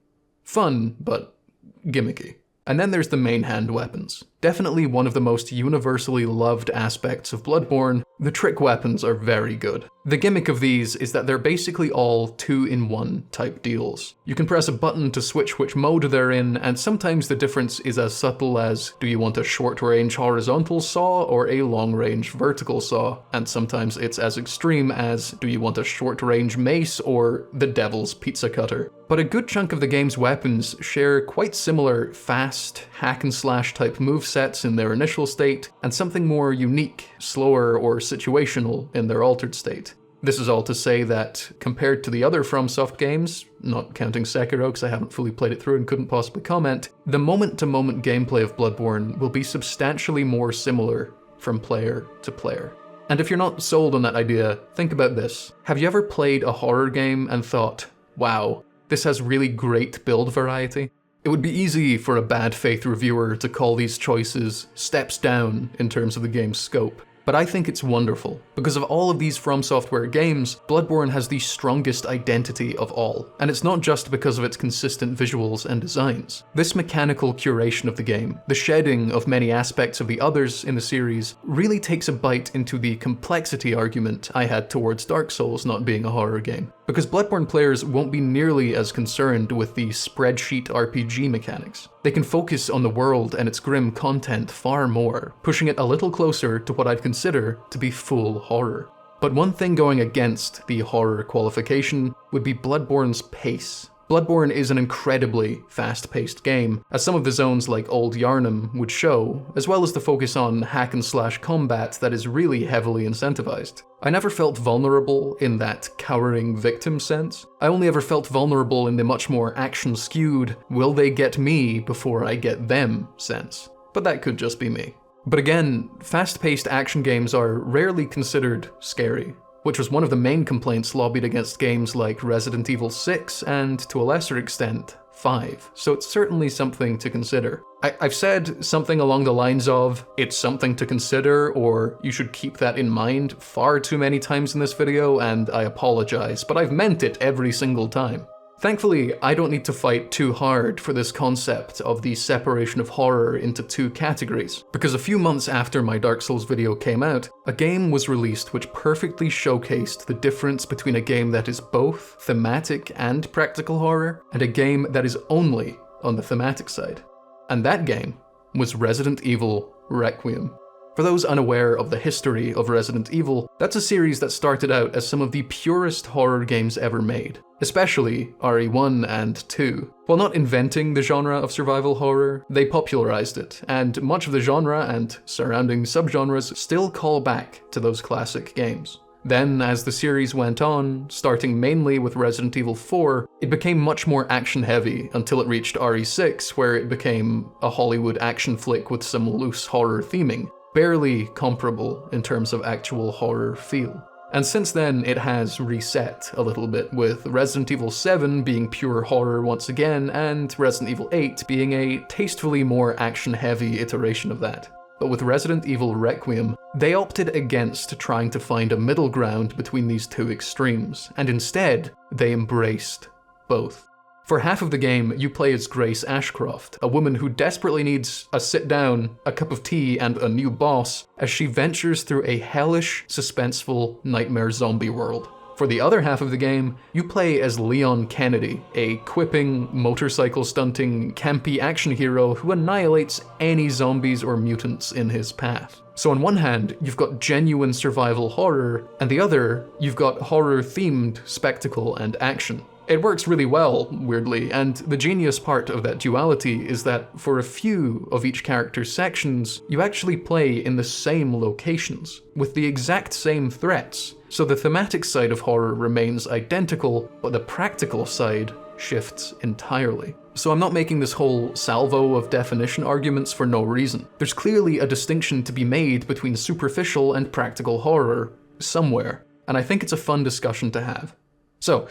Fun, but gimmicky. And then there's the main hand weapons. Definitely one of the most universally loved aspects of Bloodborne, the trick weapons are very good. The gimmick of these is that they're basically all 2-in-1 type deals. You can press a button to switch which mode they're in, and sometimes the difference is as subtle as, do you want a short-range horizontal saw or a long-range vertical saw? And sometimes it's as extreme as, do you want a short-range mace or the devil's pizza cutter? But a good chunk of the game's weapons share quite similar fast, hack-and-slash type movesets in their initial state, and something more unique, slower, or situational in their altered state. This is all to say that, compared to the other FromSoft games, not counting Sekiro because I haven't fully played it through and couldn't possibly comment, the moment-to-moment gameplay of Bloodborne will be substantially more similar from player to player. And if you're not sold on that idea, think about this. Have you ever played a horror game and thought, wow, this has really great build variety? It would be easy for a bad faith reviewer to call these choices steps down in terms of the game's scope. But I think it's wonderful. Because of all of these FromSoftware games, Bloodborne has the strongest identity of all. And it's not just because of its consistent visuals and designs. This mechanical curation of the game, the shedding of many aspects of the others in the series, really takes a bite into the complexity argument I had towards Dark Souls not being a horror game. Because Bloodborne players won't be nearly as concerned with the spreadsheet RPG mechanics. They can focus on the world and its grim content far more, pushing it a little closer to what I'd consider to be full horror. But one thing going against the horror qualification would be Bloodborne's pace. Bloodborne is an incredibly fast-paced game, as some of the zones like Old Yharnam would show, as well as the focus on hack-and-slash combat that is really heavily incentivized. I never felt vulnerable in that cowering victim sense. I only ever felt vulnerable in the much more action-skewed, will they get me before I get them sense. But that could just be me. But again, fast-paced action games are rarely considered scary, which was one of the main complaints lobbied against games like Resident Evil 6 and, to a lesser extent, 5, so it's certainly something to consider. I've said something along the lines of, it's something to consider, or you should keep that in mind far too many times in this video, and I apologize, but I've meant it every single time. Thankfully, I don't need to fight too hard for this concept of the separation of horror into two categories, because a few months after my Dark Souls video came out, a game was released which perfectly showcased the difference between a game that is both thematic and practical horror, and a game that is only on the thematic side. And that game was Resident Evil Requiem. For those unaware of the history of Resident Evil, that's a series that started out as some of the purest horror games ever made, especially RE1 and 2. While not inventing the genre of survival horror, they popularized it, and much of the genre and surrounding subgenres still call back to those classic games. Then, as the series went on, starting mainly with Resident Evil 4, it became much more action-heavy until it reached RE6, where it became a Hollywood action flick with some loose horror theming, barely comparable in terms of actual horror feel. And since then, it has reset a little bit, with Resident Evil 7 being pure horror once again, and Resident Evil 8 being a tastefully more action-heavy iteration of that. But with Resident Evil Requiem, they opted against trying to find a middle ground between these two extremes, and instead, they embraced both. For half of the game, you play as Grace Ashcroft, a woman who desperately needs a sit-down, a cup of tea, and a new boss, as she ventures through a hellish, suspenseful nightmare zombie world. For the other half of the game, you play as Leon Kennedy, a quipping, motorcycle-stunting, campy action hero who annihilates any zombies or mutants in his path. So on one hand, you've got genuine survival horror, and the other, you've got horror-themed spectacle and action. It works really well, weirdly, and the genius part of that duality is that for a few of each character's sections, you actually play in the same locations, with the exact same threats. So the thematic side of horror remains identical, but the practical side shifts entirely. So I'm not making this whole salvo of definition arguments for no reason. There's clearly a distinction to be made between superficial and practical horror somewhere, and I think it's a fun discussion to have. So,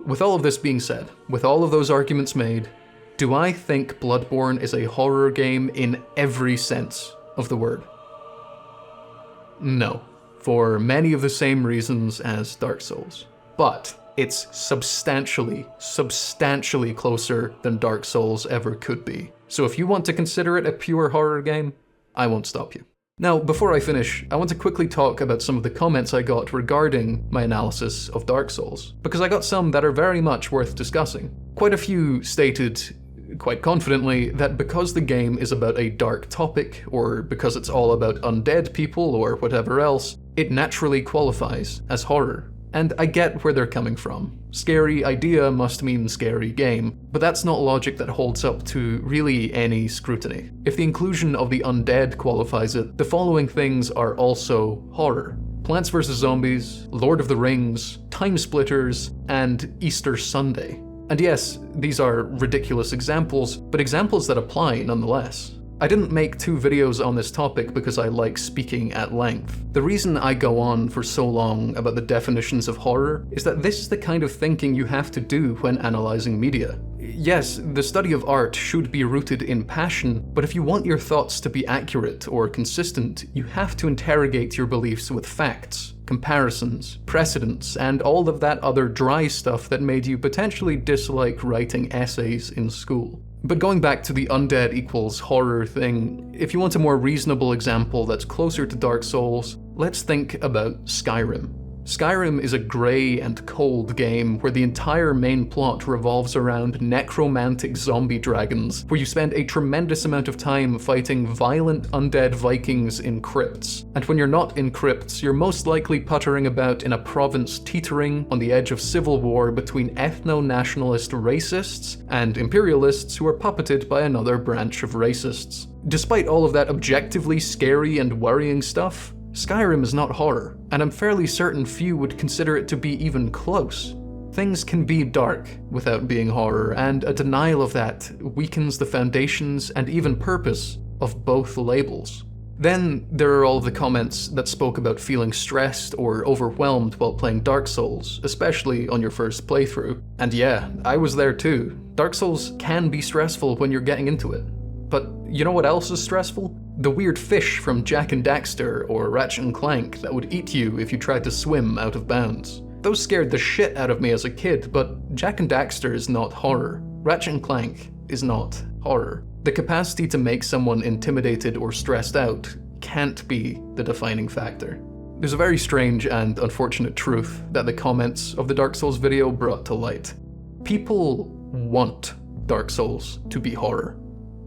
with all of this being said, with all of those arguments made, do I think Bloodborne is a horror game in every sense of the word? No, for many of the same reasons as Dark Souls. But it's substantially closer than Dark Souls ever could be. So if you want to consider it a pure horror game, I won't stop you. Now, before I finish, I want to quickly talk about some of the comments I got regarding my analysis of Dark Souls, because I got some that are very much worth discussing. Quite a few stated, quite confidently, that because the game is about a dark topic, or because it's all about undead people or whatever else, it naturally qualifies as horror. And I get where they're coming from. Scary idea must mean scary game, but that's not logic that holds up to really any scrutiny. If the inclusion of the undead qualifies it, the following things are also horror: Plants vs. Zombies, Lord of the Rings, Time Splitters, and Easter Sunday. And yes, these are ridiculous examples, but examples that apply nonetheless. I didn't make 2 videos on this topic because I like speaking at length. The reason I go on for so long about the definitions of horror is that this is the kind of thinking you have to do when analyzing media. Yes, the study of art should be rooted in passion, but if you want your thoughts to be accurate or consistent, you have to interrogate your beliefs with facts, comparisons, precedents, and all of that other dry stuff that made you potentially dislike writing essays in school. But going back to the undead equals horror thing, if you want a more reasonable example that's closer to Dark Souls, let's think about Skyrim. Skyrim is a grey and cold game where the entire main plot revolves around necromantic zombie dragons, where you spend a tremendous amount of time fighting violent undead Vikings in crypts. And when you're not in crypts, you're most likely puttering about in a province teetering on the edge of civil war between ethno-nationalist racists and imperialists who are puppeted by another branch of racists. Despite all of that objectively scary and worrying stuff, Skyrim is not horror, and I'm fairly certain few would consider it to be even close. Things can be dark without being horror, and a denial of that weakens the foundations and even purpose of both labels. Then there are all of the comments that spoke about feeling stressed or overwhelmed while playing Dark Souls, especially on your first playthrough. And yeah, I was there too. Dark Souls can be stressful when you're getting into it. But you know what else is stressful? The weird fish from Jak and Daxter or Ratchet and Clank that would eat you if you tried to swim out of bounds. Those scared the shit out of me as a kid, but Jak and Daxter is not horror. Ratchet & Clank is not horror. The capacity to make someone intimidated or stressed out can't be the defining factor. There's a very strange and unfortunate truth that the comments of the Dark Souls video brought to light. People want Dark Souls to be horror.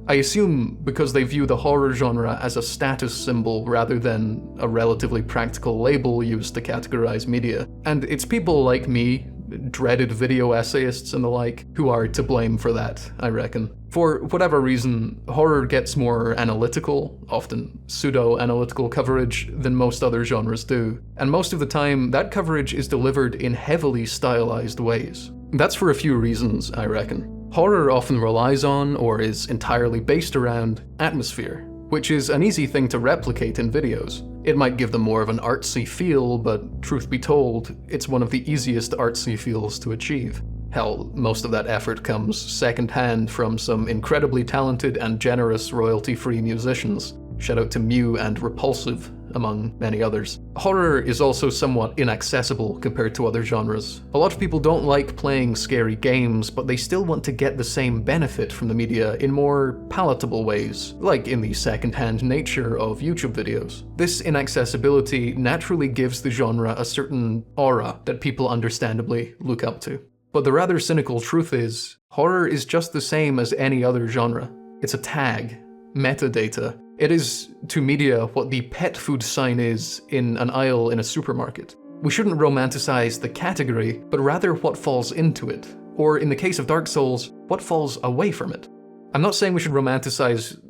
I assume because they view the horror genre as a status symbol rather than a relatively practical label used to categorize media. And it's people like me, dreaded video essayists and the like, who are to blame for that, I reckon. For whatever reason, horror gets more analytical, often pseudo-analytical coverage than most other genres do, and most of the time that coverage is delivered in heavily stylized ways. That's for a few reasons, I reckon. Horror often relies on, or is entirely based around, atmosphere, which is an easy thing to replicate in videos. It might give them more of an artsy feel, but truth be told, it's one of the easiest artsy feels to achieve. Hell, most of that effort comes secondhand from some incredibly talented and generous royalty-free musicians. Shout out to Mew and Repulsive, among many others. Horror is also somewhat inaccessible compared to other genres. A lot of people don't like playing scary games, but they still want to get the same benefit from the media in more palatable ways, like in the second-hand nature of YouTube videos. This inaccessibility naturally gives the genre a certain aura that people understandably look up to. But the rather cynical truth is, horror is just the same as any other genre. It's a tag, metadata. It is, to media, what the pet food sign is in an aisle in a supermarket. We shouldn't romanticize the category, but rather what falls into it. Or in the case of Dark Souls, what falls away from it. I'm not saying we should romanticize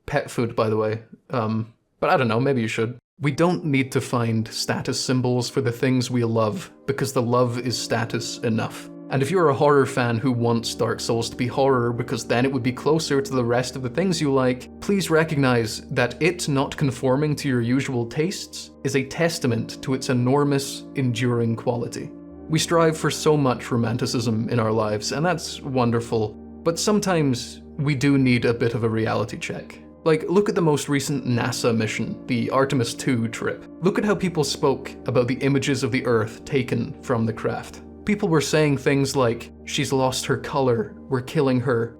pet food, by the way, but I don't know, maybe you should. We don't need to find status symbols for the things we love, because the love is status enough. And if you're a horror fan who wants Dark Souls to be horror because then it would be closer to the rest of the things you like, please recognize that it not conforming to your usual tastes is a testament to its enormous, enduring quality. We strive for so much romanticism in our lives, and that's wonderful, but sometimes we do need a bit of a reality check. Like, look at the most recent NASA mission, the Artemis II trip. Look at how people spoke about the images of the Earth taken from the craft. People were saying things like, she's lost her color, we're killing her.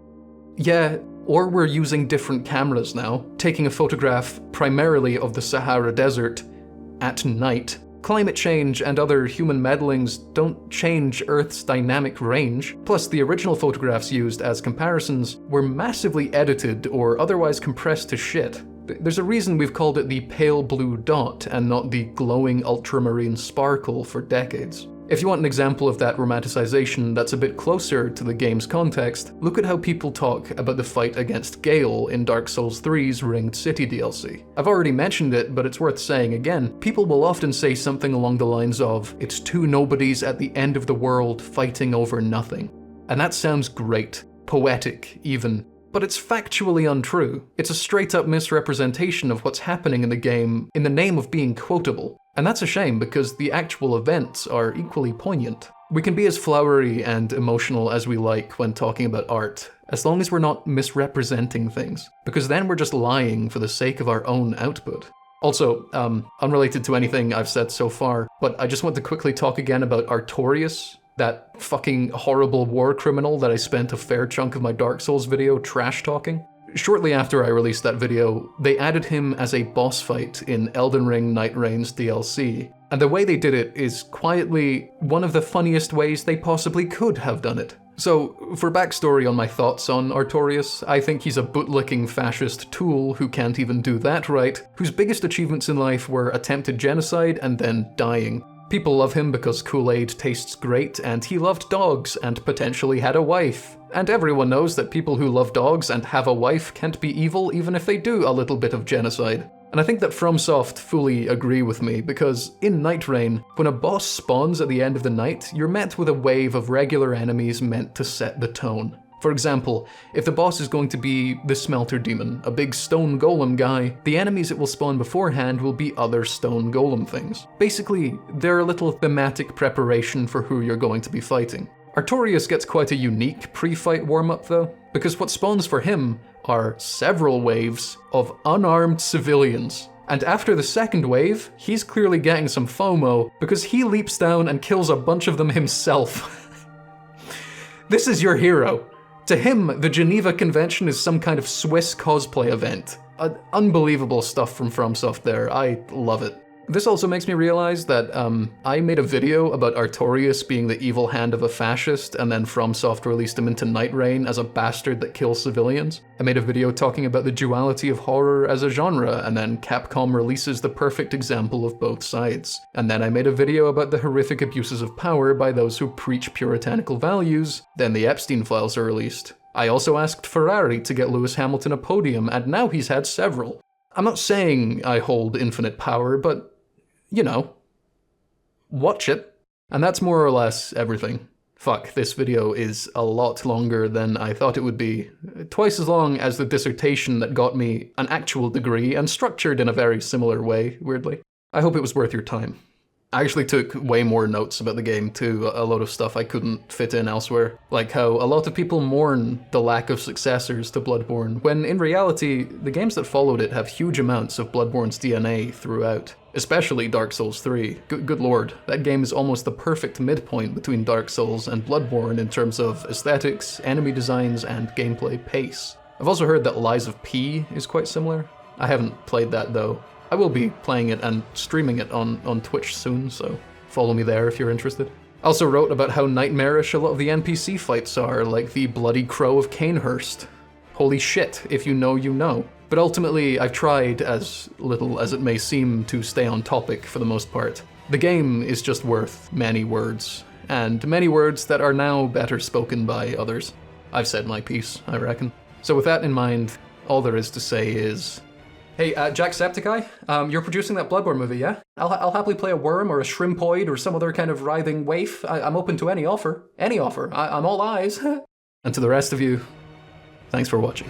Yeah, or we're using different cameras now, taking a photograph primarily of the Sahara Desert at night. Climate change and other human meddlings don't change Earth's dynamic range, plus the original photographs used as comparisons were massively edited or otherwise compressed to shit. There's a reason we've called it the pale blue dot and not the glowing ultramarine sparkle for decades. If you want an example of that romanticization that's a bit closer to the game's context, look at how people talk about the fight against Gale in Dark Souls 3's Ringed City DLC. I've already mentioned it, but it's worth saying again. People will often say something along the lines of, it's two nobodies at the end of the world fighting over nothing. And that sounds great, poetic even, but it's factually untrue. It's a straight-up misrepresentation of what's happening in the game in the name of being quotable. And that's a shame because the actual events are equally poignant. We can be as flowery and emotional as we like when talking about art, as long as we're not misrepresenting things, because then we're just lying for the sake of our own output. Also, unrelated to anything I've said so far, but I just want to quickly talk again about Artorias, that fucking horrible war criminal that I spent a fair chunk of my Dark Souls video trash-talking. Shortly after I released that video, they added him as a boss fight in Elden Ring Night Reign's DLC, and the way they did it is quietly one of the funniest ways they possibly could have done it. So, for backstory on my thoughts on Artorias, I think he's a bootlicking fascist tool who can't even do that right, whose biggest achievements in life were attempted genocide and then dying. People love him because Kool-Aid tastes great, and he loved dogs and potentially had a wife. And everyone knows that people who love dogs and have a wife can't be evil even if they do a little bit of genocide. And I think that FromSoft fully agree with me, because in Night Reign, when a boss spawns at the end of the night, you're met with a wave of regular enemies meant to set the tone. For example, if the boss is going to be the Smelter Demon, a big stone golem guy, the enemies it will spawn beforehand will be other stone golem things. Basically, they're a little thematic preparation for who you're going to be fighting. Artorias gets quite a unique pre-fight warm-up though, because what spawns for him are several waves of unarmed civilians. And after the second wave, he's clearly getting some FOMO because he leaps down and kills a bunch of them himself. This is your hero. To him, the Geneva Convention is some kind of Swiss cosplay event. Unbelievable stuff from FromSoftware. I love it. This also makes me realize that I made a video about Artorias being the evil hand of a fascist, and then FromSoft released him into Night Rain as a bastard that kills civilians. I made a video talking about the duality of horror as a genre, and then Capcom releases the perfect example of both sides. And then I made a video about the horrific abuses of power by those who preach puritanical values. Then the Epstein files are released. I also asked Ferrari to get Lewis Hamilton a podium, and now he's had several. I'm not saying I hold infinite power, but you know, watch it. And that's more or less everything. Fuck, this video is a lot longer than I thought it would be. Twice as long as the dissertation that got me an actual degree and structured in a very similar way, weirdly. I hope it was worth your time. I actually took way more notes about the game too, a lot of stuff I couldn't fit in elsewhere. Like how a lot of people mourn the lack of successors to Bloodborne, when in reality, the games that followed it have huge amounts of Bloodborne's DNA throughout. Especially Dark Souls 3. Good lord, that game is almost the perfect midpoint between Dark Souls and Bloodborne in terms of aesthetics, enemy designs, and gameplay pace. I've also heard that Lies of P is quite similar. I haven't played that though. I will be playing it and streaming it on Twitch soon, so follow me there if you're interested. I also wrote about how nightmarish a lot of the NPC fights are, like the Bloody Crow of Cainhurst. Holy shit, if you know, you know. But ultimately, I've tried, as little as it may seem, to stay on topic for the most part. The game is just worth many words, and many words that are now better spoken by others. I've said my piece, I reckon. So with that in mind, all there is to say is, hey, Jack Sceptical, you're producing that Bloodborne movie, yeah? I'll happily play a worm or a shrimpoid or some other kind of writhing waif. I'm open to any offer. Any offer. I'm all eyes. And to the rest of you, thanks for watching.